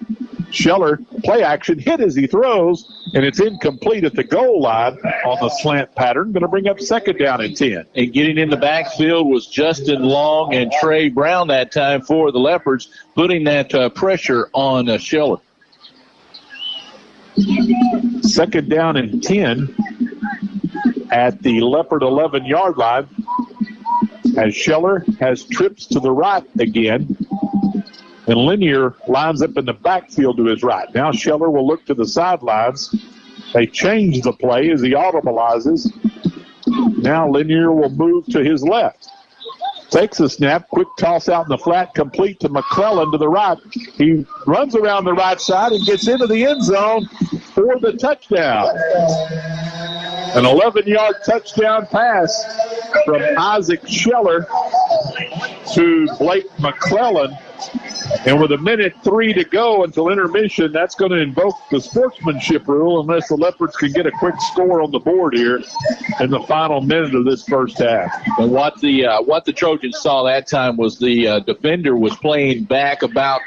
Scheller, play action, hit as he throws, and it's incomplete at the goal line on the slant pattern. Going to bring up 2nd down and 10. And getting in the backfield was Justin Long and Trey Brown that time for the Leopards, putting that pressure on Scheller. 2nd down and 10 at the Leopard 11-yard line as Scheller has trips to the right again. And Lanier lines up in the backfield to his right. Now Scheller will look to the sidelines. They change the play as he audibilizes. Now Lanier will move to his left. Takes a snap, quick toss out in the flat, complete to McClellan to the right. He runs around the right side and gets into the end zone for the touchdown. An 11-yard touchdown pass from Isaac Scheller to Blake McClellan. And with 1:03 to go until intermission, that's going to invoke the sportsmanship rule unless the Leopards can get a quick score on the board here in the final minute of this first half. And what the Trojans saw that time was the defender was playing back about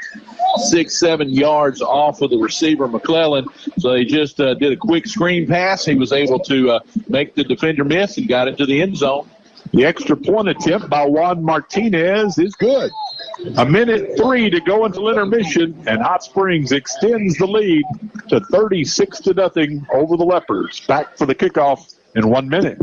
6-7 yards off of the receiver, McClellan. So they just did a quick screen pass. He was able to make the defender miss and got into the end zone. The extra point attempt by Juan Martinez is good. 1:03 to go until intermission, and Hot Springs extends the lead to 36-0 over the Leopards. Back for the kickoff in 1 minute.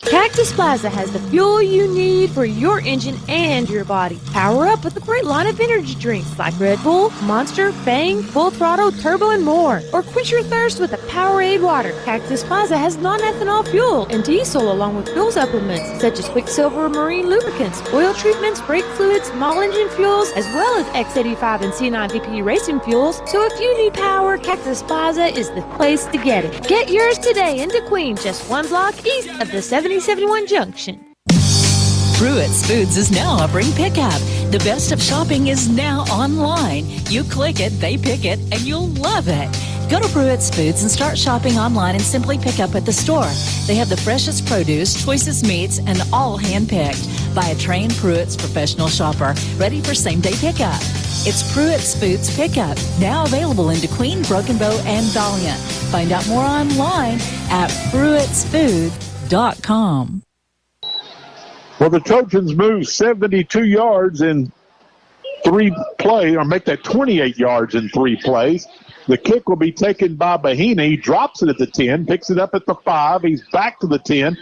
Cactus Plaza has the fuel you need for your engine and your body. Power up with a great line of energy drinks like Red Bull, Monster, Bang, Full Throttle, Turbo, and more. Or quench your thirst with the Powerade water. Cactus Plaza has non-ethanol fuel and diesel along with fuel supplements such as Quicksilver marine lubricants, oil treatments, brake fluids, small engine fuels, as well as X85 and C9PP racing fuels. So if you need power, Cactus Plaza is the place to get it. Get yours today in DeQueen, just 1 block east of the 7071 Junction. Pruitt's Foods is now offering pickup. The best of shopping is now online. You click it, they pick it, and you'll love it. Go to Pruitt's Foods and start shopping online and simply pick up at the store. They have the freshest produce, choicest meats, and all hand-picked by a trained Pruitt's professional shopper, ready for same-day pickup. It's Pruitt's Foods Pickup, now available in DeQueen, Broken Bow, and Valiant. Find out more online at pruittsfood.com. Well, the Trojans move 72 yards in 3 plays, or make that 28 yards in 3 plays. The kick will be taken by Bahina. He drops it at the 10, picks it up at the 5. He's back to the 10.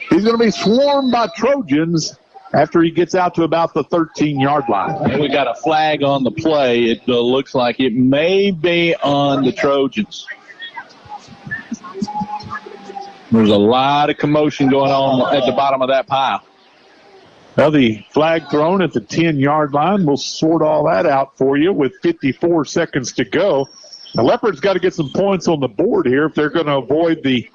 He's going to be swarmed by Trojans after he gets out to about the 13-yard line. And we got a flag on the play. It looks like it may be on the Trojans. There's a lot of commotion going on at the bottom of that pile. Now the flag thrown at the 10-yard line. We'll sort all that out for you with 54 seconds to go. The Leopards got to get some points on the board here if they're going to avoid the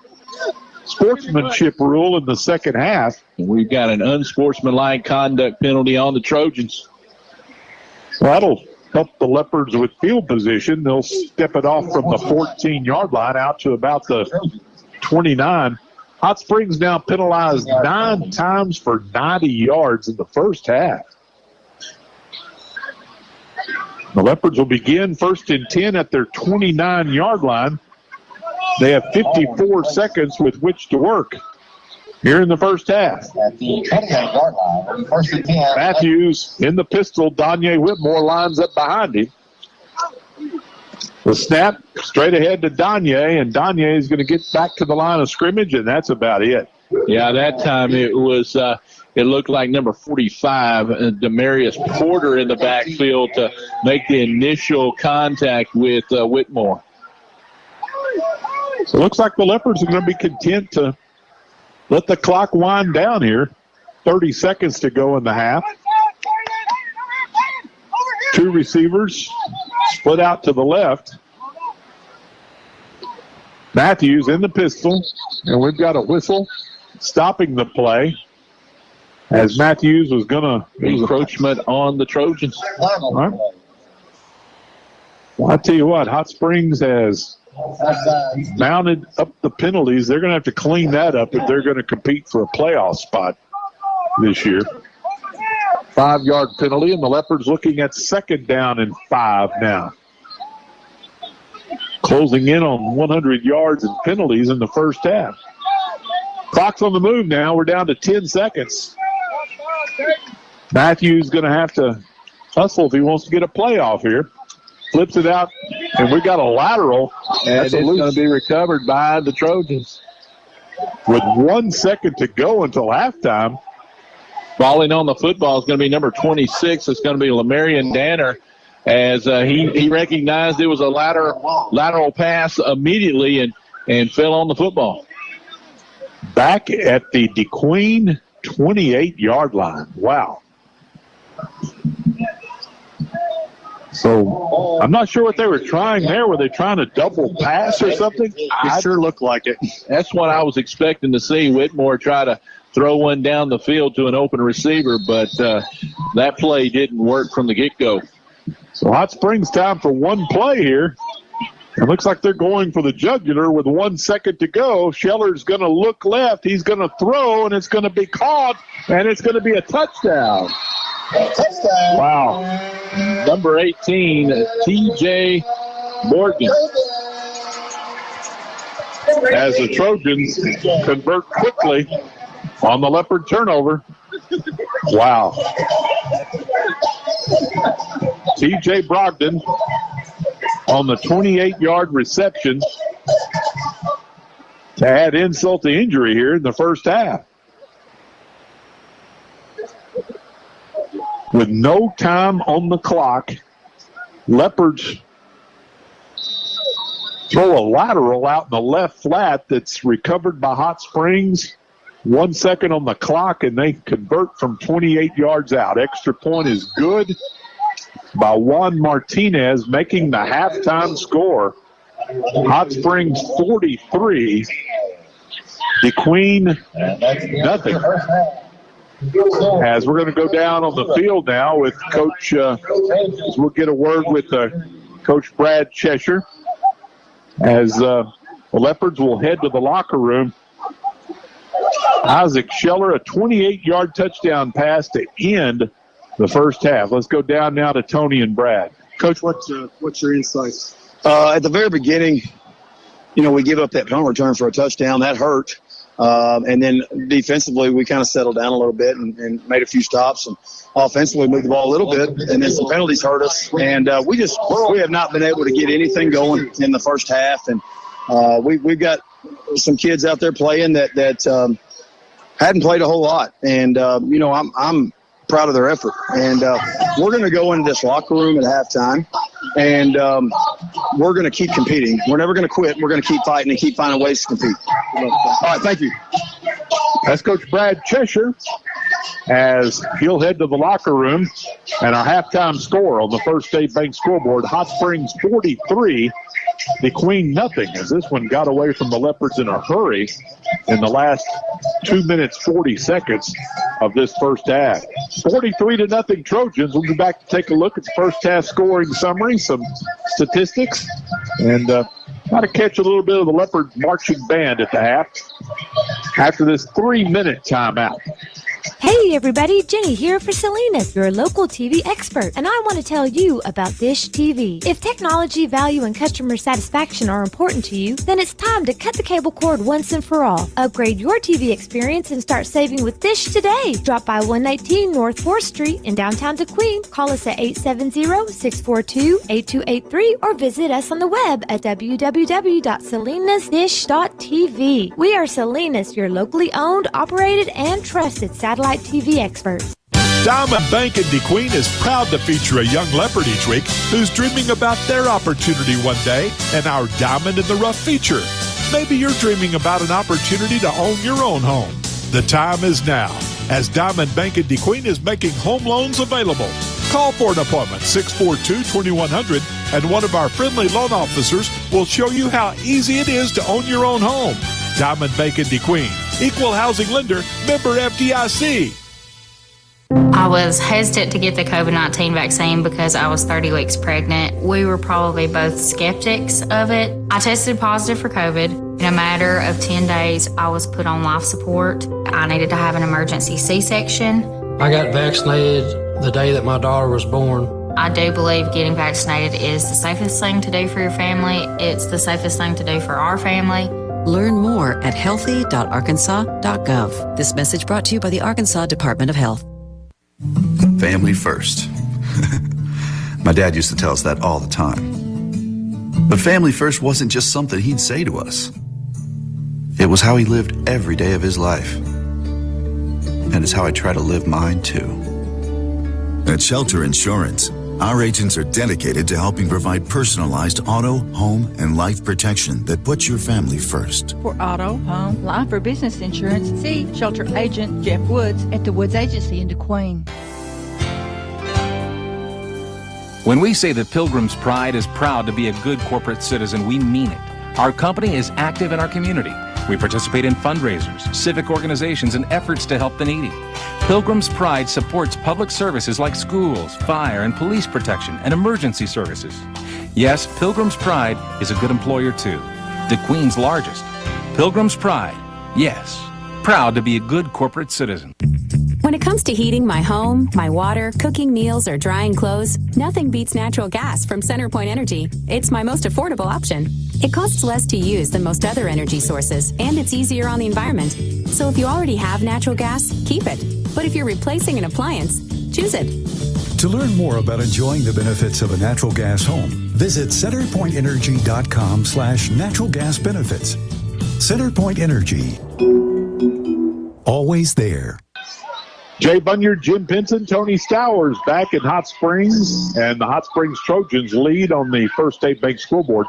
sportsmanship rule in the second half. We've got an unsportsmanlike conduct penalty on the Trojans. Well, that'll help the Leopards with field position. They'll step it off from the 14-yard line out to about the 29. Hot Springs now penalized 9 times for 90 yards in the first half. The Leopards will begin 1st and 10 at their 29-yard line. They have 54 seconds with which to work here in the first half. At the 28-yard line, 1st and 10. Matthews in the pistol. Danye Whitmore lines up behind him. The snap straight ahead to Danye, and Danye is going to get back to the line of scrimmage, and that's about it. Yeah, that time it was. It looked like number 45, Demarius Porter, in the backfield to make the initial contact with Whitmore. So it looks like the Leopards are going to be content to let the clock wind down here. 30 seconds to go in the half. 2 receivers split out to the left. Matthews in the pistol, and we've got a whistle stopping the play as Matthews was going to... Encroachment on the Trojans. All right. Well, I tell you what, Hot Springs has mounted up the penalties. They're going to have to clean that up if they're going to compete for a playoff spot this year. 5-yard penalty, and the Leopards looking at 2nd down and 5 now. Closing in on 100 yards and penalties in the first half. Clock's on the move now. We're down to 10 seconds. Matthews going to have to hustle if he wants to get a playoff here. Flips it out, and we got a lateral. And it's going to be recovered by the Trojans. With 1 second to go until halftime. Falling on the football is going to be number 26. It's going to be Lamarian Danner, as he recognized it was a lateral pass immediately and fell on the football. Back at the DeQueen 28-yard line. Wow. So I'm not sure what they were trying there. Were they trying to double pass or something? It sure looked like it. That's what I was expecting to see. Whitmore try to throw one down the field to an open receiver, but that play didn't work from the get-go. So Hot Springs time for one play here. It looks like they're going for the jugular with 1 second to go. Scheller's going to look left. He's going to throw, and it's going to be caught, and it's going to be a touchdown. Touchdown. Wow. Number 18, T.J. Morgan. As the Trojans convert quickly on the Leopard turnover. Wow. T.J. Brogdon on the 28-yard reception to add insult to injury here in the first half. With no time on the clock, Leopards throw a lateral out in the left flat that's recovered by Hot Springs. 1 second on the clock, and they convert from 28 yards out. Extra point is good by Juan Martinez, making the halftime score. Hot Springs 43, DeQueen nothing. As we're going to go down on the field now with Coach, we'll get a word with Coach Brad Cheshire, as the Leopards will head to the locker room. Isaac Scheller, a 28-yard touchdown pass to end the first half. Let's go down now to Tony and Brad. Coach, what's your insights? At the very beginning, we give up that punt return for a touchdown. That hurt. And then defensively, we kind of settled down a little bit and made a few stops. And offensively, moved the ball a little bit. And then some penalties hurt us. And we have not been able to get anything going in the first half. And we've got some kids out there playing that hadn't played a whole lot. And, I'm proud of their effort. And we're going to go into this locker room at halftime, and we're going to keep competing. We're never going to quit. We're going to keep fighting and keep finding ways to compete. All right, thank you. That's Coach Brad Cheshire as he'll head to the locker room. And our halftime score on the First State Bank scoreboard, Hot Springs 43, the Queen nothing, as this one got away from the Leopards in a hurry in the last 2 minutes, 40 seconds of this first half. 43-0 Trojans. We'll be back to take a look at the first half scoring summary, some statistics, and try to catch a little bit of the Leopard marching band at the half after this 3-minute timeout. Hey everybody, Jenny here for Salinas, your local TV expert, and I want to tell you about Dish TV. If technology, value, and customer satisfaction are important to you, then it's time to cut the cable cord once and for all. Upgrade your TV experience and start saving with Dish today. Drop by 119 North 4th Street in downtown Dequeen. Call us at 870-642-8283 or visit us on the web at www.salinasdish.tv. We are Salinas, your locally owned, operated, and trusted satellite TV experts. Diamond Bank in DeQueen is proud to feature a young leopard each week who's dreaming about their opportunity one day in our Diamond in the Rough feature. Maybe you're dreaming about an opportunity to own your own home. The time is now, as Diamond Bank in DeQueen is making home loans available. Call for an appointment, 642-2100, and one of our friendly loan officers will show you how easy it is to own your own home. Diamond Bank in DeQueen, equal housing lender, member FDIC. I was hesitant to get the COVID-19 vaccine because I was 30 weeks pregnant. We were probably both skeptics of it. I tested positive for COVID. In a matter of 10 days, I was put on life support. I needed to have an emergency C-section. I got vaccinated the day that my daughter was born. I do believe getting vaccinated is the safest thing to do for your family. It's the safest thing to do for our family. Learn more at healthy.arkansas.gov. This message brought to you by the Arkansas Department of Health. Family first. My dad used to tell us that all the time. But family first wasn't just something he'd say to us. It was how he lived every day of his life. And it's how I try to live mine too. At Shelter Insurance, our agents are dedicated to helping provide personalized auto, home, and life protection that puts your family first. For auto, home, life, or business insurance, see Shelter Agent Jeff Woods at the Woods Agency in DeQueen. When we say that Pilgrim's Pride is proud to be a good corporate citizen, we mean it. Our company is active in our community. We participate in fundraisers, civic organizations, and efforts to help the needy. Pilgrim's Pride supports public services like schools, fire and police protection, and emergency services. Yes, Pilgrim's Pride is a good employer too. DeQueen's largest. Pilgrim's Pride, yes, proud to be a good corporate citizen. When it comes to heating my home, my water, cooking meals, or drying clothes, nothing beats natural gas from CenterPoint Energy. It's my most affordable option. It costs less to use than most other energy sources, and it's easier on the environment. So if you already have natural gas, keep it. But if you're replacing an appliance, choose it. To learn more about enjoying the benefits of a natural gas home, visit centerpointenergy.com/natural gas benefits. CenterPoint Energy. Always there. Jay Bunyard, Jim Pinson, Tony Stowers back in Hot Springs, and the Hot Springs Trojans lead on the First State Bank scoreboard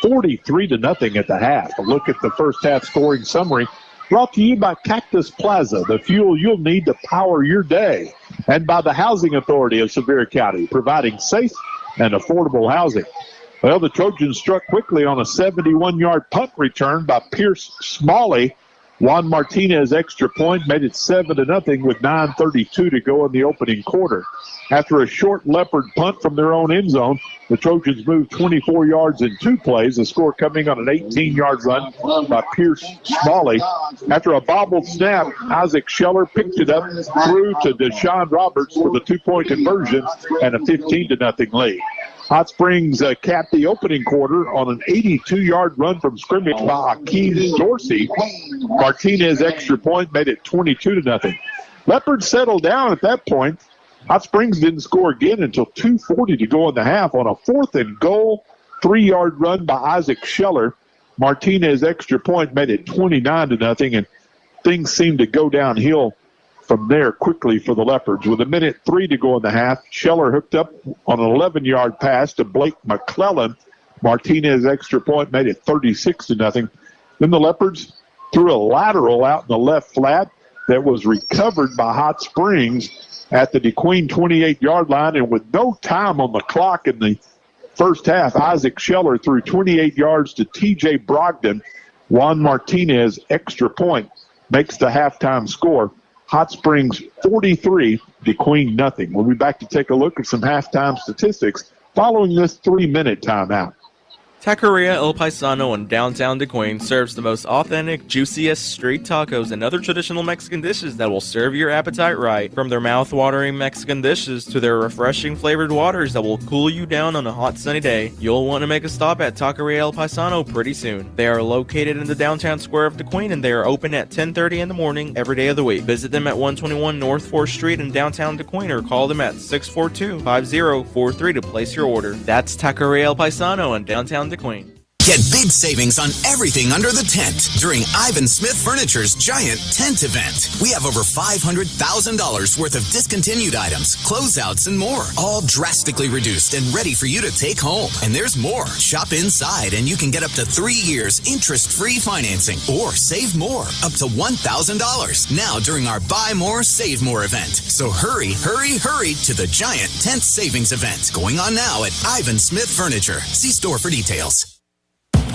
43-0 at the half. A look at the first half scoring summary brought to you by Cactus Plaza, the fuel you'll need to power your day, and by the Housing Authority of Sevier County, providing safe and affordable housing. Well, the Trojans struck quickly on a 71-yard punt return by Pierce Smalley, Juan Martinez extra point made it 7-0 with 9:32 to go in the opening quarter. After a short Leopard punt from their own end zone, the Trojans moved 24 yards in 2 plays, the score coming on an 18-yard run by Pierce Smalley. After a bobbled snap, Isaac Scheller picked it up, threw to Deshaun Roberts for the 2-point conversion and a 15-0 lead. Hot Springs capped the opening quarter on an 82-yard run from scrimmage by Akeem Dorsey. Martinez extra point made it 22-0. Leopards settled down at that point. Hot Springs didn't score again until 2:40 to go in the half on a 4th and goal, 3-yard run by Isaac Scheller. Martinez extra point made it 29-0, and things seemed to go downhill from there quickly for the Leopards. With 1:03 to go in the half, Scheller hooked up on an 11-yard pass to Blake McClellan. Martinez extra point made it 36-0. Then the Leopards threw a lateral out in the left flat that was recovered by Hot Springs at the DeQueen 28-yard line, and with no time on the clock in the first half, Isaac Scheller threw 28 yards to T.J. Brogdon. Juan Martinez extra point makes the halftime score. Hot Springs 43, DeQueen nothing. We'll be back to take a look at some halftime statistics following this 3-minute timeout. Taqueria El Paisano in downtown DeQueen serves the most authentic, juiciest street tacos and other traditional Mexican dishes that will serve your appetite right. From their mouth-watering Mexican dishes to their refreshing flavored waters that will cool you down on a hot sunny day, you'll want to make a stop at Taqueria El Paisano pretty soon. They are located in the downtown square of DeQueen, and they are open at 10:30 in the morning every day of the week. Visit them at 121 North 4th Street in downtown DeQueen or call them at 642-5043 to place your order. That's Taqueria El Paisano in downtown DeQueen. Get big savings on everything under the tent during Ivan Smith Furniture's giant tent event. We have over $500,000 worth of discontinued items, closeouts, and more, all drastically reduced and ready for you to take home. And there's more. Shop inside and you can get up to 3 years interest-free financing or save more, up to $1,000 now during our Buy More, Save More event. So hurry, hurry, hurry to the giant tent savings event going on now at Ivan Smith Furniture. See store for details.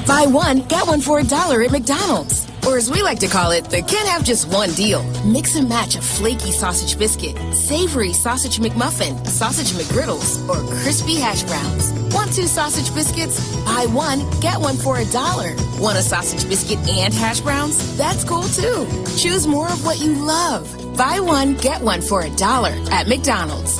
Buy one, get one for $1 at McDonald's. Or as we like to call it, the can't have just one deal. Mix and match a flaky sausage biscuit, savory sausage McMuffin, sausage McGriddles, or crispy hash browns. Want 2 sausage biscuits? Buy one, get one for $1. Want a sausage biscuit and hash browns? That's cool too. Choose more of what you love. Buy one, get one for $1 at McDonald's.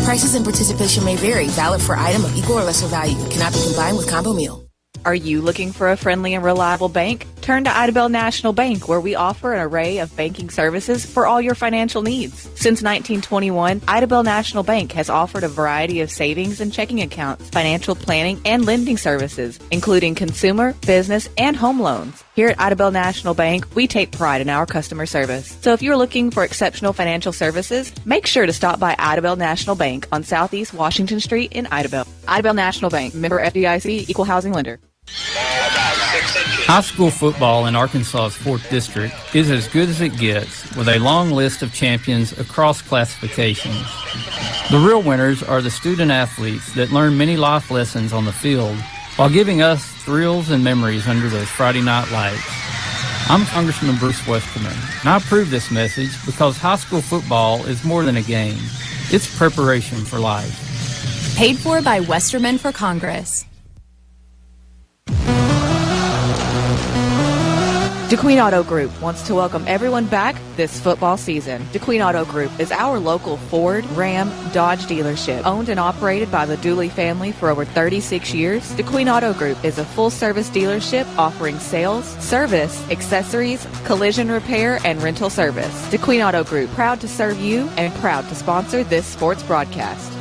Prices and participation may vary. Valid for item of equal or lesser value. Cannot be combined with combo meal. Are you looking for a friendly and reliable bank? Turn to Idabel National Bank, where we offer an array of banking services for all your financial needs. Since 1921, Idabel National Bank has offered a variety of savings and checking accounts, financial planning, and lending services, including consumer, business, and home loans. Here at Idabel National Bank, we take pride in our customer service. So if you're looking for exceptional financial services, make sure to stop by Idabel National Bank on Southeast Washington Street in Idabel. Idabel National Bank, member FDIC, equal housing lender. High school football in Arkansas's 4th District is as good as it gets, with a long list of champions across classifications. The real winners are the student athletes that learn many life lessons on the field while giving us thrills and memories under those Friday night lights. I'm Congressman Bruce Westerman, and I approve this message because high school football is more than a game. It's preparation for life. Paid for by Westerman for Congress. DeQueen Auto Group wants to welcome everyone back this football season. DeQueen Auto Group is our local Ford, Ram, Dodge dealership. Owned and operated by the Dooley family for over 36 years, DeQueen Auto Group is a full-service dealership offering sales, service, accessories, collision repair, and rental service. DeQueen Auto Group, proud to serve you and proud to sponsor this sports broadcast.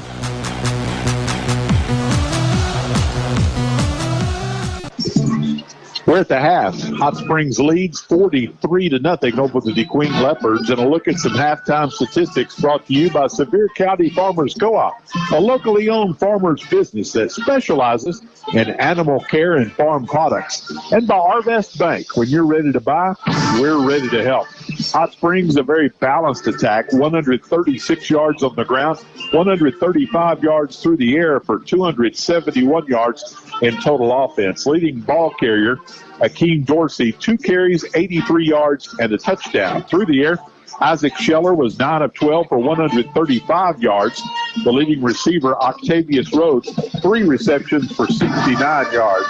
We're at the half. Hot Springs leads 43-0 over the DeQueen Leopards. And a look at some halftime statistics brought to you by Sevier County Farmers Co-op, a locally owned farmers business that specializes in animal care and farm products. And by Arvest Bank. When you're ready to buy, we're ready to help. Hot Springs, a very balanced attack, 136 yards on the ground, 135 yards through the air for 271 yards in total offense. Leading ball carrier, Akeem Dorsey, 2 carries, 83 yards, and a touchdown. Through the air, Isaac Scheller was 9 of 12 for 135 yards. The leading receiver, Octavius Rhodes, 3 receptions for 69 yards.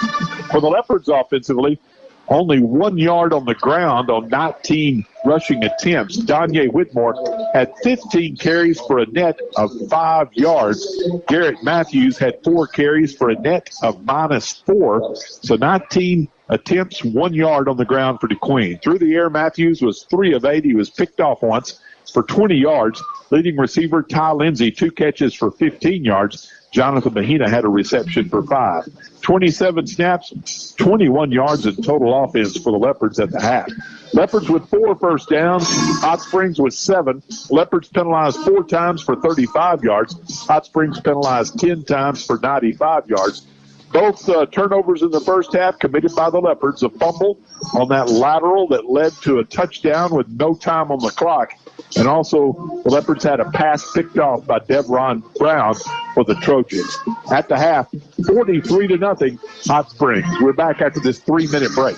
For the Leopards offensively, only 1 yard on the ground on 19 rushing attempts. Danye Whitmore had 15 carries for a net of 5 yards. Garrett Matthews had 4 carries for a net of -4. So 19 attempts, 1 yard on the ground for DeQueen. Through the air, Matthews was 3 of 8. He was picked off once for 20 yards. Leading receiver, Ty Lindsay, 2 catches for 15 yards. Jonathan Mahina had a reception for 5. 27 snaps, 21 yards in total offense for the Leopards at the half. Leopards with 4 first downs, Hot Springs with 7. Leopards penalized 4 times for 35 yards. Hot Springs penalized 10 times for 95 yards. Both turnovers in the first half committed by the Leopards. A fumble on that lateral that led to a touchdown with no time on the clock. And also, the Leopards had a pass picked off by Devron Brown for the Trojans. At the half, 43-0, Hot Springs. We're back after this 3-minute break.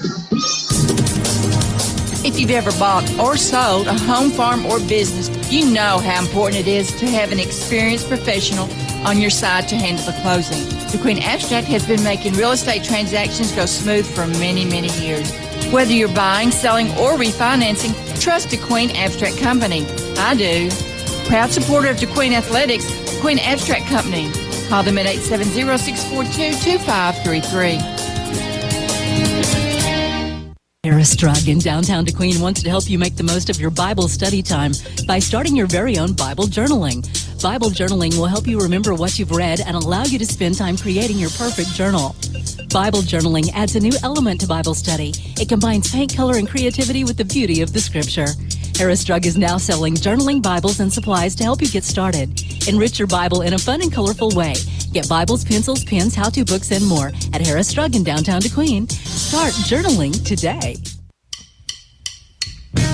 If you've ever bought or sold a home, farm, or business, you know how important it is to have an experienced professional on your side to handle the closing. DeQueen Abstract has been making real estate transactions go smooth for many, many years. Whether you're buying, selling, or refinancing, trust DeQueen Abstract Company. I do. Proud supporter of DeQueen Athletics, DeQueen Abstract Company. Call them at 870-642-2533. Harris Drug in downtown DeQueen wants to help you make the most of your Bible study time by starting your very own Bible journaling. Bible journaling will help you remember what you've read and allow you to spend time creating your perfect journal. Bible journaling adds a new element to Bible study. It combines paint, color, and creativity with the beauty of the Scripture. Harris Drug is now selling journaling Bibles and supplies to help you get started. Enrich your Bible in a fun and colorful way. Get Bibles, pencils, pens, how-to books, and more at Harris Drug in downtown DeQueen. Start journaling today.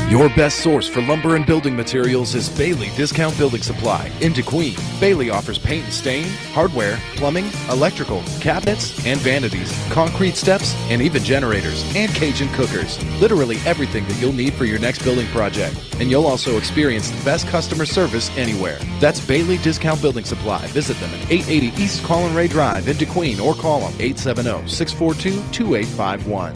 Your best source for lumber and building materials is Bailey Discount Building Supply in DeQueen. Bailey offers paint and stain, hardware, plumbing, electrical, cabinets, and vanities, concrete steps, and even generators and Cajun cookers. Literally everything that you'll need for your next building project. And you'll also experience the best customer service anywhere. That's Bailey Discount Building Supply. Visit them at 880 East Colin Ray Drive in DeQueen or call them 870-642-2851.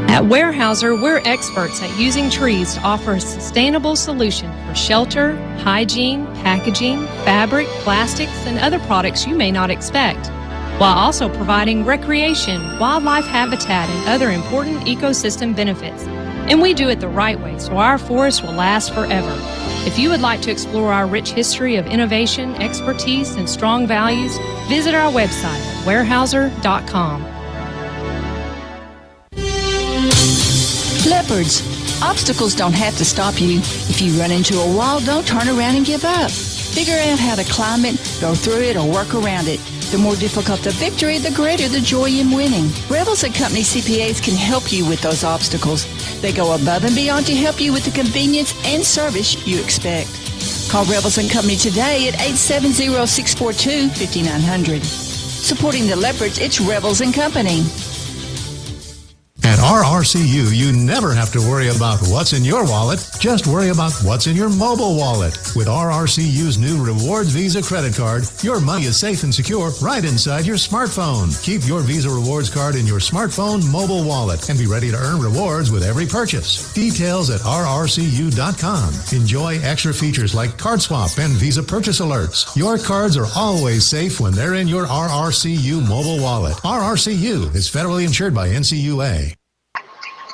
At Weyerhaeuser, we're experts at using trees to offer a sustainable solution for shelter, hygiene, packaging, fabric, plastics, and other products you may not expect, while also providing recreation, wildlife habitat, and other important ecosystem benefits. And we do it the right way so our forests will last forever. If you would like to explore our rich history of innovation, expertise, and strong values, visit our website at weyerhaeuser.com. Leopards. Obstacles don't have to stop you. If you run into a wall, don't turn around and give up. Figure out how to climb it, go through it, or work around it. The more difficult the victory, the greater the joy in winning. Revels & Company CPAs can help you with those obstacles. They go above and beyond to help you with the convenience and service you expect. Call Revels & Company today at 870-642-5900. Supporting the Leopards, it's Revels & Company. At RRCU, you never have to worry about what's in your wallet. Just worry about what's in your mobile wallet. With RRCU's new Rewards Visa credit card, your money is safe and secure right inside your smartphone. Keep your Visa Rewards card in your smartphone mobile wallet and be ready to earn rewards with every purchase. Details at rrcu.com. Enjoy extra features like card swap and Visa purchase alerts. Your cards are always safe when they're in your RRCU mobile wallet. RRCU is federally insured by NCUA.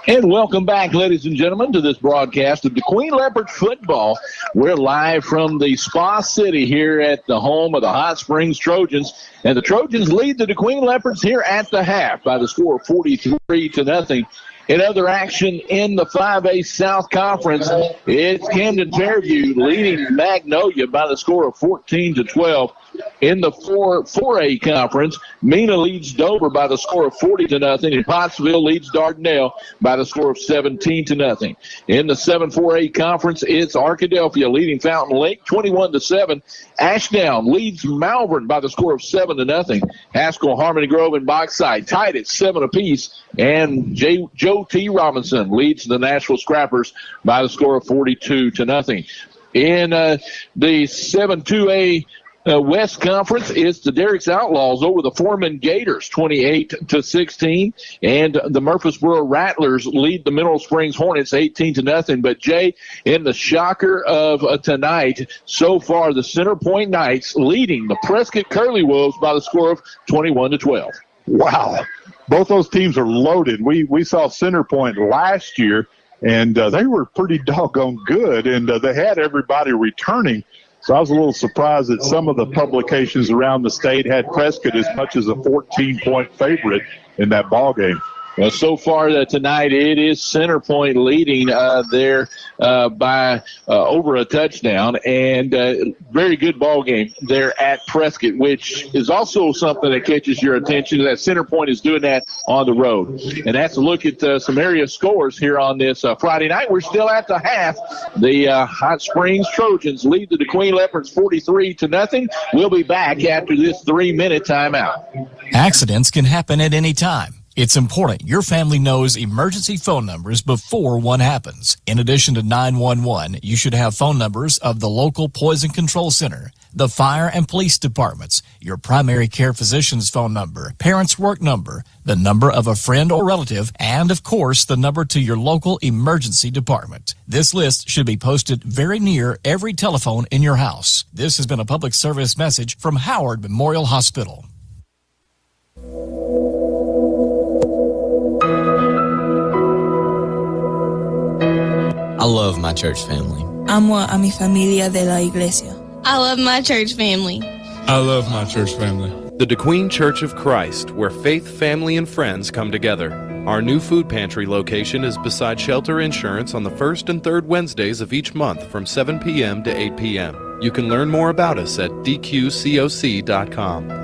And welcome back, ladies and gentlemen, to this broadcast of DeQueen Leopard football. We're live from the Spa City here at the home of the Hot Springs Trojans. And the Trojans lead the DeQueen Leopards here at the half by the score of 43-0. In other action in the 5A South Conference, it's Camden Fairview leading Magnolia by the score of 14-12. In the 4A conference, Mena leads Dover by the score of 40-0, and Pottsville leads Dardanelle by the score of 17-0. In the 7-4A conference, it's Arkadelphia leading Fountain Lake 21-7. Ashdown leads Malvern by the score of 7-0. Haskell, Harmony Grove, and Bauxite tied at 7 apiece, and Joe T. Robinson leads the Nashville Scrappers by the score of 42-0. In the 7-2A West Conference, it's the Derricks Outlaws over the Foreman Gators, 28-16, and the Murfreesboro Rattlers lead the Mineral Springs Hornets 18-0. But Jay, in the shocker of tonight, so far the Center Point Knights leading the Prescott Curly Wolves by the score of 21-12. Wow, both those teams are loaded. We saw Center Point last year, and they were pretty doggone good, and they had everybody returning. So I was a little surprised that some of the publications around the state had Prescott as much as a 14-point favorite in that ball game. Well, so far tonight, it is Center Point leading there by over a touchdown, and very good ball game there at Prescott, which is also something that catches your attention, that Center Point is doing that on the road. And that's a look at some area scores here on this Friday night. We're still at the half. The Hot Springs Trojans lead the DeQueen Leopards 43-0. We'll be back after this 3-minute timeout. Accidents can happen at any time. It's important your family knows emergency phone numbers before one happens. In addition to 911, you should have phone numbers of the local Poison Control Center, the fire and police departments, your primary care physician's phone number, parents' work number, the number of a friend or relative, and, of course, the number to your local emergency department. This list should be posted very near every telephone in your house. This has been a public service message from Howard Memorial Hospital. I love my church family. Amo a mi familia de la iglesia. I love my church family. I love my church family. The DeQueen Church of Christ, where faith, family, and friends come together. Our new food pantry location is beside Shelter Insurance on the first and third Wednesdays of each month from 7 p.m. to 8 p.m. You can learn more about us at dqcoc.com.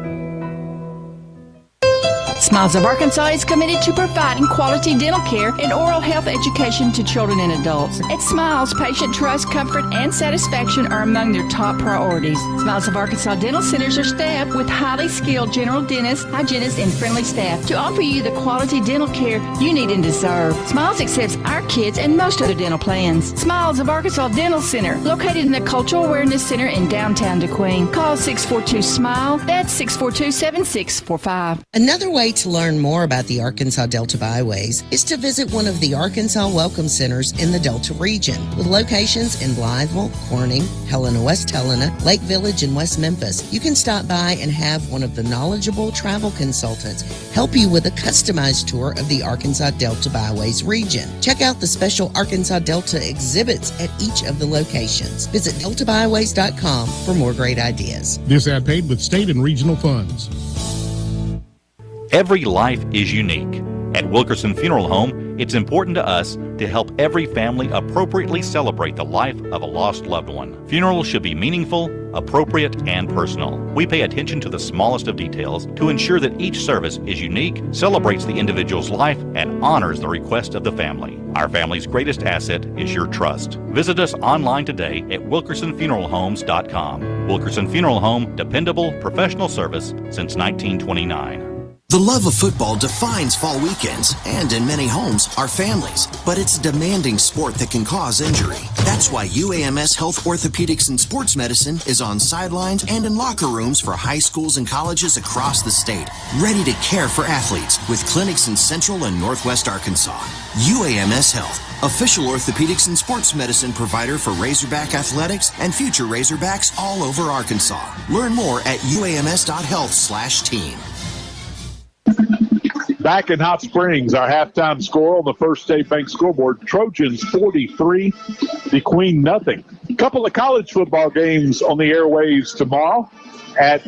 Smiles of Arkansas is committed to providing quality dental care and oral health education to children and adults. At Smiles, patient trust, comfort, and satisfaction are among their top priorities. Smiles of Arkansas dental centers are staffed with highly skilled general dentists, hygienists, and friendly staff to offer you the quality dental care you need and deserve. Smiles accepts our kids and most other dental plans. Smiles of Arkansas Dental Center, located in the Cultural Awareness Center in downtown DeQueen. Call 642-SMILE. That's 642-7645. Another way to learn more about the Arkansas Delta Byways is to visit one of the Arkansas Welcome Centers in the Delta region, with locations in Blytheville, Corning, Helena, West Helena, Lake Village, and West Memphis. You can stop by and have one of the knowledgeable travel consultants help you with a customized tour of the Arkansas Delta Byways region. Check out the special Arkansas Delta exhibits at each of the locations. Visit deltabyways.com for more great ideas. This ad paid with state and regional funds. Every life is unique. At Wilkerson Funeral Home, it's important to us to help every family appropriately celebrate the life of a lost loved one. Funerals should be meaningful, appropriate, and personal. We pay attention to the smallest of details to ensure that each service is unique, celebrates the individual's life, and honors the request of the family. Our family's greatest asset is your trust. Visit us online today at wilkersonfuneralhomes.com. Wilkerson Funeral Home, dependable, professional service since 1929. The love of football defines fall weekends, and in many homes, our families. But it's a demanding sport that can cause injury. That's why UAMS Health Orthopedics and Sports Medicine is on sidelines and in locker rooms for high schools and colleges across the state, ready to care for athletes with clinics in Central and Northwest Arkansas. UAMS Health, official orthopedics and sports medicine provider for Razorback Athletics and future Razorbacks all over Arkansas. Learn more at uams.health/team. Back in Hot Springs, our halftime score on the First State Bank scoreboard, Trojans 43, DeQueen nothing. A couple of college football games on the airwaves tomorrow at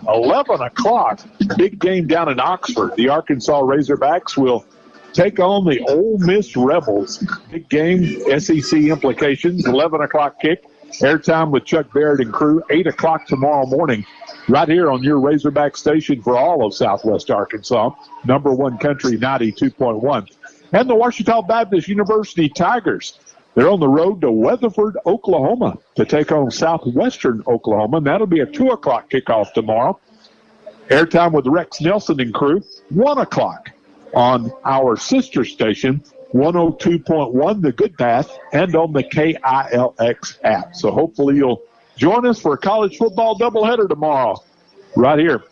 11 o'clock. Big game down in Oxford. The Arkansas Razorbacks will take on the Ole Miss Rebels. Big game, SEC implications, 11 o'clock kick. Airtime with Chuck Barrett and crew, 8 o'clock tomorrow morning, right here on your Razorback station for all of Southwest Arkansas, number one country 92.1. And the Ouachita Baptist University Tigers. They're on the road to Weatherford, Oklahoma to take on Southwestern Oklahoma, and that'll be a 2 o'clock kickoff tomorrow. Airtime with Rex Nelson and crew, 1 o'clock on our sister station, 102.1 The Good Path, and on the KILX app. So hopefully you'll join us for a college football doubleheader tomorrow, right here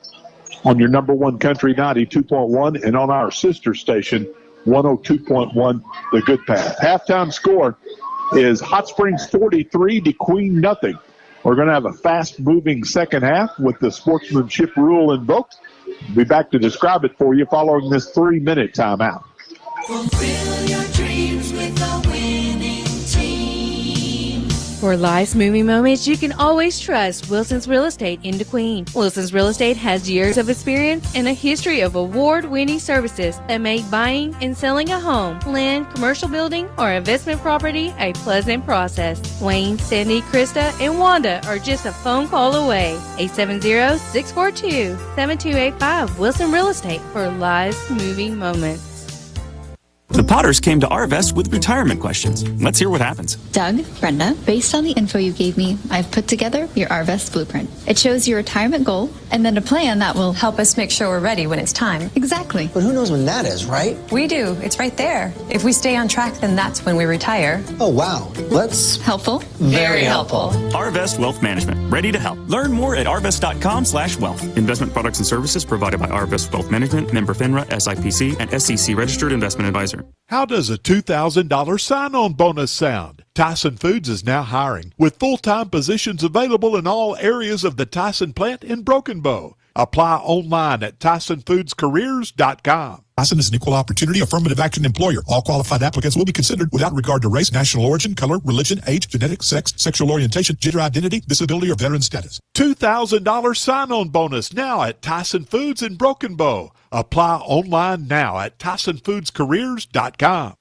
on your number one country 92.1 and on our sister station 102.1 The Good Path. Halftime score is Hot Springs 43, DeQueen nothing. We're going to have a fast-moving second half with the sportsmanship rule invoked. We'll be back to describe it for you following this 3-minute timeout. Fulfill your dreams with a winning team. For life's moving moments, you can always trust Wilson's Real Estate in DeQueen. Wilson's Real Estate has years of experience and a history of award-winning services that make buying and selling a home, land, commercial building, or investment property a pleasant process. Wayne, Sandy, Krista, and Wanda are just a phone call away. 870-642-7285 Wilson Real Estate for life's moving moments. The Potters came to Arvest with retirement questions. Let's hear what happens. Doug, Brenda, based on the info you gave me, I've put together your Arvest blueprint. It shows your retirement goal and then a plan that will help us make sure we're ready when it's time. Exactly. But who knows when that is, right? We do. It's right there. If we stay on track, then that's when we retire. Oh, wow. Helpful? Very helpful. Arvest Wealth Management, ready to help. Learn more at arvest.com/wealth. Investment products and services provided by Arvest Wealth Management, member FINRA, SIPC, and SEC registered investment advisor. How does a $2,000 sign-on bonus sound? Tyson Foods is now hiring, with full-time positions available in all areas of the Tyson plant in Broken Bow. Apply online at TysonFoodsCareers.com. Tyson is an equal opportunity affirmative action employer. All qualified applicants will be considered without regard to race, national origin, color, religion, age, genetics, sex, sexual orientation, gender identity, disability, or veteran status. $2,000 sign-on bonus now at Tyson Foods in Broken Bow. Apply online now at TysonFoodsCareers.com.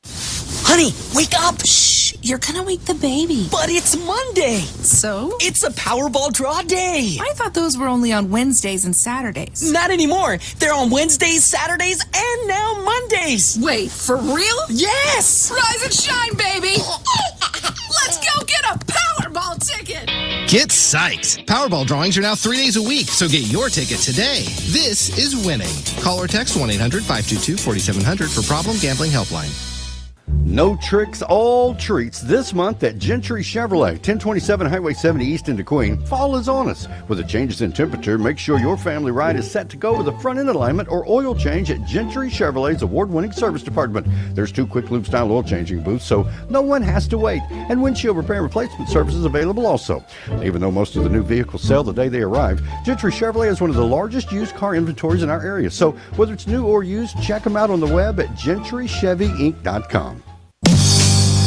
Honey, wake up! Shh, you're gonna wake the baby. But it's Monday! So? It's a Powerball draw day! I thought those were only on Wednesdays and Saturdays. Not anymore! They're on Wednesdays, Saturdays, and now Mondays! Wait, for real? Yes! Rise and shine, baby! Let's go get a Powerball ticket! Get psyched! Powerball drawings are now 3 days a week, so get your ticket today. This is winning. Call or text 1-800-522-4700 for Problem Gambling Helpline. No tricks, all treats this month at Gentry Chevrolet, 1027 Highway 70 East in DeQueen. Fall is on us. With the changes in temperature, make sure your family ride is set to go with a front-end alignment or oil change at Gentry Chevrolet's award-winning service department. There's 2 quick lube style oil changing booths, so no one has to wait. And windshield repair and replacement services available also. Even though most of the new vehicles sell the day they arrive, Gentry Chevrolet is one of the largest used car inventories in our area. So whether it's new or used, check them out on the web at GentryChevyInc.com.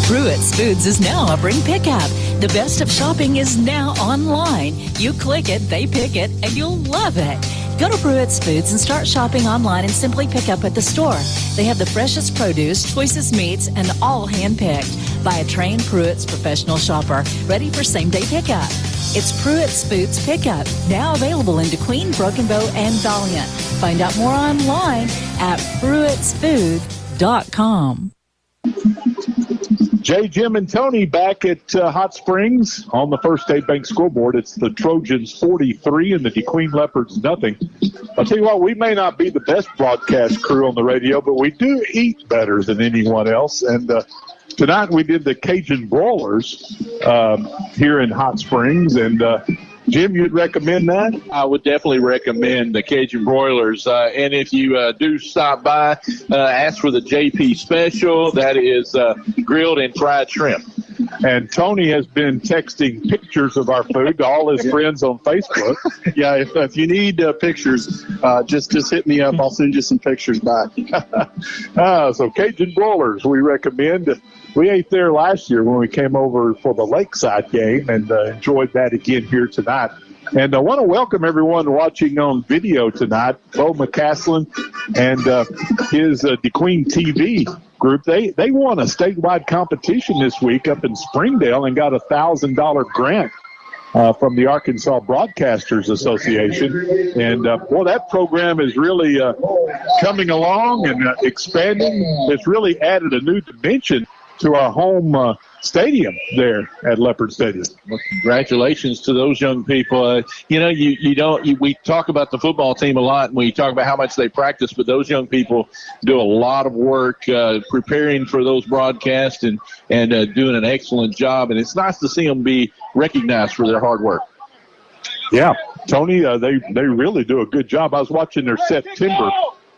Pruitt's Foods is now offering pickup. The best of shopping is now online. You click it, they pick it, and you'll love it. Go to Pruitt's Foods and start shopping online and simply pick up at the store. They have the freshest produce, choicest meats, and all hand-picked by a trained Pruitt's professional shopper, ready for same-day pickup. It's Pruitt's Foods Pickup, now available in DeQueen, Broken Bow, and Valiant. Find out more online at PruittsFoods.com. Jay, Jim, and Tony back at Hot Springs on the First State Bank scoreboard. It's the Trojans 43 and the DeQueen Leopards nothing. I'll tell you what, we may not be the best broadcast crew on the radio, but we do eat better than anyone else. And tonight we did the Cajun Broilers here in Hot Springs. And Jim, you'd recommend that? I would definitely recommend the Cajun Broilers. And if you do stop by, ask for the JP Special. That is grilled and fried shrimp. And Tony has been texting pictures of our food to all his friends on Facebook. Yeah, if you need pictures, just hit me up. I'll send you some pictures back. So Cajun Broilers, we recommend. We ate there last year when we came over for the Lakeside game and enjoyed that again here tonight. And I want to welcome everyone watching on video tonight. Bo McCaslin and his DeQueen TV group, they won a statewide competition this week up in Springdale and got a $1,000 grant from the Arkansas Broadcasters Association. And, boy, that program is really coming along and expanding. It's really added a new dimension to our home stadium there at Leopard Stadium. Well, congratulations to those young people. We talk about the football team a lot, and we talk about how much they practice, but those young people do a lot of work preparing for those broadcasts and doing an excellent job. And it's nice to see them be recognized for their hard work. Yeah, Tony, they really do a good job. I was watching their September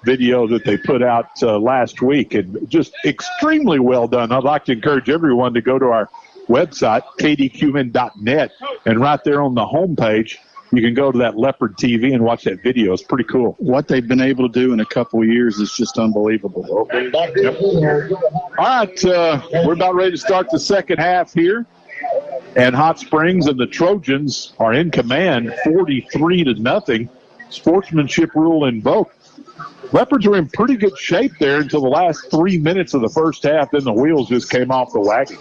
video that they put out last week, and just extremely well done. I'd like to encourage everyone to go to our website, kdqn.net, and right there on the homepage, you can go to that Leopard TV and watch that video. It's pretty cool. What they've been able to do in a couple of years is just unbelievable. Yep. All right, we're about ready to start the second half here. And Hot Springs and the Trojans are in command, 43-0. Sportsmanship rule invoked. Leopards were in pretty good shape there until the last 3 minutes of the first half. Then the wheels just came off the wagon.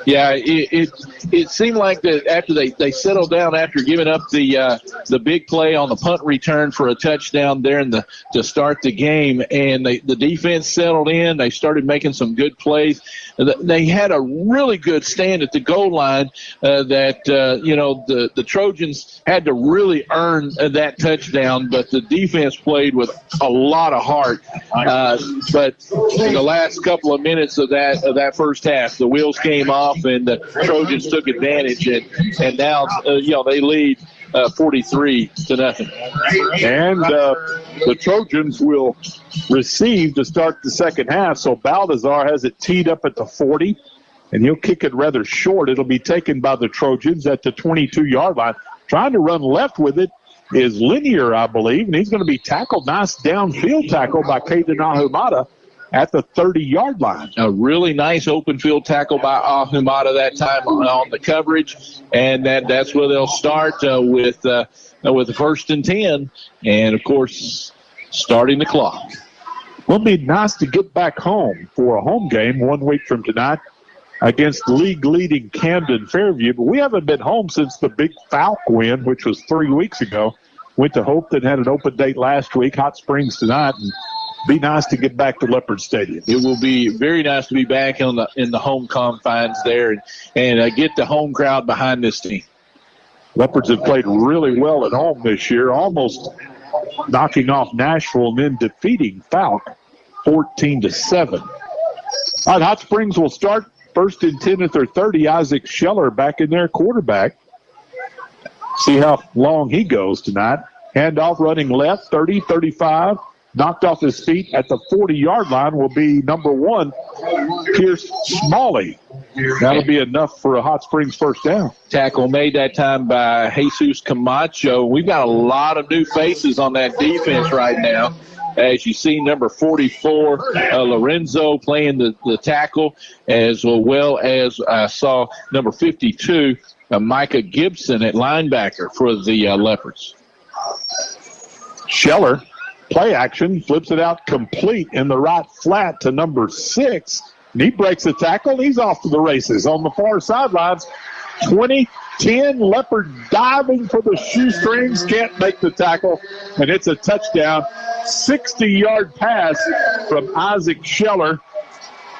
Yeah, it seemed like that after they settled down after giving up the big play on the punt return for a touchdown there to start the game, and the defense settled in. They started making some good plays. They had a really good stand at the goal line the Trojans had to really earn that touchdown, but the defense played with a lot of heart. But in the last couple of minutes of that first half, the wheels came off and the Trojans took advantage, and now they lead 43-0. And the Trojans will receive to start the second half. So Baldassar has it teed up at the 40, and he'll kick it rather short. It'll be taken by the Trojans at the 22-yard line. Trying to run left with it is Linear, I believe, and he's going to be tackled. Nice downfield tackle by Caden Ahumada at the 30-yard line. A really nice open field tackle by Ahumada that time on the coverage, and that's where they'll start with the 1st and 10, and, of course, starting the clock. Well, it'd be nice to get back home for a home game 1 week from tonight against league-leading Camden Fairview, but we haven't been home since the big Falk win, which was 3 weeks ago. Went to Hope, then had an open date last week, Hot Springs tonight, and be nice to get back to Leopard Stadium. It will be very nice to be back in the home confines there and get the home crowd behind this team. Leopards have played really well at home this year, almost knocking off Nashville and then defeating Falk 14-7. All right, Hot Springs will start 1st and 10 at their 30. Isaac Scheller back in there, quarterback. See how long he goes tonight. Handoff running left, 30, 35. Knocked off his feet at the 40-yard line will be number 1, Pierce Smalley. That'll be enough for a Hot Springs first down. Tackle made that time by Jesus Camacho. We've got a lot of new faces on that defense right now. As you see, number 44, Lorenzo playing the tackle, as well as I saw number 52, Micah Gibson at linebacker for the Leopards. Scheller, play action, flips it out complete in the right flat to number 6. And he breaks the tackle. He's off to the races on the far sidelines. 20-10, Leopard diving for the shoestrings, can't make the tackle, and it's a touchdown. 60-yard pass from Isaac Scheller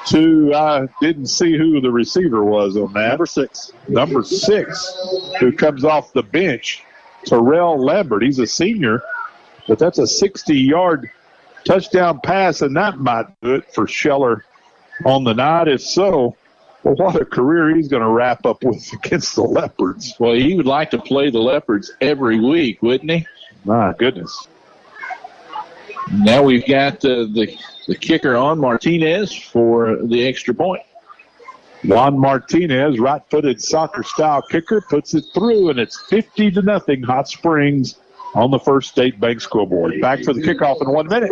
to, didn't see who the receiver was on that. Number 6, who comes off the bench, Terrell Lambert. He's a senior, but that's a 60-yard touchdown pass, and that might do it for Scheller on the night. If so, well, what a career he's going to wrap up with against the Leopards. Well, he would like to play the Leopards every week, wouldn't he? My goodness. Now we've got the kicker on Martinez for the extra point. Juan Martinez, right-footed soccer-style kicker, puts it through, and it's 50-0 Hot Springs on the First State Bank scoreboard. Back for the kickoff in 1 minute.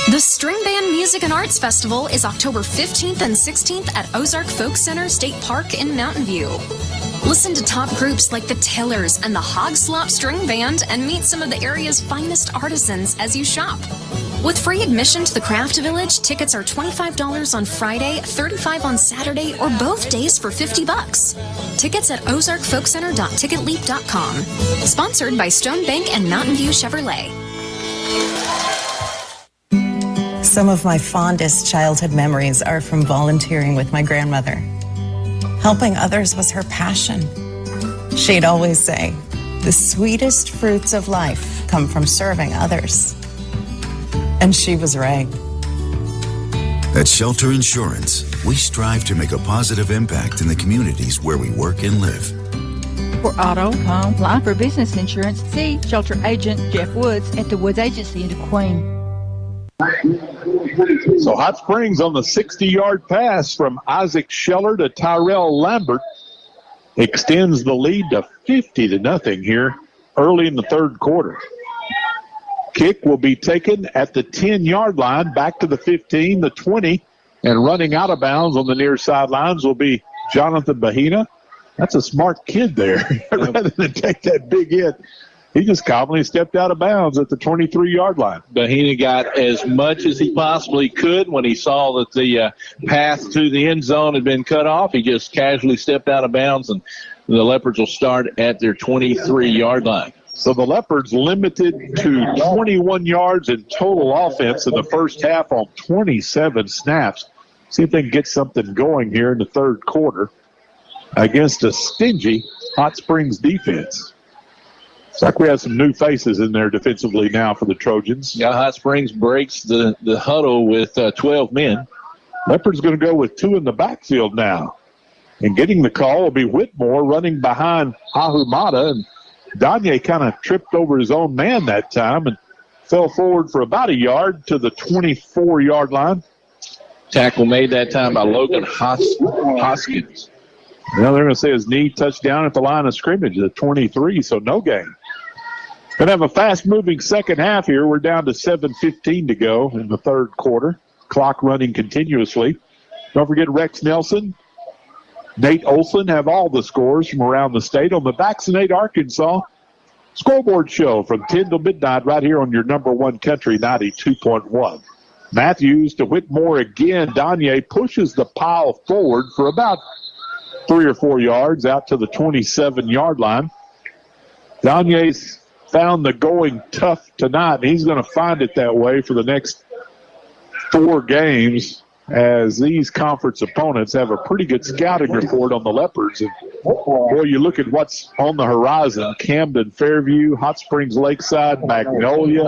The String Band Music and Arts Festival is October 15th and 16th at Ozark Folk Center State Park in Mountain View. Listen to top groups like the Taylors and the Hog Slop String Band and meet some of the area's finest artisans as you shop. With free admission to the Craft Village, tickets are $25 on Friday, $35 on Saturday, or both days for $50. Tickets at ozarkfolkcenter.ticketleap.com. Sponsored by Stone Bank and Mountain View Chevrolet. Some of my fondest childhood memories are from volunteering with my grandmother. Helping others was her passion. She'd always say, the sweetest fruits of life come from serving others. And she was right. At Shelter Insurance, we strive to make a positive impact in the communities where we work and live. For auto, home, life, or business insurance, see Shelter Agent Jeff Woods at the Woods Agency in DeQueen. So Hot Springs on the 60-yard pass from Isaac Scheller to Tyrell Lambert extends the lead to 50-0 here early in the third quarter. Kick will be taken at the 10-yard line, back to the 15, the 20, and running out of bounds on the near sidelines will be Jonathan Bahina. That's a smart kid there. Rather than take that big hit, he just calmly stepped out of bounds at the 23-yard line. Bahina got as much as he possibly could when he saw that the path to the end zone had been cut off. He just casually stepped out of bounds, and the Leopards will start at their 23-yard line. So the Leopards limited to 21 yards in total offense in the first half on 27 snaps. See if they can get something going here in the third quarter against a stingy Hot Springs defense. It's like we have some new faces in there defensively now for the Trojans. Yeah, Hot Springs breaks the huddle with 12 men. Leopards going to go with 2 in the backfield now. And getting the call will be Whitmore running behind Ahumada, and Danye kind of tripped over his own man that time and fell forward for about a yard to the 24-yard line. Tackle made that time by Logan Hoskins. Now they're going to say his knee touched down at the line of scrimmage, the 23, so no gain. Going to have a fast-moving second half here. We're down to 7:15 to go in the third quarter. Clock running continuously. Don't forget Rex Nelson, Nate Olson have all the scores from around the state on the Vaccinate Arkansas scoreboard show from 10 to midnight right here on your number one country 92.1. Matthews to Whitmore again. Danye pushes the pile forward for about 3 or 4 yards out to the 27-yard line. Danye's found the going tough tonight, and he's going to find it that way for the next 4 games, as these conference opponents have a pretty good scouting report on the Leopards. And boy, you look at what's on the horizon: Camden, Fairview, Hot Springs, Lakeside, Magnolia,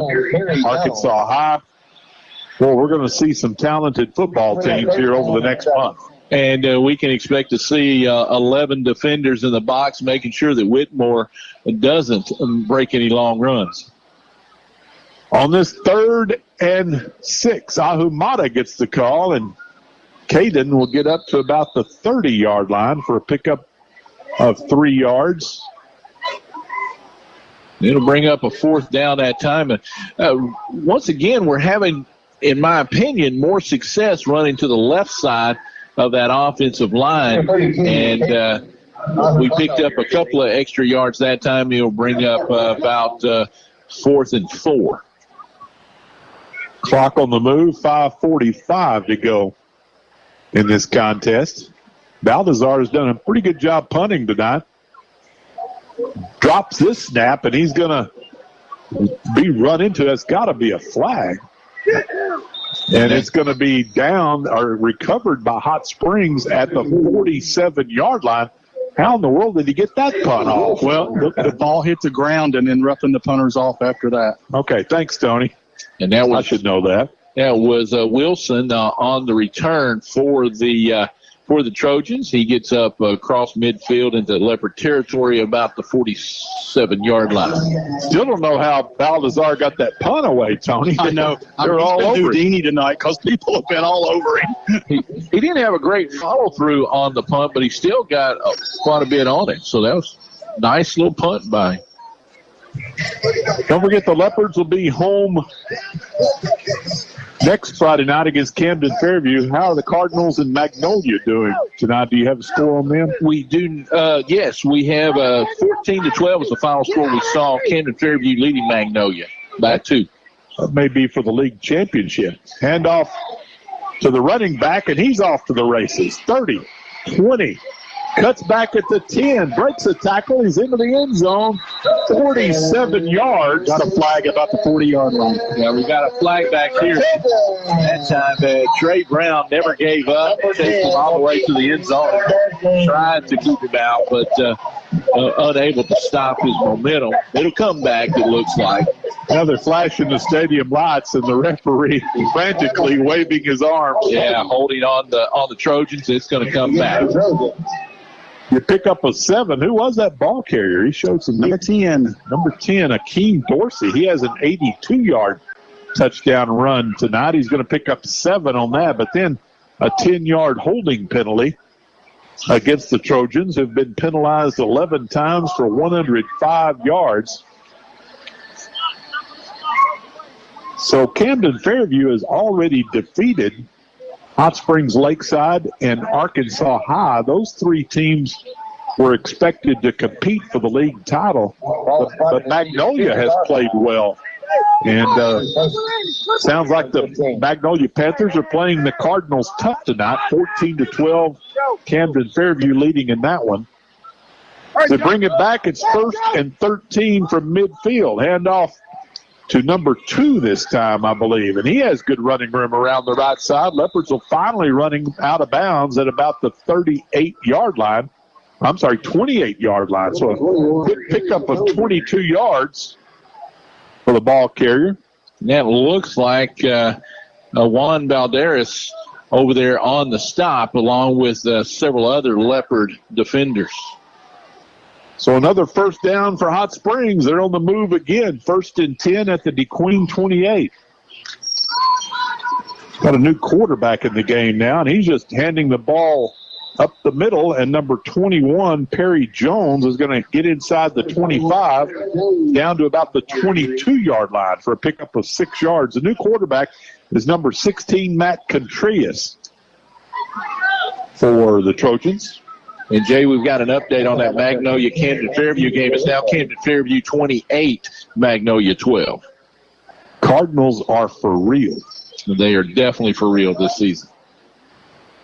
Arkansas High. Well, we're going to see some talented football teams here over the next month. And we can expect to see 11 defenders in the box, making sure that Whitmore doesn't break any long runs. On this 3rd and 6, Ahumada gets the call, and Caden will get up to about the 30-yard line for a pickup of 3 yards. It'll bring up a 4th down that time. Once again, we're having, in my opinion, more success running to the left side of that offensive line. And we picked up a couple of extra yards that time. It'll bring up about 4th and 4. Clock on the move, 5:45 to go in this contest. Balthazar has done a pretty good job punting tonight. Drops this snap, and he's going to be run into. It's got to be a flag. And it's going to be down or recovered by Hot Springs at the 47-yard line. How in the world did he get that punt off? Well, the ball hit the ground and then roughing the punters off after that. Okay, thanks, Tony. And that was, I should know that. That was Wilson on the return for the Trojans. He gets up across midfield into Leopard territory about the 47-yard line. Still don't know how Balthazar got that punt away, Tony. I know. They're all over Houdini tonight because people have been all over him. He didn't have a great follow-through on the punt, but he still got quite a bit on it. So that was a nice little punt by him. Don't forget the Leopards will be home Next Friday night against Camden Fairview, how are the Cardinals and Magnolia doing tonight? Do you have a score on them? We do. Yes, we have 14-12 was the final score. We saw Camden Fairview leading Magnolia by 2. That may be for the league championship. Handoff to the running back, and he's off to the races. 30, 20. Cuts back at the 10, breaks a tackle. He's into the end zone, 47 yards. Got a flag about the 40-yard line. Yeah, we got a flag back here. That time, Trey Brown never gave up. Takes him all the way to the end zone. Tried to keep him out, but unable to stop his momentum. It'll come back, it looks like. Now they're flashing the stadium lights, and the referee frantically waving his arms. Yeah, holding on the Trojans. It's going to come back. You pick up a 7. Who was that ball carrier? He showed some. Number 10. Number 10, Akeem Dorsey. He has an 82-yard touchdown run tonight. He's going to pick up 7 on that, but then a 10-yard holding penalty against the Trojans, who've been penalized 11 times for 105 yards. So Camden Fairview has already defeated Hot Springs Lakeside and Arkansas High. Those 3 teams were expected to compete for the league title, but Magnolia has played well. And sounds like the Magnolia Panthers are playing the Cardinals tough tonight, 14-12. Camden Fairview leading in that one. They bring it back. It's 1st and 13 from midfield. Handoff to number 2 this time, I believe. And he has good running room around the right side. Leopards will finally running out of bounds at about the 38-yard line. I'm sorry, 28-yard line. So a quick pickup of 22 yards for the ball carrier. And that looks like Juan Valderas over there on the stop, along with several other Leopard defenders. So another first down for Hot Springs. They're on the move again. 1st and 10 at the DeQueen 28. Got a new quarterback in the game now, and he's just handing the ball up the middle, and number 21, Perry Jones, is going to get inside the 25 down to about the 22-yard line for a pickup of 6 yards. The new quarterback is number 16, Matt Contreras for the Trojans. And, Jay, we've got an update on that Magnolia-Camden Fairview game. It's now Camden Fairview 28, Magnolia 12. Cardinals are for real. They are definitely for real this season.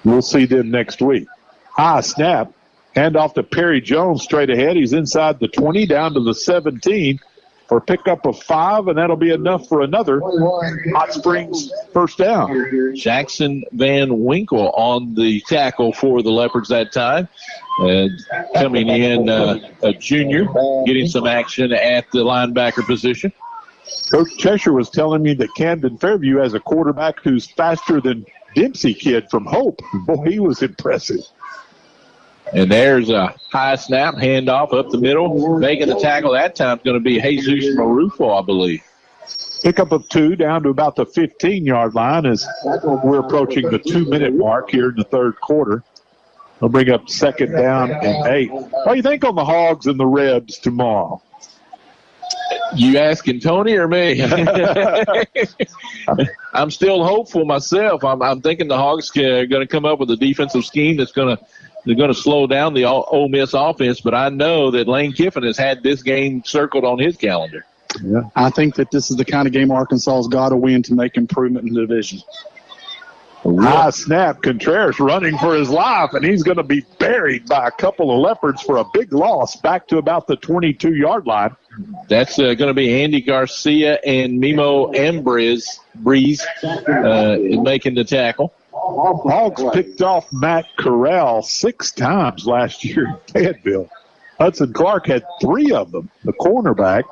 We'll see them next week. High snap. Hand off to Perry Jones straight ahead. He's inside the 20 down to the 17 for a pickup of 5, and that'll be enough for another Hot Springs first down. Jackson Van Winkle on the tackle for the Leopards that time. Coming in a junior, getting some action at the linebacker position. Coach Cheshire was telling me that Camden Fairview has a quarterback who's faster than Dempsey kid from Hope. Boy, he was impressive. And there's a high snap, handoff up the middle. Making the tackle that time is going to be Jesus Marufo, I believe. Pickup of 2 down to about the 15-yard line as we're approaching the 2-minute mark here in the third quarter. They'll bring up 2nd down and 8. What do you think on the Hogs and the Rebs tomorrow? You asking Tony or me? I'm still hopeful myself. I'm thinking the Hogs are going to come up with a defensive scheme that's going to slow down the Ole Miss offense, but I know that Lane Kiffin has had this game circled on his calendar. Yeah, I think that this is the kind of game Arkansas's got to win to make improvement in the division. High snap, Contreras running for his life, and he's going to be buried by a couple of Leopards for a big loss back to about the 22-yard line. That's going to be Andy Garcia and Mimo Breeze making the tackle. Hogs picked off Matt Corral 6 times last year in Fayetteville. Hudson Clark had 3 of them, the cornerback.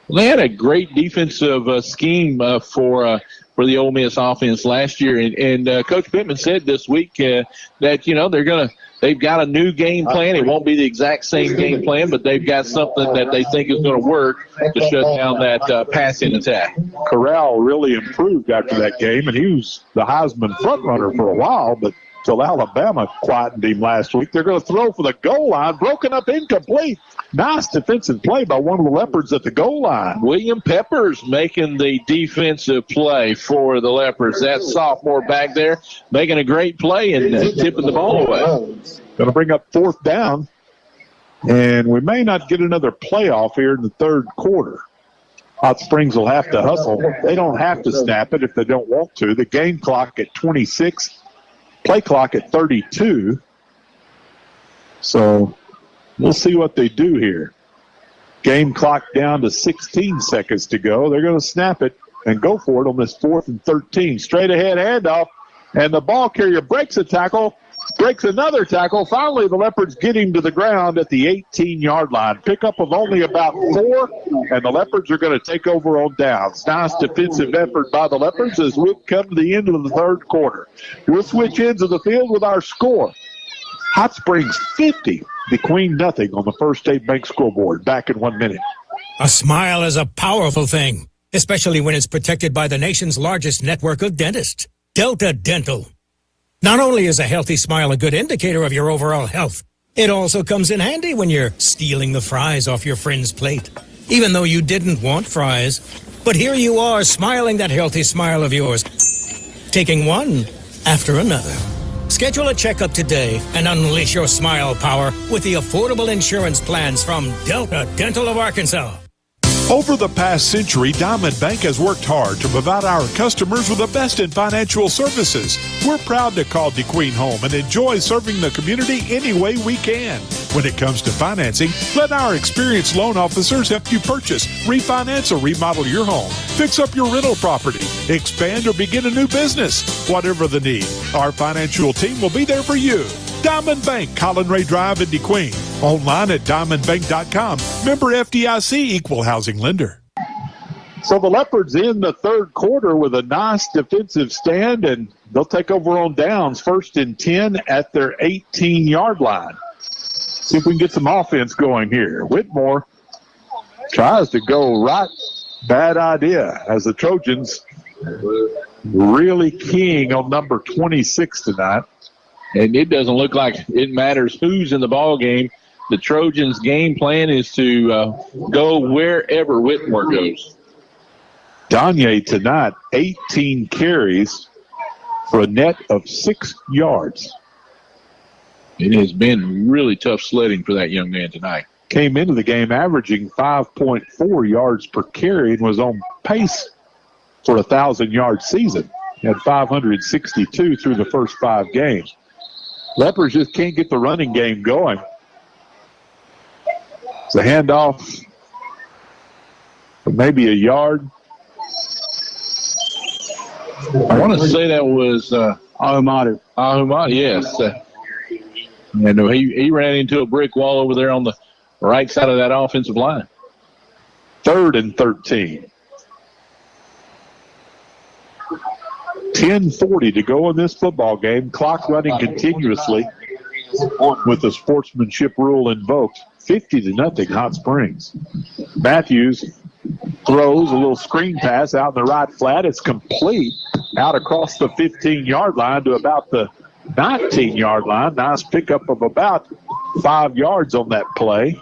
Well, they had a great defensive scheme for the Ole Miss offense last year, and Coach Pittman said this week that they've got a new game plan. It won't be the exact same game plan, but they've got something that they think is going to work to shut down that passing attack. Corral really improved after that game, and he was the Heisman front runner for a while, but till Alabama quietened him last week. They're going to throw for the goal line. Broken up, incomplete. Nice defensive play by one of the Leopards at the goal line. William Peppers making the defensive play for the Leopards. That sophomore back there making a great play and tipping the ball away. Going to bring up 4th down, and we may not get another playoff here in the 3rd quarter. Hot Springs will have to hustle. They don't have to snap it if they don't want to. The game clock at 26, play clock at 32. So we'll see what they do here. Game clock down to 16 seconds to go. They're going to snap it and go for it on this 4th and 13. Straight ahead handoff, and the ball carrier breaks a tackle, breaks another tackle. Finally, the Leopards get him to the ground at the 18-yard line. Pickup of only about 4, and the Leopards are going to take over on downs. Nice defensive effort by the Leopards as we come to the end of the 3rd quarter. We'll switch ends of the field with our score. Hot Springs 50, the Queen nothing on the First State Bank scoreboard. Back in 1 minute. A smile is a powerful thing, especially when it's protected by the nation's largest network of dentists, Delta Dental. Not only is a healthy smile a good indicator of your overall health, it also comes in handy when you're stealing the fries off your friend's plate, even though you didn't want fries. But here you are, smiling that healthy smile of yours, taking one after another. Schedule a checkup today and unleash your smile power with the affordable insurance plans from Delta Dental of Arkansas. Over the past century, Diamond Bank has worked hard to provide our customers with the best in financial services. We're proud to call DeQueen home and enjoy serving the community any way we can. When it comes to financing, let our experienced loan officers help you purchase, refinance, or remodel your home, fix up your rental property, expand, or begin a new business. Whatever the need, our financial team will be there for you. Diamond Bank, Colin Ray Drive in DeQueen. Online at diamondbank.com. Member FDIC, equal housing lender. So the Leopards in the 3rd quarter with a nice defensive stand, and they'll take over on downs, 1st and 10 at their 18-yard line. See if we can get some offense going here. Whitmore tries to go right. Bad idea as the Trojans really keying on number 26 tonight. And it doesn't look like it matters who's in the ball game. The Trojans' game plan is to go wherever Whitmore goes. Danye tonight, 18 carries for a net of 6 yards. It has been really tough sledding for that young man tonight. Came into the game averaging 5.4 yards per carry and was on pace for a 1,000-yard season. He had 562 through the first 5 games. Leopards just can't get the running game going. It's a handoff for maybe a yard. I want to say that was Ahumadu. Ahumadu, yes. And he ran into a brick wall over there on the right side of that offensive line. 3rd and 13. 10:40 to go in this football game. Clock running continuously with the sportsmanship rule invoked. 50-0 Hot Springs. Matthews throws a little screen pass out in the right flat. It's complete out across the 15-yard line to about the 19-yard line. Nice pickup of about 5 yards on that play.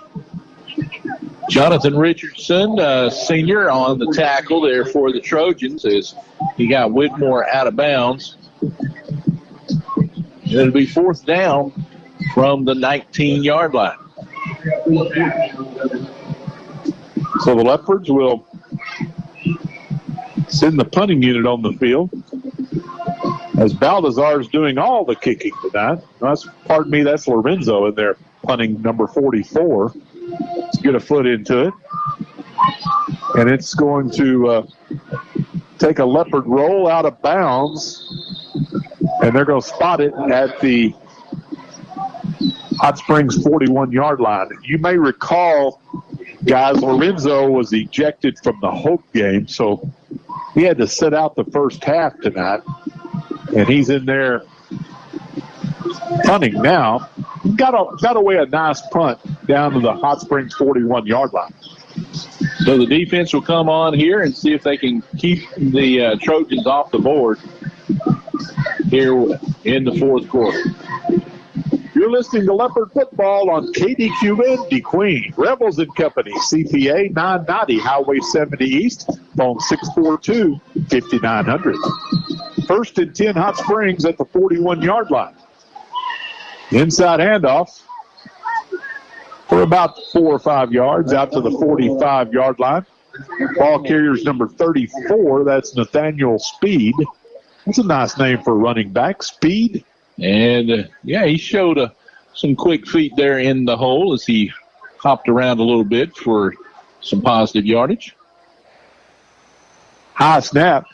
Jonathan Richardson, senior, on the tackle there for the Trojans as he got Whitmore out of bounds. It'll be 4th down from the 19-yard line. So the Leopards will send the punting unit on the field as Baldassar's doing all the kicking tonight. That's Lorenzo in there punting number 44. Let's get a foot into it. And it's going to take a Leopard roll out of bounds. And they're going to spot it at the Hot Springs 41-yard line. You may recall, guys, Lorenzo was ejected from the Hope game, so he had to sit out the first half tonight. And he's in there punting now. Got away a nice punt down to the Hot Springs 41-yard line. So the defense will come on here and see if they can keep the Trojans off the board. here in the fourth quarter. You're listening to Leopard Football on KDQN DeQueen. Rebels and Company, CPA 990, Highway 70 East, phone 642-5900. 1st and 10 Hot Springs at the 41-yard line. Inside handoff for about 4 or 5 yards out to the 45-yard line. Ball carrier's number 34. That's Nathaniel Speed. That's a nice name for a running back, Speed. And, he showed some quick feet there in the hole as he hopped around a little bit for some positive yardage. High snap.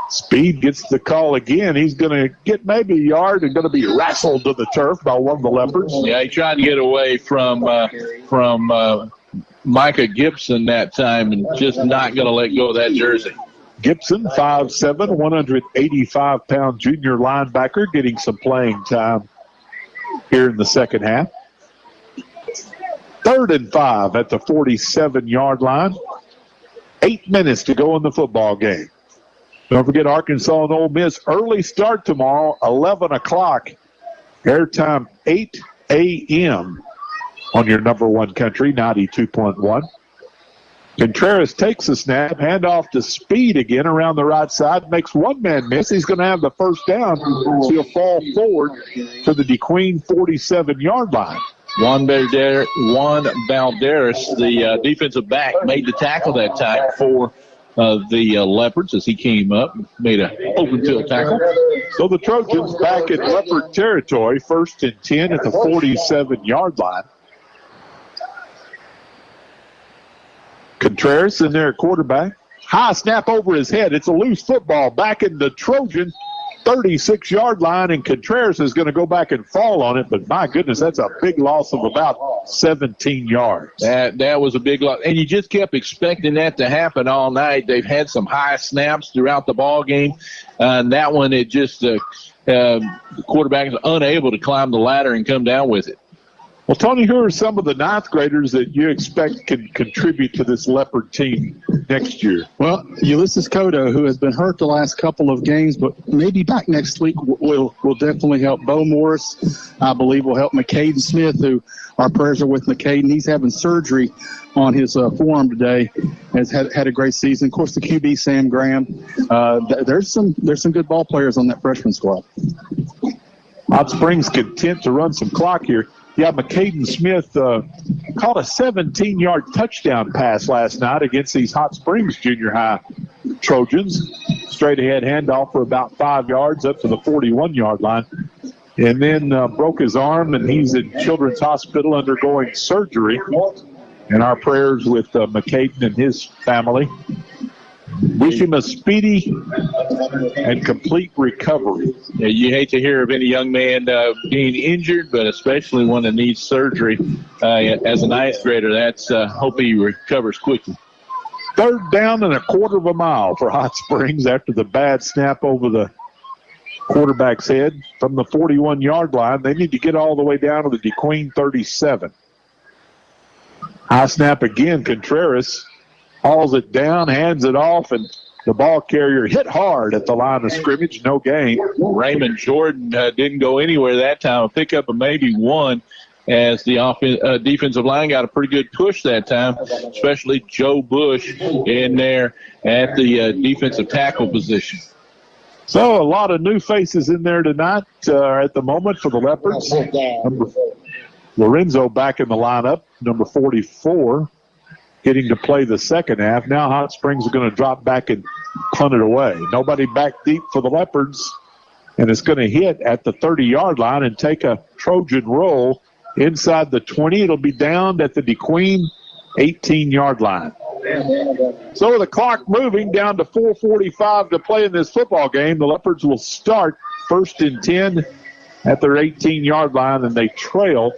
Speed gets the call again. He's going to get maybe a yard and going to be wrestled to the turf by one of the Leopards. Yeah, he tried to get away from Micah Gibson that time and just not going to let go of that jersey. Gibson, 5'7", 185-pound junior linebacker, getting some playing time here in the second half. 3rd and 5 at the 47-yard line. 8 minutes to go in the football game. Don't forget Arkansas and Ole Miss. Early start tomorrow, 11 o'clock. Airtime 8 a.m. on your number one country, 92.1. Contreras takes the snap, handoff to Speed again around the right side, makes one man miss. He's going to have the first down, so he'll fall forward to the DeQueen 47-yard line. Juan Valderas, the defensive back, made the tackle that time for the Leopards as he came up, made an open field tackle. So the Trojans back in Leopard territory, 1st and 10 at the 47-yard line. Contreras in there at quarterback. High snap over his head. It's a loose football back in the Trojan 36-yard line, and Contreras is going to go back and fall on it, but my goodness, that's a big loss of about 17 yards. That was a big loss, and you just kept expecting that to happen all night. They've had some high snaps throughout the ball game, and that one, it just the quarterback is unable to climb the ladder and come down with it. Well, Tony, who are some of the ninth graders that you expect can contribute to this Leopard team next year? Well, Ulysses Cotto, who has been hurt the last couple of games, but maybe back next week, will definitely help. Bo Morris, I believe, will help. McCaden Smith, who our prayers are with McCaden. He's having surgery on his forearm today. Has had a great season. Of course, the QB Sam Graham. There's some good ball players on that freshman squad. Hot Springs content to run some clock here. Yeah, McCaden Smith caught a 17-yard touchdown pass last night against these Hot Springs junior high Trojans. Straight ahead handoff for about 5 yards up to the 41-yard line. And then broke his arm, and he's in Children's Hospital undergoing surgery. And our prayers with McCaden and his family. Wish him a speedy and complete recovery. Yeah, you hate to hear of any young man being injured, but especially one that needs surgery as a ninth grader. That's hope he recovers quickly. 3rd down and a quarter of a mile for Hot Springs after the bad snap over the quarterback's head from the 41-yard line. They need to get all the way down to the DeQueen 37. High snap again. Contreras hauls it down, hands it off, and the ball carrier hit hard at the line of scrimmage. No gain. Raymond Jordan didn't go anywhere that time. A pickup of maybe one as the defensive line got a pretty good push that time, especially Joe Bush in there at the defensive tackle position. So a lot of new faces in there tonight at the moment for the Leopards. Lorenzo back in the lineup, number 44. Getting to play the second half. Now Hot Springs are going to drop back and punt it away. Nobody back deep for the Leopards, and it's going to hit at the 30-yard line and take a Trojan roll inside the 20. It'll be down at the DeQueen 18-yard line. So the clock moving down to 4:45 to play in this football game. The Leopards will start 1st and 10 at their 18-yard line, and they trail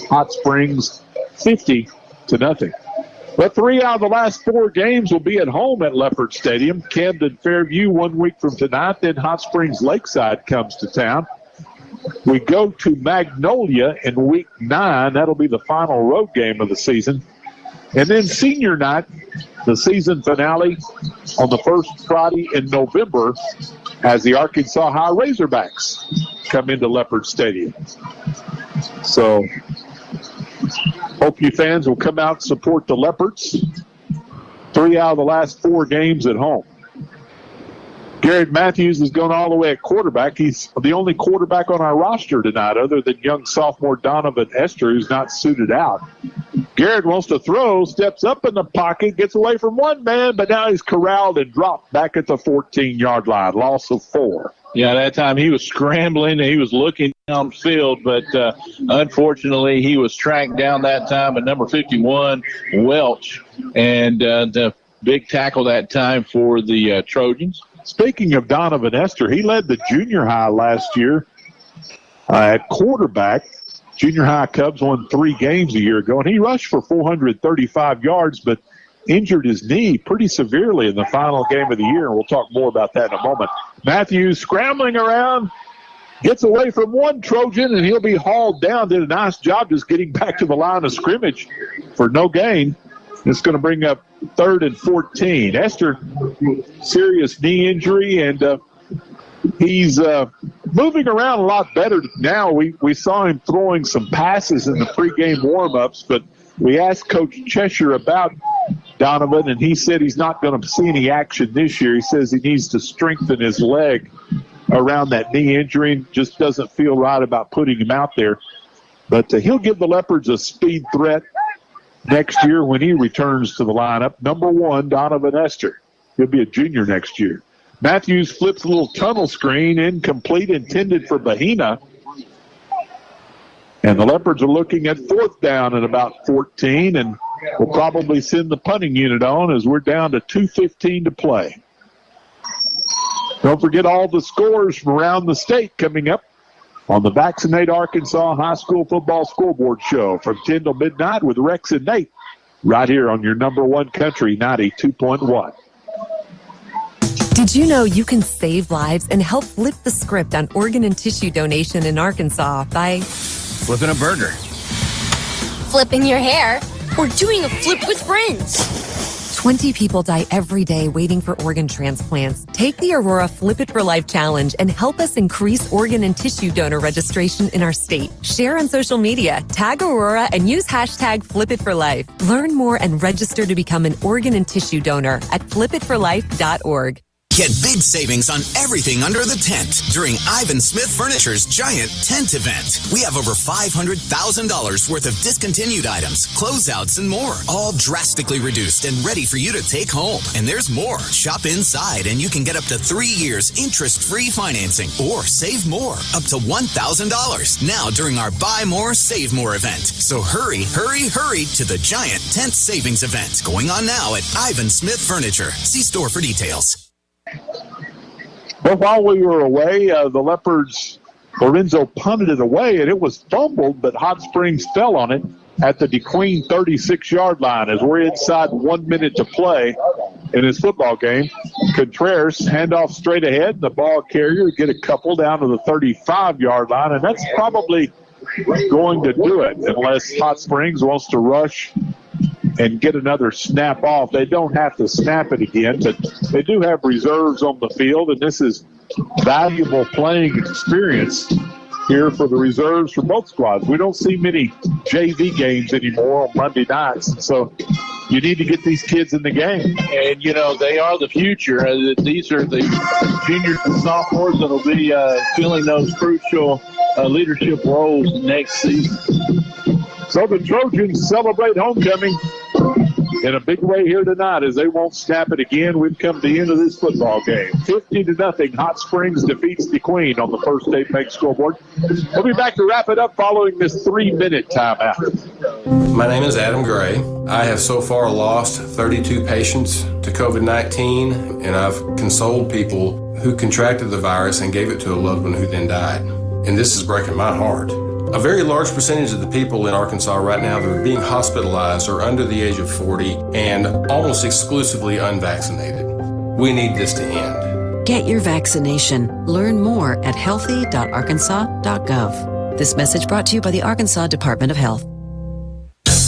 Hot Springs 50-0. But 3 out of the last 4 games will be at home at Leopard Stadium. Camden Fairview 1 week from tonight. Then Hot Springs Lakeside comes to town. We go to Magnolia in week 9. That'll be the final road game of the season. And then senior night, the season finale on the first Friday in November as the Arkansas High Razorbacks come into Leopard Stadium. So hope you fans will come out and support the Leopards. 3 out of the last 4 games at home. Garrett Matthews has gone all the way at quarterback. He's the only quarterback on our roster tonight other than young sophomore Donovan Esther, who's not suited out. Garrett wants to throw, steps up in the pocket, gets away from one man, but now he's corralled and dropped back at the 14-yard line. Loss of 4. Yeah, that time he was scrambling and he was looking downfield, but unfortunately he was tracked down that time by number 51, Welch, and the big tackle that time for the Trojans. Speaking of Donovan Esther, he led the junior high last year at quarterback. Junior high Cubs won 3 games a year ago, and he rushed for 435 yards, but injured his knee pretty severely in the final game of the year, and we'll talk more about that in a moment. Matthews scrambling around, gets away from one Trojan, and he'll be hauled down. Did a nice job just getting back to the line of scrimmage for no gain. It's going to bring up 3rd and 14. Esther, serious knee injury, and he's moving around a lot better now. We saw him throwing some passes in the pregame warm-ups, but we asked Coach Cheshire about Donovan, and he said he's not going to see any action this year. He says he needs to strengthen his leg around that knee injury and just doesn't feel right about putting him out there. But he'll give the Leopards a speed threat next year when he returns to the lineup. Number 1, Donovan Esther. He'll be a junior next year. Matthews flips a little tunnel screen, incomplete, intended for Bahina. And the Leopards are looking at 4th down and about 14, and we'll probably send the punting unit on as we're down to 2:15 to play. Don't forget all the scores from around the state coming up on the Vaccinate Arkansas High School Football Scoreboard Show from 10 till midnight with Rex and Nate right here on your number 1 country 92.1. Did you know you can save lives and help flip the script on organ and tissue donation in Arkansas by Flipping a burger, flipping your hair, or doing a flip with friends? 20 people die every day waiting for organ transplants. Take the Aurora Flip It for Life Challenge and help us increase organ and tissue donor registration in our state. Share on social media, tag Aurora, and use hashtag #FlipItForLife. Learn more and register to become an organ and tissue donor at flipitforlife.org. Get big savings on everything under the tent during Ivan Smith Furniture's giant tent event. We have over $500,000 worth of discontinued items, closeouts, and more, all drastically reduced and ready for you to take home. And there's more. Shop inside and you can get up to 3 years interest-free financing or save more, up to $1,000 now during our Buy More, Save More event. So hurry, hurry, hurry to the giant tent savings event going on now at Ivan Smith Furniture. See store for details. Well, while we were away, the Leopards, Lorenzo punted it away, and it was fumbled, but Hot Springs fell on it at the DeQueen 36-yard line as we're inside 1 minute to play in this football game. Contreras, handoff straight ahead, the ball carrier get a couple down to the 35-yard line, and that's probably going to do it unless Hot Springs wants to rush and get another snap off. They don't have to snap it again, but they do have reserves on the field, and this is valuable playing experience here for the reserves for both squads. We don't see many JV games anymore on Monday nights, so you need to get these kids in the game. And, you know, they are the future. These are the juniors and sophomores that will be filling those crucial leadership roles next season. So the Trojans celebrate homecoming in a big way here tonight as they won't snap it again. We've come to the end of this football game. 50-0, Hot Springs defeats DeQueen on the First State Bank scoreboard. We'll be back to wrap it up following this 3-minute timeout. My name is Adam Gray. I have so far lost 32 patients to COVID-19, and I've consoled people who contracted the virus and gave it to a loved one who then died. And this is breaking my heart. A very large percentage of the people in Arkansas right now that are being hospitalized are under the age of 40 and almost exclusively unvaccinated. We need this to end. Get your vaccination. Learn more at healthy.arkansas.gov. This message brought to you by the Arkansas Department of Health.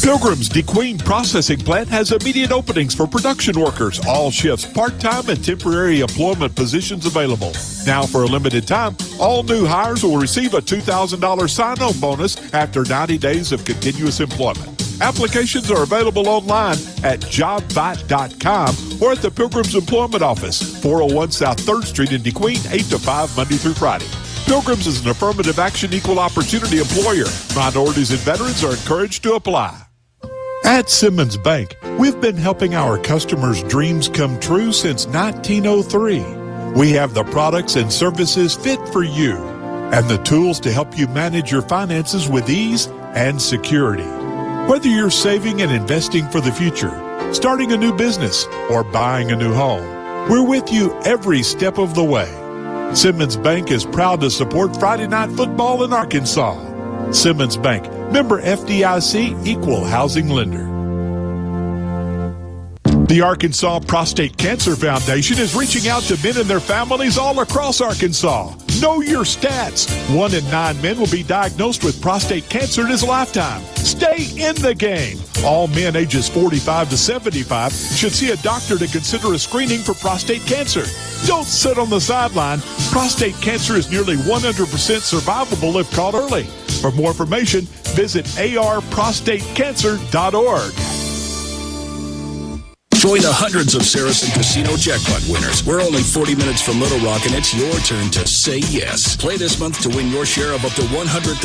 Pilgrim's DeQueen Processing Plant has immediate openings for production workers. All shifts, part-time and temporary employment positions available. Now for a limited time, all new hires will receive a $2,000 sign-on bonus after 90 days of continuous employment. Applications are available online at jobbite.com or at the Pilgrim's Employment Office, 401 South 3rd Street in DeQueen, 8 to 5, Monday through Friday. Pilgrim's is an affirmative action equal opportunity employer. Minorities and veterans are encouraged to apply. At Simmons Bank, we've been helping our customers' dreams come true since 1903. We have the products and services fit for you and the tools to help you manage your finances with ease and security. Whether you're saving and investing for the future, starting a new business, or buying a new home, we're with you every step of the way. Simmons Bank is proud to support Friday Night Football in Arkansas. Simmons Bank, member FDIC, equal housing lender. The Arkansas Prostate Cancer Foundation is reaching out to men and their families all across Arkansas. Know your stats. 1 in 9 men will be diagnosed with prostate cancer in his lifetime. Stay in the game. All men ages 45 to 75 should see a doctor to consider a screening for prostate cancer. Don't sit on the sideline. Prostate cancer is nearly 100% survivable if caught early. For more information, visit arprostatecancer.org. Join the hundreds of Saracen Casino jackpot winners. We're only 40 minutes from Little Rock, and it's your turn to say yes. Play this month to win your share of up to $100,000